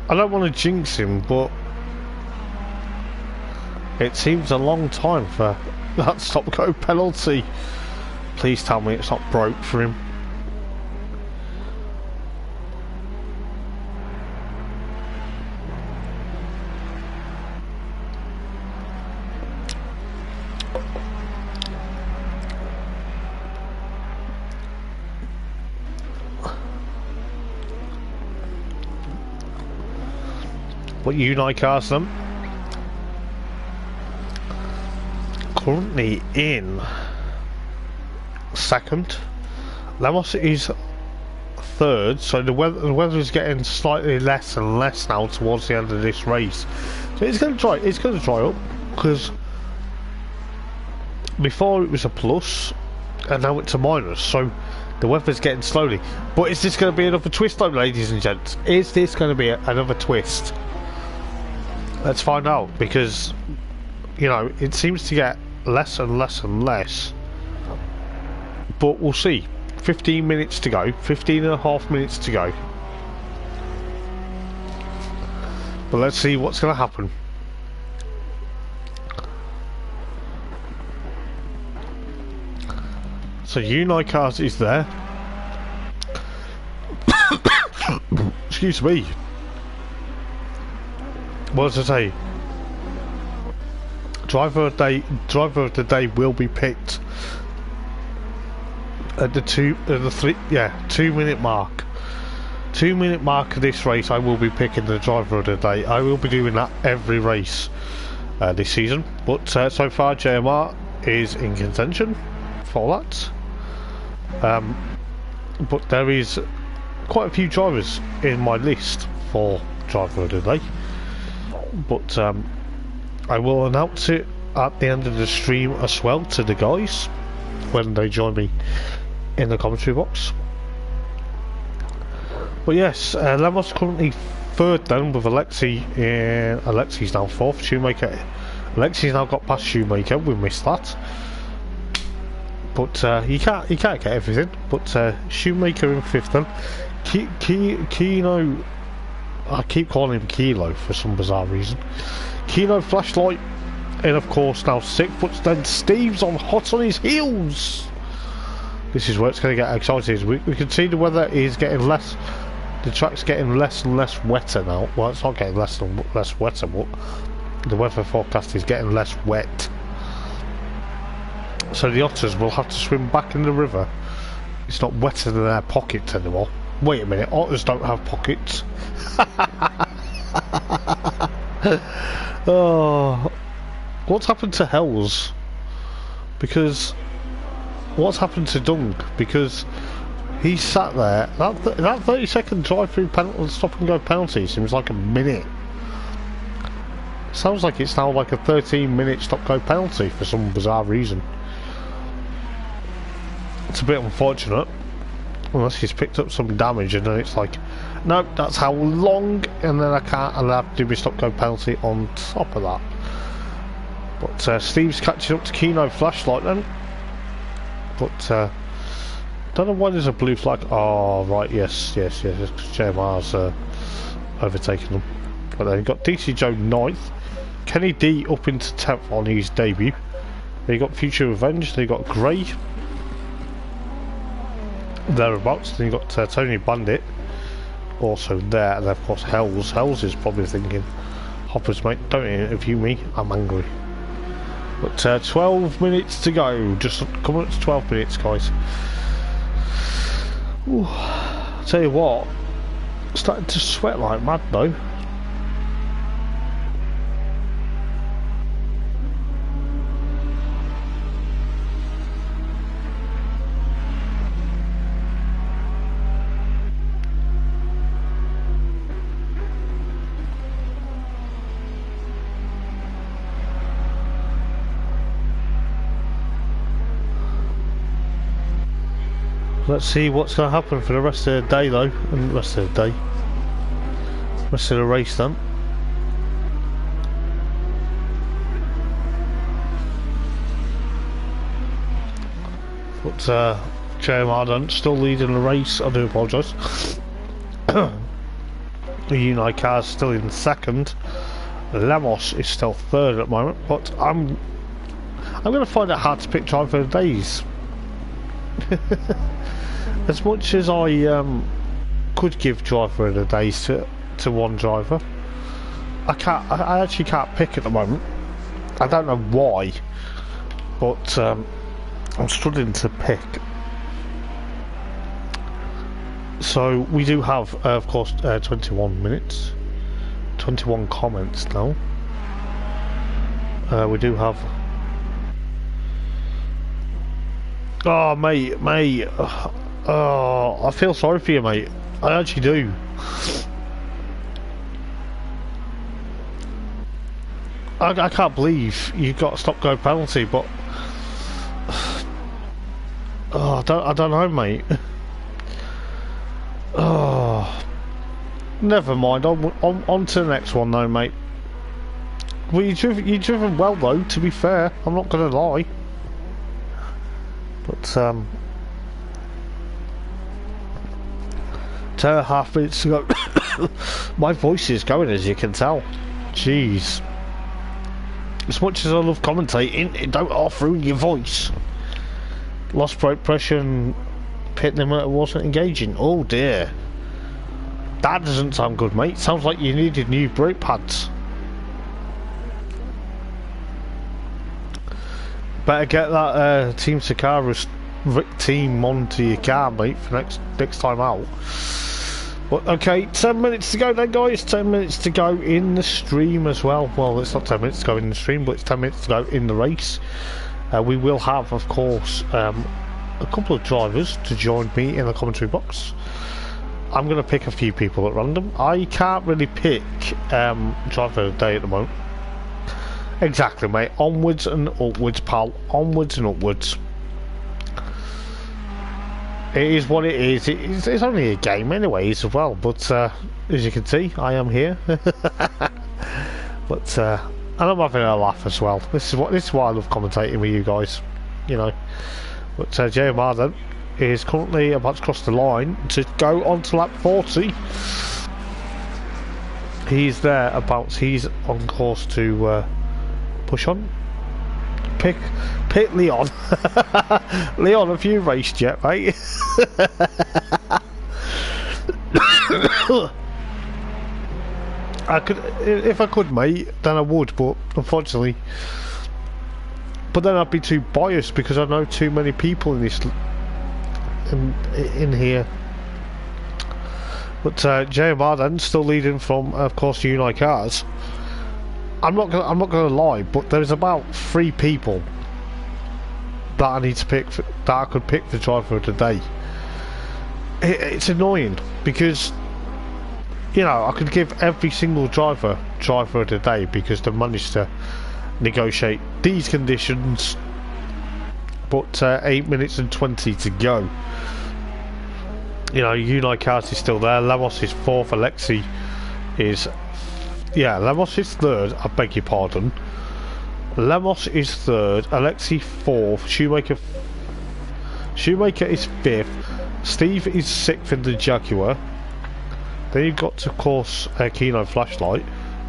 I don't want to jinx him, but it seems a long time for that stop go penalty. Please tell me it's not broke for him. What Unite cast them? Currently in 2nd. Lemos is third, so the weather is getting slightly less and less now towards the end of this race. So it's going to dry up, because before it was a plus, and now it's a minus. So the weather's getting slowly. But is this going to be another twist, though, ladies and gents? Is this going to be another twist? Let's find out, because you know it seems to get less and less and less. But we'll see. 15 minutes to go, 15 and a half minutes to go. But let's see what's going to happen. So Unicars is there. Excuse me. What does it say? Driver of the day will be picked at the 2 minute mark. 2 minute mark of this race. I will be picking the driver of the day. I will be doing that every race this season. But so far, JMR is in contention for that. But there is quite a few drivers in my list for driver of the day. But I will announce it at the end of the stream as well to the guys when they join me in the commentary box. But yes, Lemos currently third then with Alexi. Alexi's now fourth. Shoemaker. Alexi's now got past Shoemaker. We missed that. But you can't get everything. But Shoemaker in fifth then. Kino. I keep calling him Kilo for some bizarre reason. Kino Flashlight, and of course now sixth. But then Steve's hot on his heels. This is where it's going to get exciting. We can see the weather is getting less. The track's getting less and less wetter now. Well, it's not getting less and less wetter, but the weather forecast is getting less wet. So the otters will have to swim back in the river. It's not wetter than their pockets anymore. Wait a minute, otters don't have pockets. Oh, what's happened to Hells? Because what's happened to Dung? Because he sat there. That 30-second drive-through stop and go penalty seems like a minute. Sounds like it's now like a 13-minute stop-go penalty for some bizarre reason. It's a bit unfortunate, unless he's picked up some damage, and then it's like, nope, that's how long, and then I have to do my stop-go penalty on top of that. But Steve's catching up to Kino Flashlight then. But don't know why there's a blue flag. Oh right, yes, JMR's overtaken them. But then you've got DC Joe 9th, Kenny D up into 10th on his debut. Then you got Future Revenge, then you got Grey thereabouts, then you got Tony Bandit also there, and then of course Hells is probably thinking, Hoppers mate, don't interview me, I'm angry. But 12 minutes to go, just coming up to 12 minutes guys. Ooh, tell you what, starting to sweat like mad though. Let's see what's going to happen for the rest of the day though, and the rest of the race then. But JMR done, still leading the race, I do apologise. The Unite car's still in second. Lemos is still third at the moment, but I'm going to find it hard to pick driver of the days. As much as I could give driver of the days to one driver, I actually can't pick at the moment. I don't know why, but I'm struggling to pick. So we do have, of course, 21 minutes, 21 comments now. We do have. Oh, mate, Oh, I feel sorry for you, mate. I actually do. I can't believe you got a stop-go penalty, but oh, I don't know, mate. Oh, never mind. On to the next one, though, mate. Well, you driven well, though. To be fair, I'm not gonna lie. But 2.5 minutes to go. My voice is going, as you can tell. Jeez. As much as I love commentating, it don't half ruin your voice. Lost brake pressure and pit limiter wasn't engaging. Oh dear. That doesn't sound good, mate. Sounds like you needed new brake pads. Better get that Team Sakara's team onto your car, mate, for next time out. But okay, 10 minutes to go then, guys. 10 minutes to go in the stream as well. Well, it's not 10 minutes to go in the stream, but it's 10 minutes to go in the race. We will have, of course, a couple of drivers to join me in the commentary box. I'm going to pick a few people at random. I can't really pick driver of the day at the moment. Exactly, mate. Onwards and upwards, pal. Onwards and upwards. It is what it is. It's only a game anyways as well, but as you can see, I am here. But and I'm having a laugh as well. This is why I love commentating with you guys, you know. But JMR then is currently about to cross the line to go on to lap 40. He's on course to push on. Pick Leon. Leon, have you raced yet, mate? I could, if I could, mate, then I would, but unfortunately. But then I'd be too biased because I know too many people in this in here. But JMR then still leading from, of course, Unite Cars. I'm not gonna lie, but there's about 3 people that I need to pick that I could pick for driver of the day. It's annoying because, you know, I could give every single driver of the day because they've managed to negotiate these conditions. But 8 minutes and 20 to go. You know, Unite Cars is still there. Lemos is 4th. Alexi is. Yeah, Lemos is 3rd, I beg your pardon. Lemos is 3rd, Alexi 4th, Shoemaker is 5th, Steve is 6th in the Jaguar. Then you've got, of course, Kino Flashlight,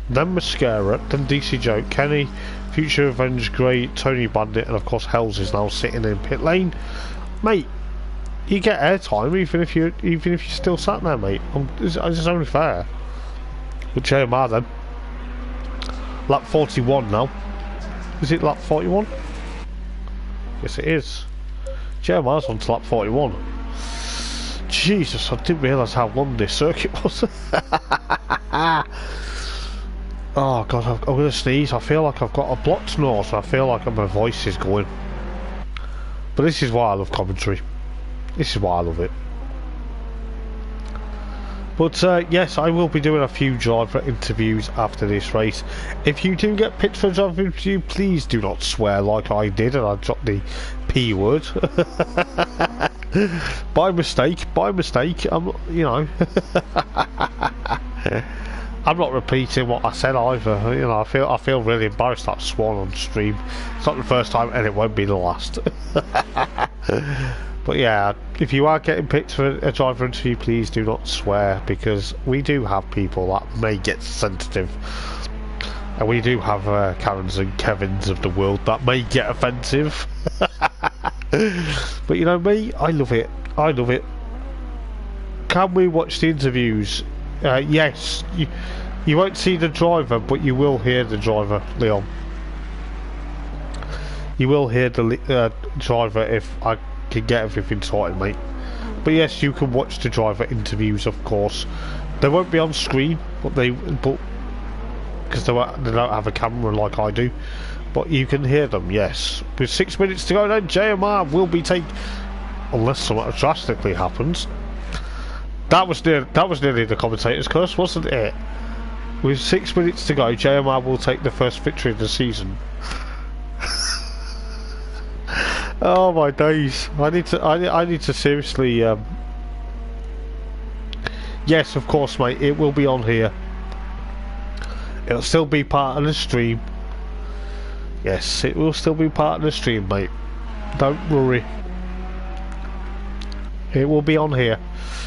then Mascara, then DC Joe, Kenny, Future Revenge Grey, Tony Bandit, and of course Hells is now sitting in pit lane. Mate, you get airtime even if you're still sat there, mate. It's only fair. With JMR then. Lap 41 now. Is it lap 41? Yes it is. JMR's on to lap 41. Jesus, I didn't realise how long this circuit was. Oh god, I'm going to sneeze. I feel like I've got a blocked nose and I feel like my voice is going. But this is why I love commentary. This is why I love it. But yes, I will be doing a few driver interviews after this race. If you do get picked for a driver interview, please do not swear like I did and I dropped the P word. By mistake, you know. I'm not repeating what I said either. You know, I feel really embarrassed that I've sworn on stream. It's not the first time and it won't be the last. But yeah, if you are getting picked for a driver interview, please do not swear because we do have people that may get sensitive. And we do have Karens and Kevins of the world that may get offensive. But you know me, I love it. I love it. Can we watch the interviews? Yes. You won't see the driver, but you will hear the driver, Leon. You will hear the driver if I can get everything sorted, mate. But yes, you can watch the driver interviews, of course. They won't be on screen, but because they don't have a camera like I do. But you can hear them, yes. With 6 minutes to go, then JMR will be unless something drastically happens. That was nearly the commentator's curse, wasn't it? With 6 minutes to go, JMR will take the first victory of the season. Oh my days! I need to seriously. Yes, of course, mate. It will be on here. It'll still be part of the stream. Yes, it will still be part of the stream, mate. Don't worry. It will be on here.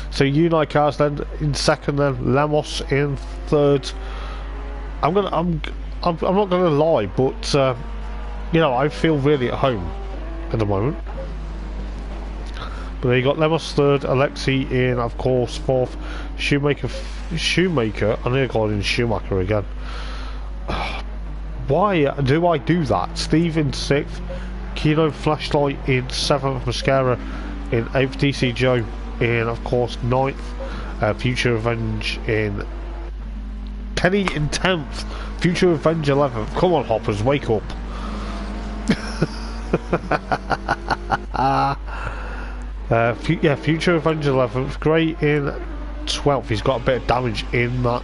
So Unite Cars then in second, then Lemos in third. I'm not gonna lie, but you know, I feel really at home at the moment. But then you got Lemos third, Alexi in, of course, fourth, Shoemaker. I need to call him Schumacher again. Why do I do that? Steve in sixth, Kino Flashlight in seventh, Mascara in eighth, DC Joe in, of course, ninth, Future Revenge in Kenny in 10th, Future Revenge 11th. Come on, Hoppers, wake up. Yeah, Future Revenge 11th, Gray in 12th. He's got a bit of damage in that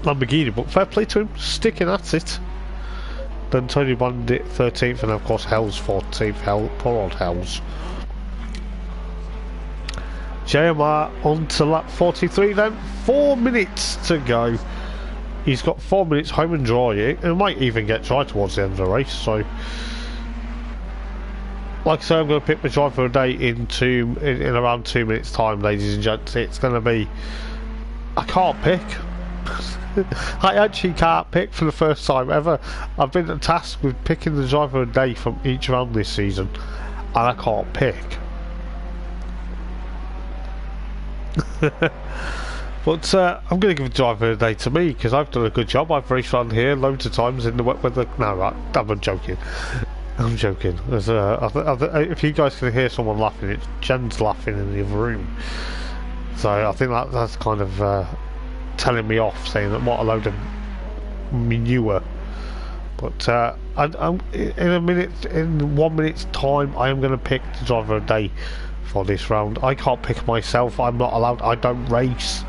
Lamborghini, but fair play to him, sticking at it. Then Tony Bandit 13th, and of course Hells 14th. Poor old Hells. JMR on to lap 43 then. 4 minutes to go. He's got 4 minutes home and dry. It might even get dry towards the end of the race. So, like I say, I'm going to pick my driver of the day in around 2 minutes time, ladies and gents. It's going to be... I can't pick. I actually can't pick for the first time ever. I've been tasked with picking the driver of the day from each round this season, and I can't pick. But I'm going to give the driver of the day to me because I've done a good job. I've raced around here loads of times in the wet weather. No, right, I'm joking. I'm joking. There's, if you guys can hear someone laughing, it's Jen's laughing in the other room. So I think that's kind of telling me off, saying that what a load of manure. But I'm in 1 minute's time, I am going to pick the driver of the day for this round. I can't pick myself. I'm not allowed. I don't race.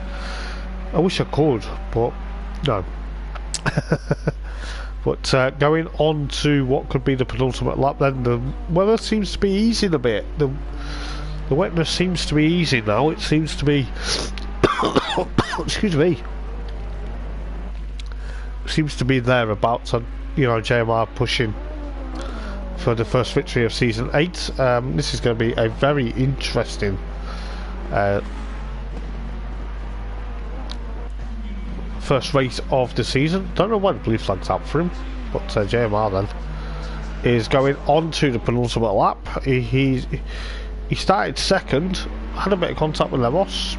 I wish I could, but no. But going on to what could be the penultimate lap, then the weather seems to be easing a bit. The wetness seems to be easing now. It seems to be excuse me. Seems to be thereabouts. You know, JMR pushing for the first victory of season 8. This is going to be a very interesting first race of the season. Don't know why the blue flag's out for him, but JMR then is going on to the penultimate lap. He started second, had a bit of contact with Lemos,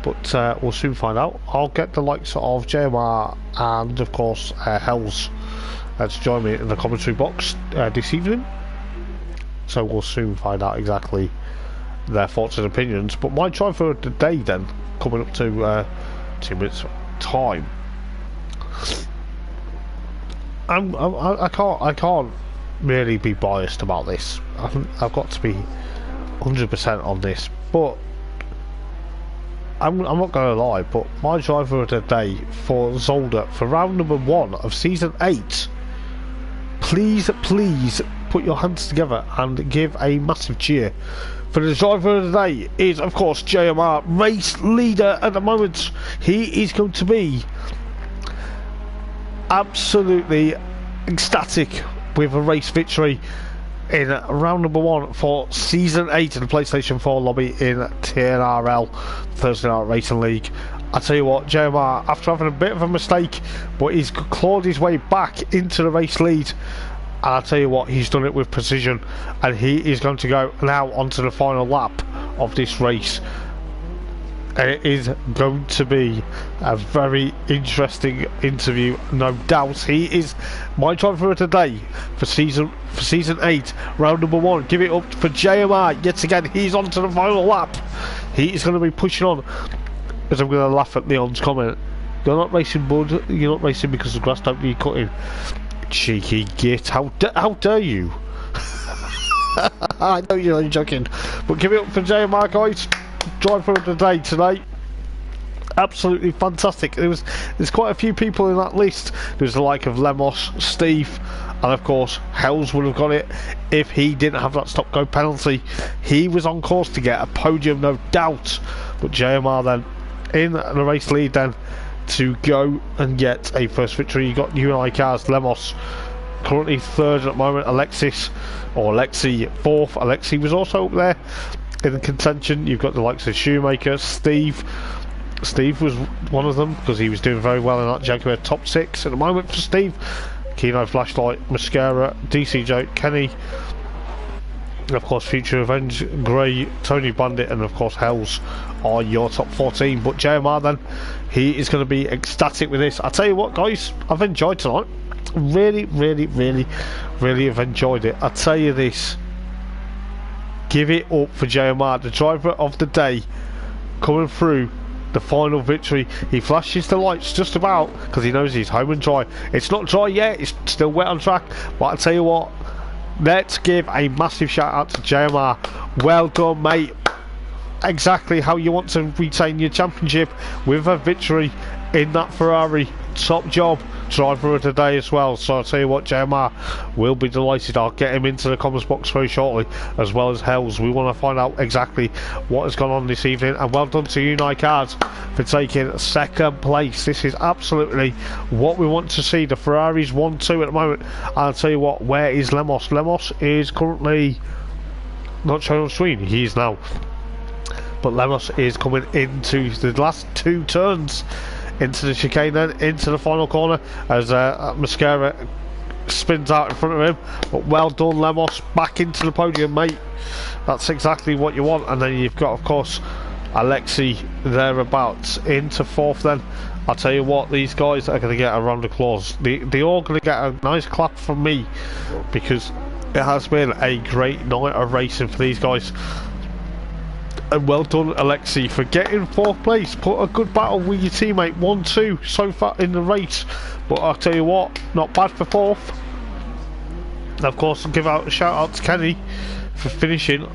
but we'll soon find out. I'll get the likes of JMR and of course Hells to join me in the commentary box this evening, so we'll soon find out exactly their thoughts and opinions. But my driver of the day then, coming up to 2 minutes time. I can't really be biased about this. I've got to be 100% on this, but I'm not going to lie, but my driver of the day for Zolder for round number 1 of season 8, please put your hands together and give a massive cheer for the driver of the day. Is of course JMR, race leader at the moment. He is going to be absolutely ecstatic with a race victory in round number 1 for season 8 of the PlayStation 4 lobby in TNRL, Thursday Night Racing League. I tell you what, JMR, after having a bit of a mistake, but he's clawed his way back into the race lead, and I tell you what, he's done it with precision, and he is going to go now onto the final lap of this race. It is going to be a very interesting interview, no doubt. He is my driver of the day for season 8, round number 1. Give it up for JMR yet again. He's on to the final lap. He is going to be pushing on. As I'm going to laugh at Leon's comment, "You're not racing, bud. You're not racing because the grass don't need cutting." Cheeky git! How dare you? I know you're only joking, but give it up for JMR, guys. Driver of the day tonight. Absolutely fantastic. There's quite a few people in that list. There's the like of Lemos, Steve, and of course Hells would have got it if he didn't have that stop go penalty. He was on course to get a podium, no doubt, but JMR then in the race lead then to go and get a first victory. You got UNI cars, Lemos currently third at the moment, Alexi fourth. Alexi was also up there in the contention. You've got the likes of Shoemaker, Steve was one of them because he was doing very well in that Jaguar. Top 6 at the moment for Steve. Kino, Flashlight, Mascara, DC Joe, Kenny, and of course Future Revenge, Gray, Tony Bandit, and of course Hells are your top 14. But JMR then, he is going to be ecstatic with this. I tell you what, guys, I've enjoyed tonight. Really have enjoyed it. I tell you this, give it up for JMR, the driver of the day, coming through the final victory. He flashes the lights just about because he knows he's home and dry. It's not dry yet, it's still wet on track, but I'll tell you what, let's give a massive shout out to JMR. Well done, mate. Exactly how you want to retain your championship, with a victory in that Ferrari. Top job, driver of the day as well. So I'll tell you what, JMR will be delighted. I'll get him into the comments box very shortly, as well as Hells. We want to find out exactly what has gone on this evening. And well done to Unite Cars for taking second place. This is absolutely what we want to see. The Ferrari's 1-2 at the moment. I'll tell you what, where is Lemos? Lemos is currently not shown on screen. He is now, but Lemos is coming into the last 2 turns, into the chicane, then into the final corner as Mascara spins out in front of him. But well done, Lemos, back into the podium, mate. That's exactly what you want. And then you've got, of course, Alexi thereabouts into 4th. Then I'll tell you what, these guys are going to get a round of applause. They're all going to get a nice clap from me, because it has been a great night of racing for these guys. And well done, Alexi, for getting 4th place. Put a good battle with your teammate. 1-2 so far in the race. But I'll tell you what, not bad for 4th. And of course, I'll give out a shout out to Kenny for finishing.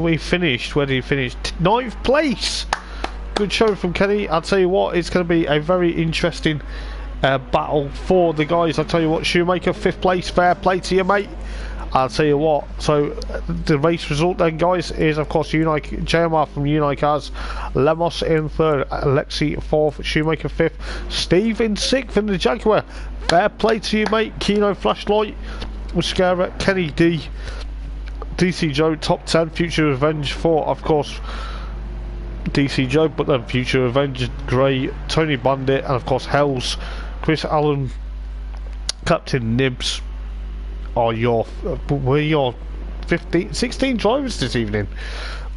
We finished. Where did he finish? 9th place. Good show from Kenny. I'll tell you what, it's going to be a very interesting battle for the guys. I'll tell you what, Shoemaker 5th place. Fair play to you, mate. I'll tell you what, so the race result then, guys, is of course JMR from Unite Cars, Lemos in 3rd, Alexi 4th, Shoemaker 5th, Steve in 6th in the Jaguar. Fair play to you, mate. Kino, Flashlight, Mascara, Kenny D, DC Joe, top 10, Future Revenge 4, of course, DC Joe, but then Future Revenge, Gray, Tony Bandit, and of course Hells, Chris Allen, Captain Nibs, are your 16 drivers this evening,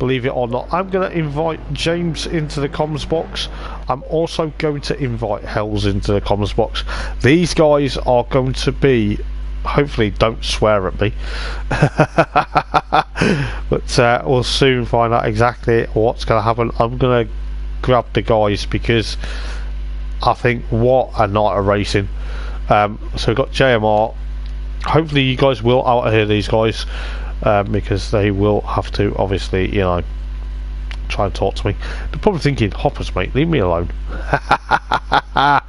believe it or not. I'm going to invite James into the comms box. I'm also going to invite Hells into the comms box. These guys are going to be, hopefully don't swear at me, but we'll soon find out exactly what's going to happen. I'm going to grab the guys because I think what a night of racing. So we've got JMR. Hopefully you guys will out here these guys, because they will have to obviously, you know, try and talk to me. They're probably thinking, hoppers, mate, leave me alone. But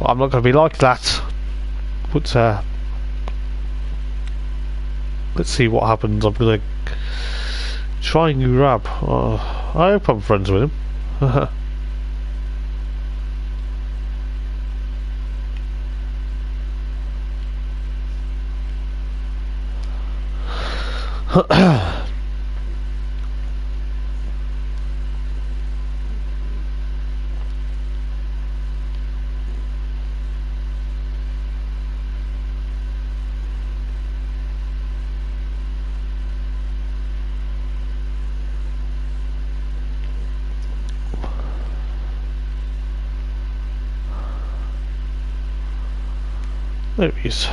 I'm not going to be like that. But let's see what happens. I'm going to try and grab, I hope I'm friends with him. There he is.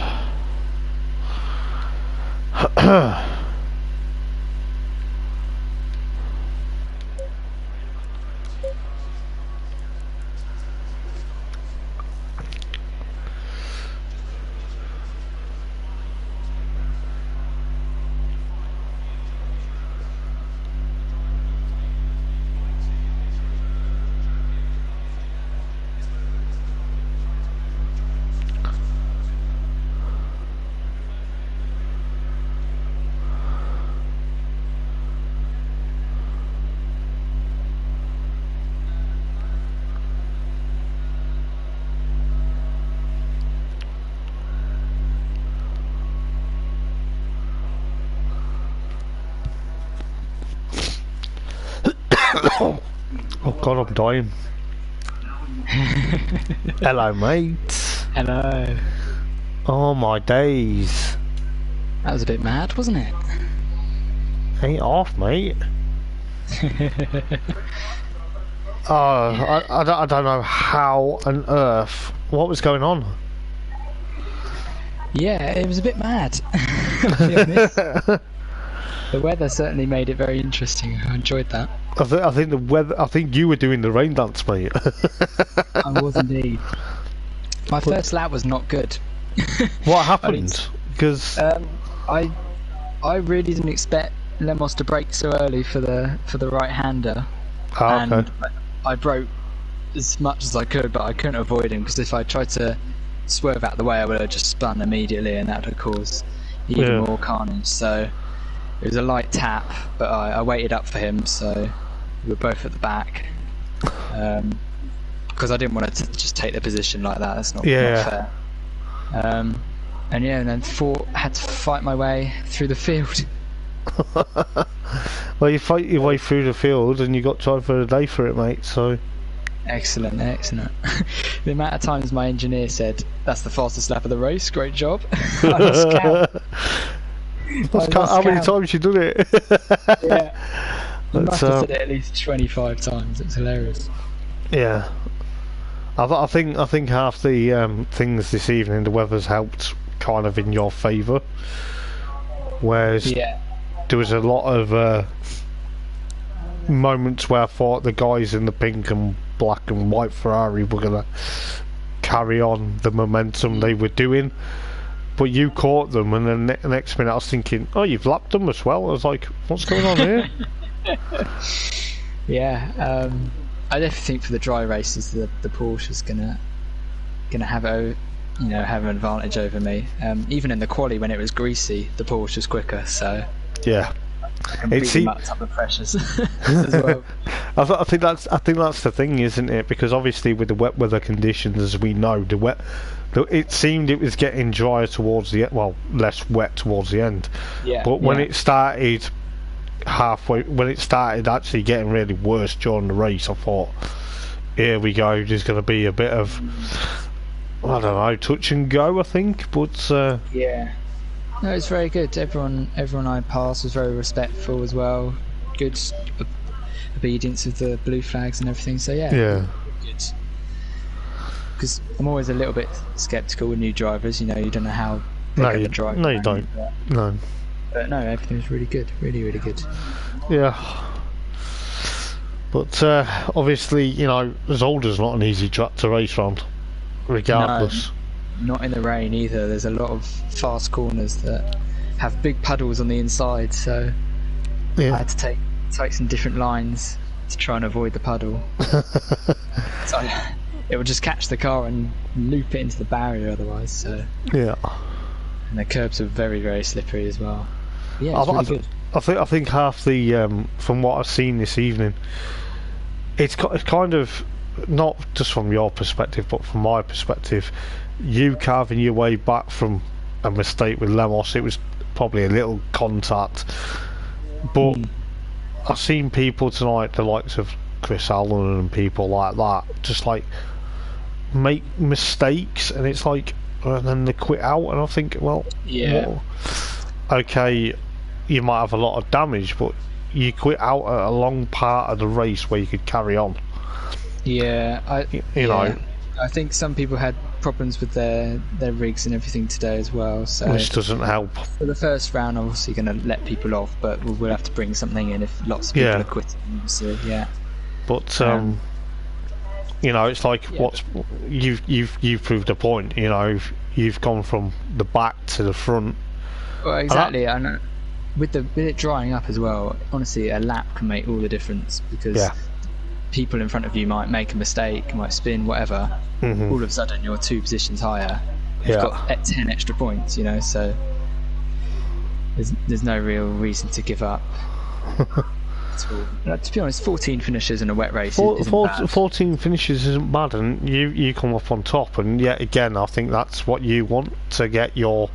Oh god, I'm dying. Hello, mate. Hello. Oh my days. That was a bit mad, wasn't it? Ain't off, mate. Oh, I don't know how on earth. What was going on? Yeah, it was a bit mad. To be honest. The weather certainly made it very interesting. I enjoyed that. I think the weather. I think you were doing the rain dance, mate. I was indeed. My first lap was not good. What happened? Because I really didn't expect Lemos to brake so early for the right-hander, and okay. I broke as much as I could, but I couldn't avoid him because if I tried to swerve out the way, I would have just spun immediately, and that would have caused even more carnage. So it was a light tap, but I waited up for him, so we were both at the back. Because I didn't want to just take the position like that. That's not fair. And then had to fight my way through the field. Well, you fight your way through the field, and you got time for the day for it, mate. So excellent. The amount of times my engineer said, "That's the fastest lap of the race. Great job." I lost count. How many times you done it? Yeah, you must have said it at least 25 times. It's hilarious. Yeah, I think half the things this evening, the weather's helped kind of in your favour, whereas there was a lot of moments where I thought the guys in the pink and black and white Ferrari were gonna carry on the momentum they were doing, but you caught them, and then the next minute I was thinking, oh, you've lapped them as well. I was like, what's going on here? Yeah, I definitely think for the dry races, the Porsche's gonna have an advantage over me. Even in the quali when it was greasy, the Porsche was quicker. So yeah, it's up the pressures as well. I think that's the thing, isn't it? Because obviously with the wet weather conditions, as we know, it seemed it was getting drier towards the less wet towards the end. Yeah. But when it started actually getting really worse during the race, I thought, here we go. There's going to be a bit of, I don't know, touch and go, I think. But yeah. No, it's very good. Everyone I passed was very respectful as well. Good obedience of the blue flags and everything. So yeah. Good. Because I'm always a little bit sceptical with new drivers. You don't know how they're going to drive. No, you don't. No. But no, everything was really good. Really, really good. Yeah. But obviously, Zolder's not an easy track to race round, regardless. No. Not in the rain either. There's a lot of fast corners that have big puddles on the inside, so I had to take some different lines to try and avoid the puddle. So it would just catch the car and loop it into the barrier otherwise. So yeah. And the curbs are very, very slippery as well. Yeah, it's really good. I think half the from what I've seen this evening, it's kind of not just from your perspective, but from my perspective. You carving your way back from a mistake with Lemos, it was probably a little contact, but I've seen people tonight, the likes of Chris Allen and people like that, just like make mistakes, and it's like, and then they quit out, and I think, well, okay, you might have a lot of damage, but you quit out at a long part of the race where you could carry on. Yeah, I think some people had problems with their rigs and everything today as well, so which doesn't help. For the first round, I'm obviously going to let people off, but we'll have to bring something in if lots of people are quitting. So but it's like you've proved a point. You've gone from the back to the front. Well, exactly. I know. With it drying up as well, honestly, a lap can make all the difference because people in front of you might make a mistake, might spin, whatever. All of a sudden, you're 2 positions higher. You've got 10 extra points, so there's no real reason to give up. To be honest, 14 finishes in a wet race isn't bad. 14 finishes isn't bad, and you come up on top, and yet again, I think that's what you want to get your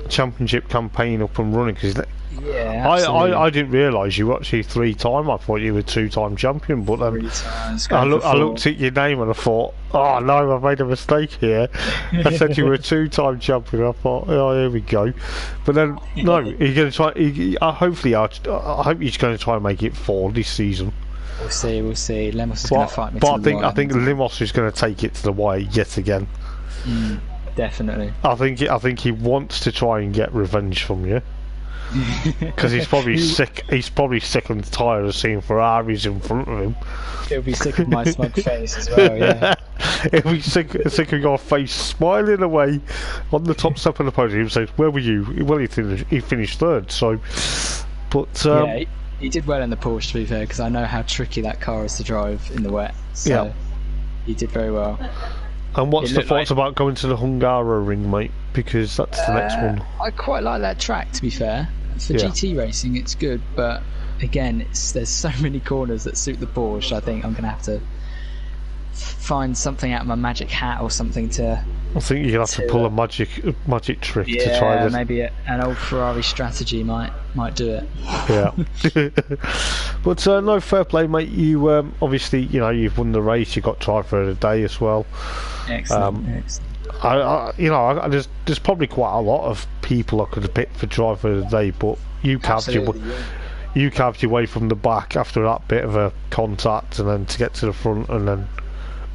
championship campaign up and running, because Yeah, absolutely. I didn't realise you were actually 3-time. I thought you were 2-time champion, but then 3 times. I looked at your name and I thought, oh no, I've made a mistake here. I said you were a 2-time champion. I thought, oh, here we go. But then, no, you're going to try. Hopefully, I hope he's going to try and make it 4 this season. We'll see. Lemos is going to fight me. But I think Limos is going to take it to the wire yet again. Definitely. I think he wants to try and get revenge from you. Because he's probably sick. He's probably sick and tired of seeing Ferraris in front of him. He'll be sick of my smug face as well. Yeah. He'll be sick of your face smiling away on the top step of the podium. He says, "Where were you?" Well, he finished 3rd. So, but yeah, he did well in the Porsche, to be fair, because I know how tricky that car is to drive in the wet. So he did very well. And what's the thoughts about going to the Hungaroring, mate? Because that's the next one. I quite like that track, to be fair. For GT racing, it's good, but again, there's so many corners that suit the Porsche. I think I'm going to have to find something out of my magic hat or something to. I think you're going to have to pull a magic trick to try this. Maybe an old Ferrari strategy might do it. Yeah. But no, fair play, mate. You obviously, you've won the race. You got driver of the day as well. Excellent. There's probably quite a lot of people I could have picked for driver of the day, but you carved your way from the back after that bit of a contact, and then to get to the front, and then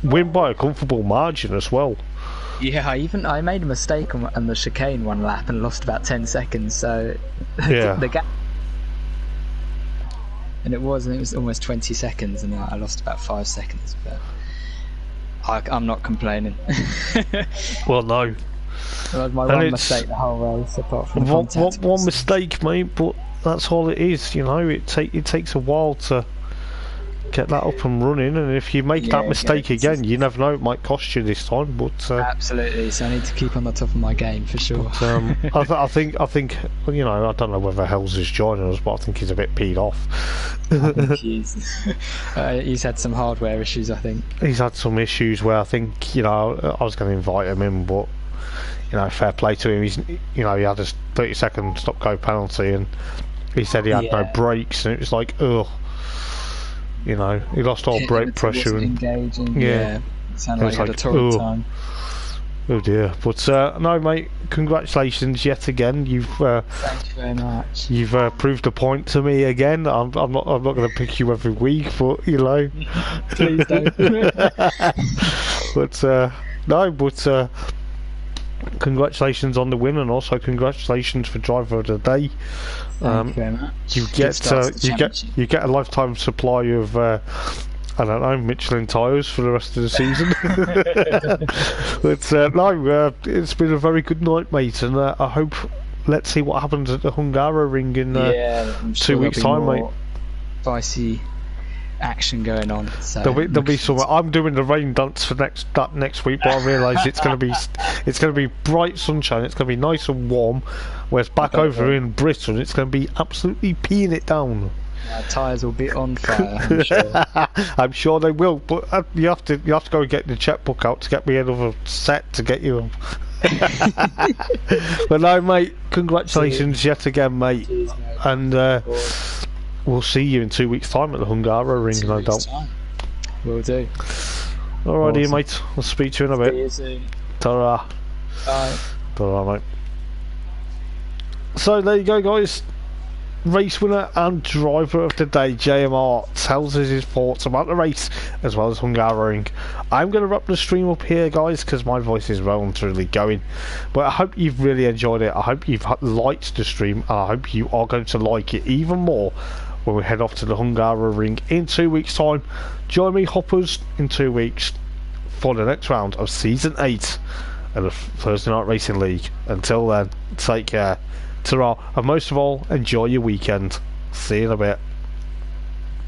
win by a comfortable margin as well. Yeah, I made a mistake on the chicane one lap and lost about 10 seconds. So the gap, and it was almost 20 seconds, and I lost about 5 seconds, but. I'm not complaining. Well, no. It was my one mistake the whole race, apart from one mistake, mate. But that's all it is. It takes a while to get that up and running, and if you make that mistake again, you never know, it might cost you this time. But absolutely, so I need to keep on the top of my game for sure. But, I think I don't know whether Hells is joining us, but I think he's a bit peed off. I think he's had some hardware issues. I think he's had some issues where I think I was going to invite him in, but fair play to him. He had a 30-second stop-go penalty, and he said he had no brakes, and it was like, ugh. He lost all brake pressure and engaging. It sounded like he had a torrid time. Oh dear, but no, mate. Congratulations yet again. Thank you very much. You've proved a point to me again. I'm not going to pick you every week, but Please don't. But congratulations on the win, and also congratulations for driver of the day. Thank you very much. You get a lifetime supply of I don't know, Michelin tyres for the rest of the season. But it's been a very good night, mate, and I hope. Let's see what happens at the Hungaroring in 2 weeks' time, mate. Spicy action going on. So there'll be some. I'm doing the rain dance for next week, but I realise it's going to be bright sunshine. It's going to be nice and warm. Whereas back over in Britain, it's going to be absolutely peeing it down. Tyres will be on fire, I'm sure. I'm sure they will, but you have to go and get the checkbook out to get me another set to get you. But no, mate, congratulations yet again, mate. Cheers, mate. And we'll see you in 2 weeks' time at the Hungaroring, no doubt. Will do. Alrighty, mate. I'll speak to you in a bit. See you soon. Ta-ra. Bye. Ta-ra, mate. So there you go, guys. Race winner and driver of the day, JMR, tells us his thoughts about the race as well as Hungaroring. I'm going to wrap the stream up here, guys, because my voice is well and truly going. But I hope you've really enjoyed it. I hope you've liked the stream, and I hope you are going to like it even more when we head off to the Hungaroring in 2 weeks' time. Join me, Hoppers, in 2 weeks for the next round of Season 8 of the Thursday Night Racing League. Until then, take care. Ta-ra, and most of all, enjoy your weekend. See you in a bit.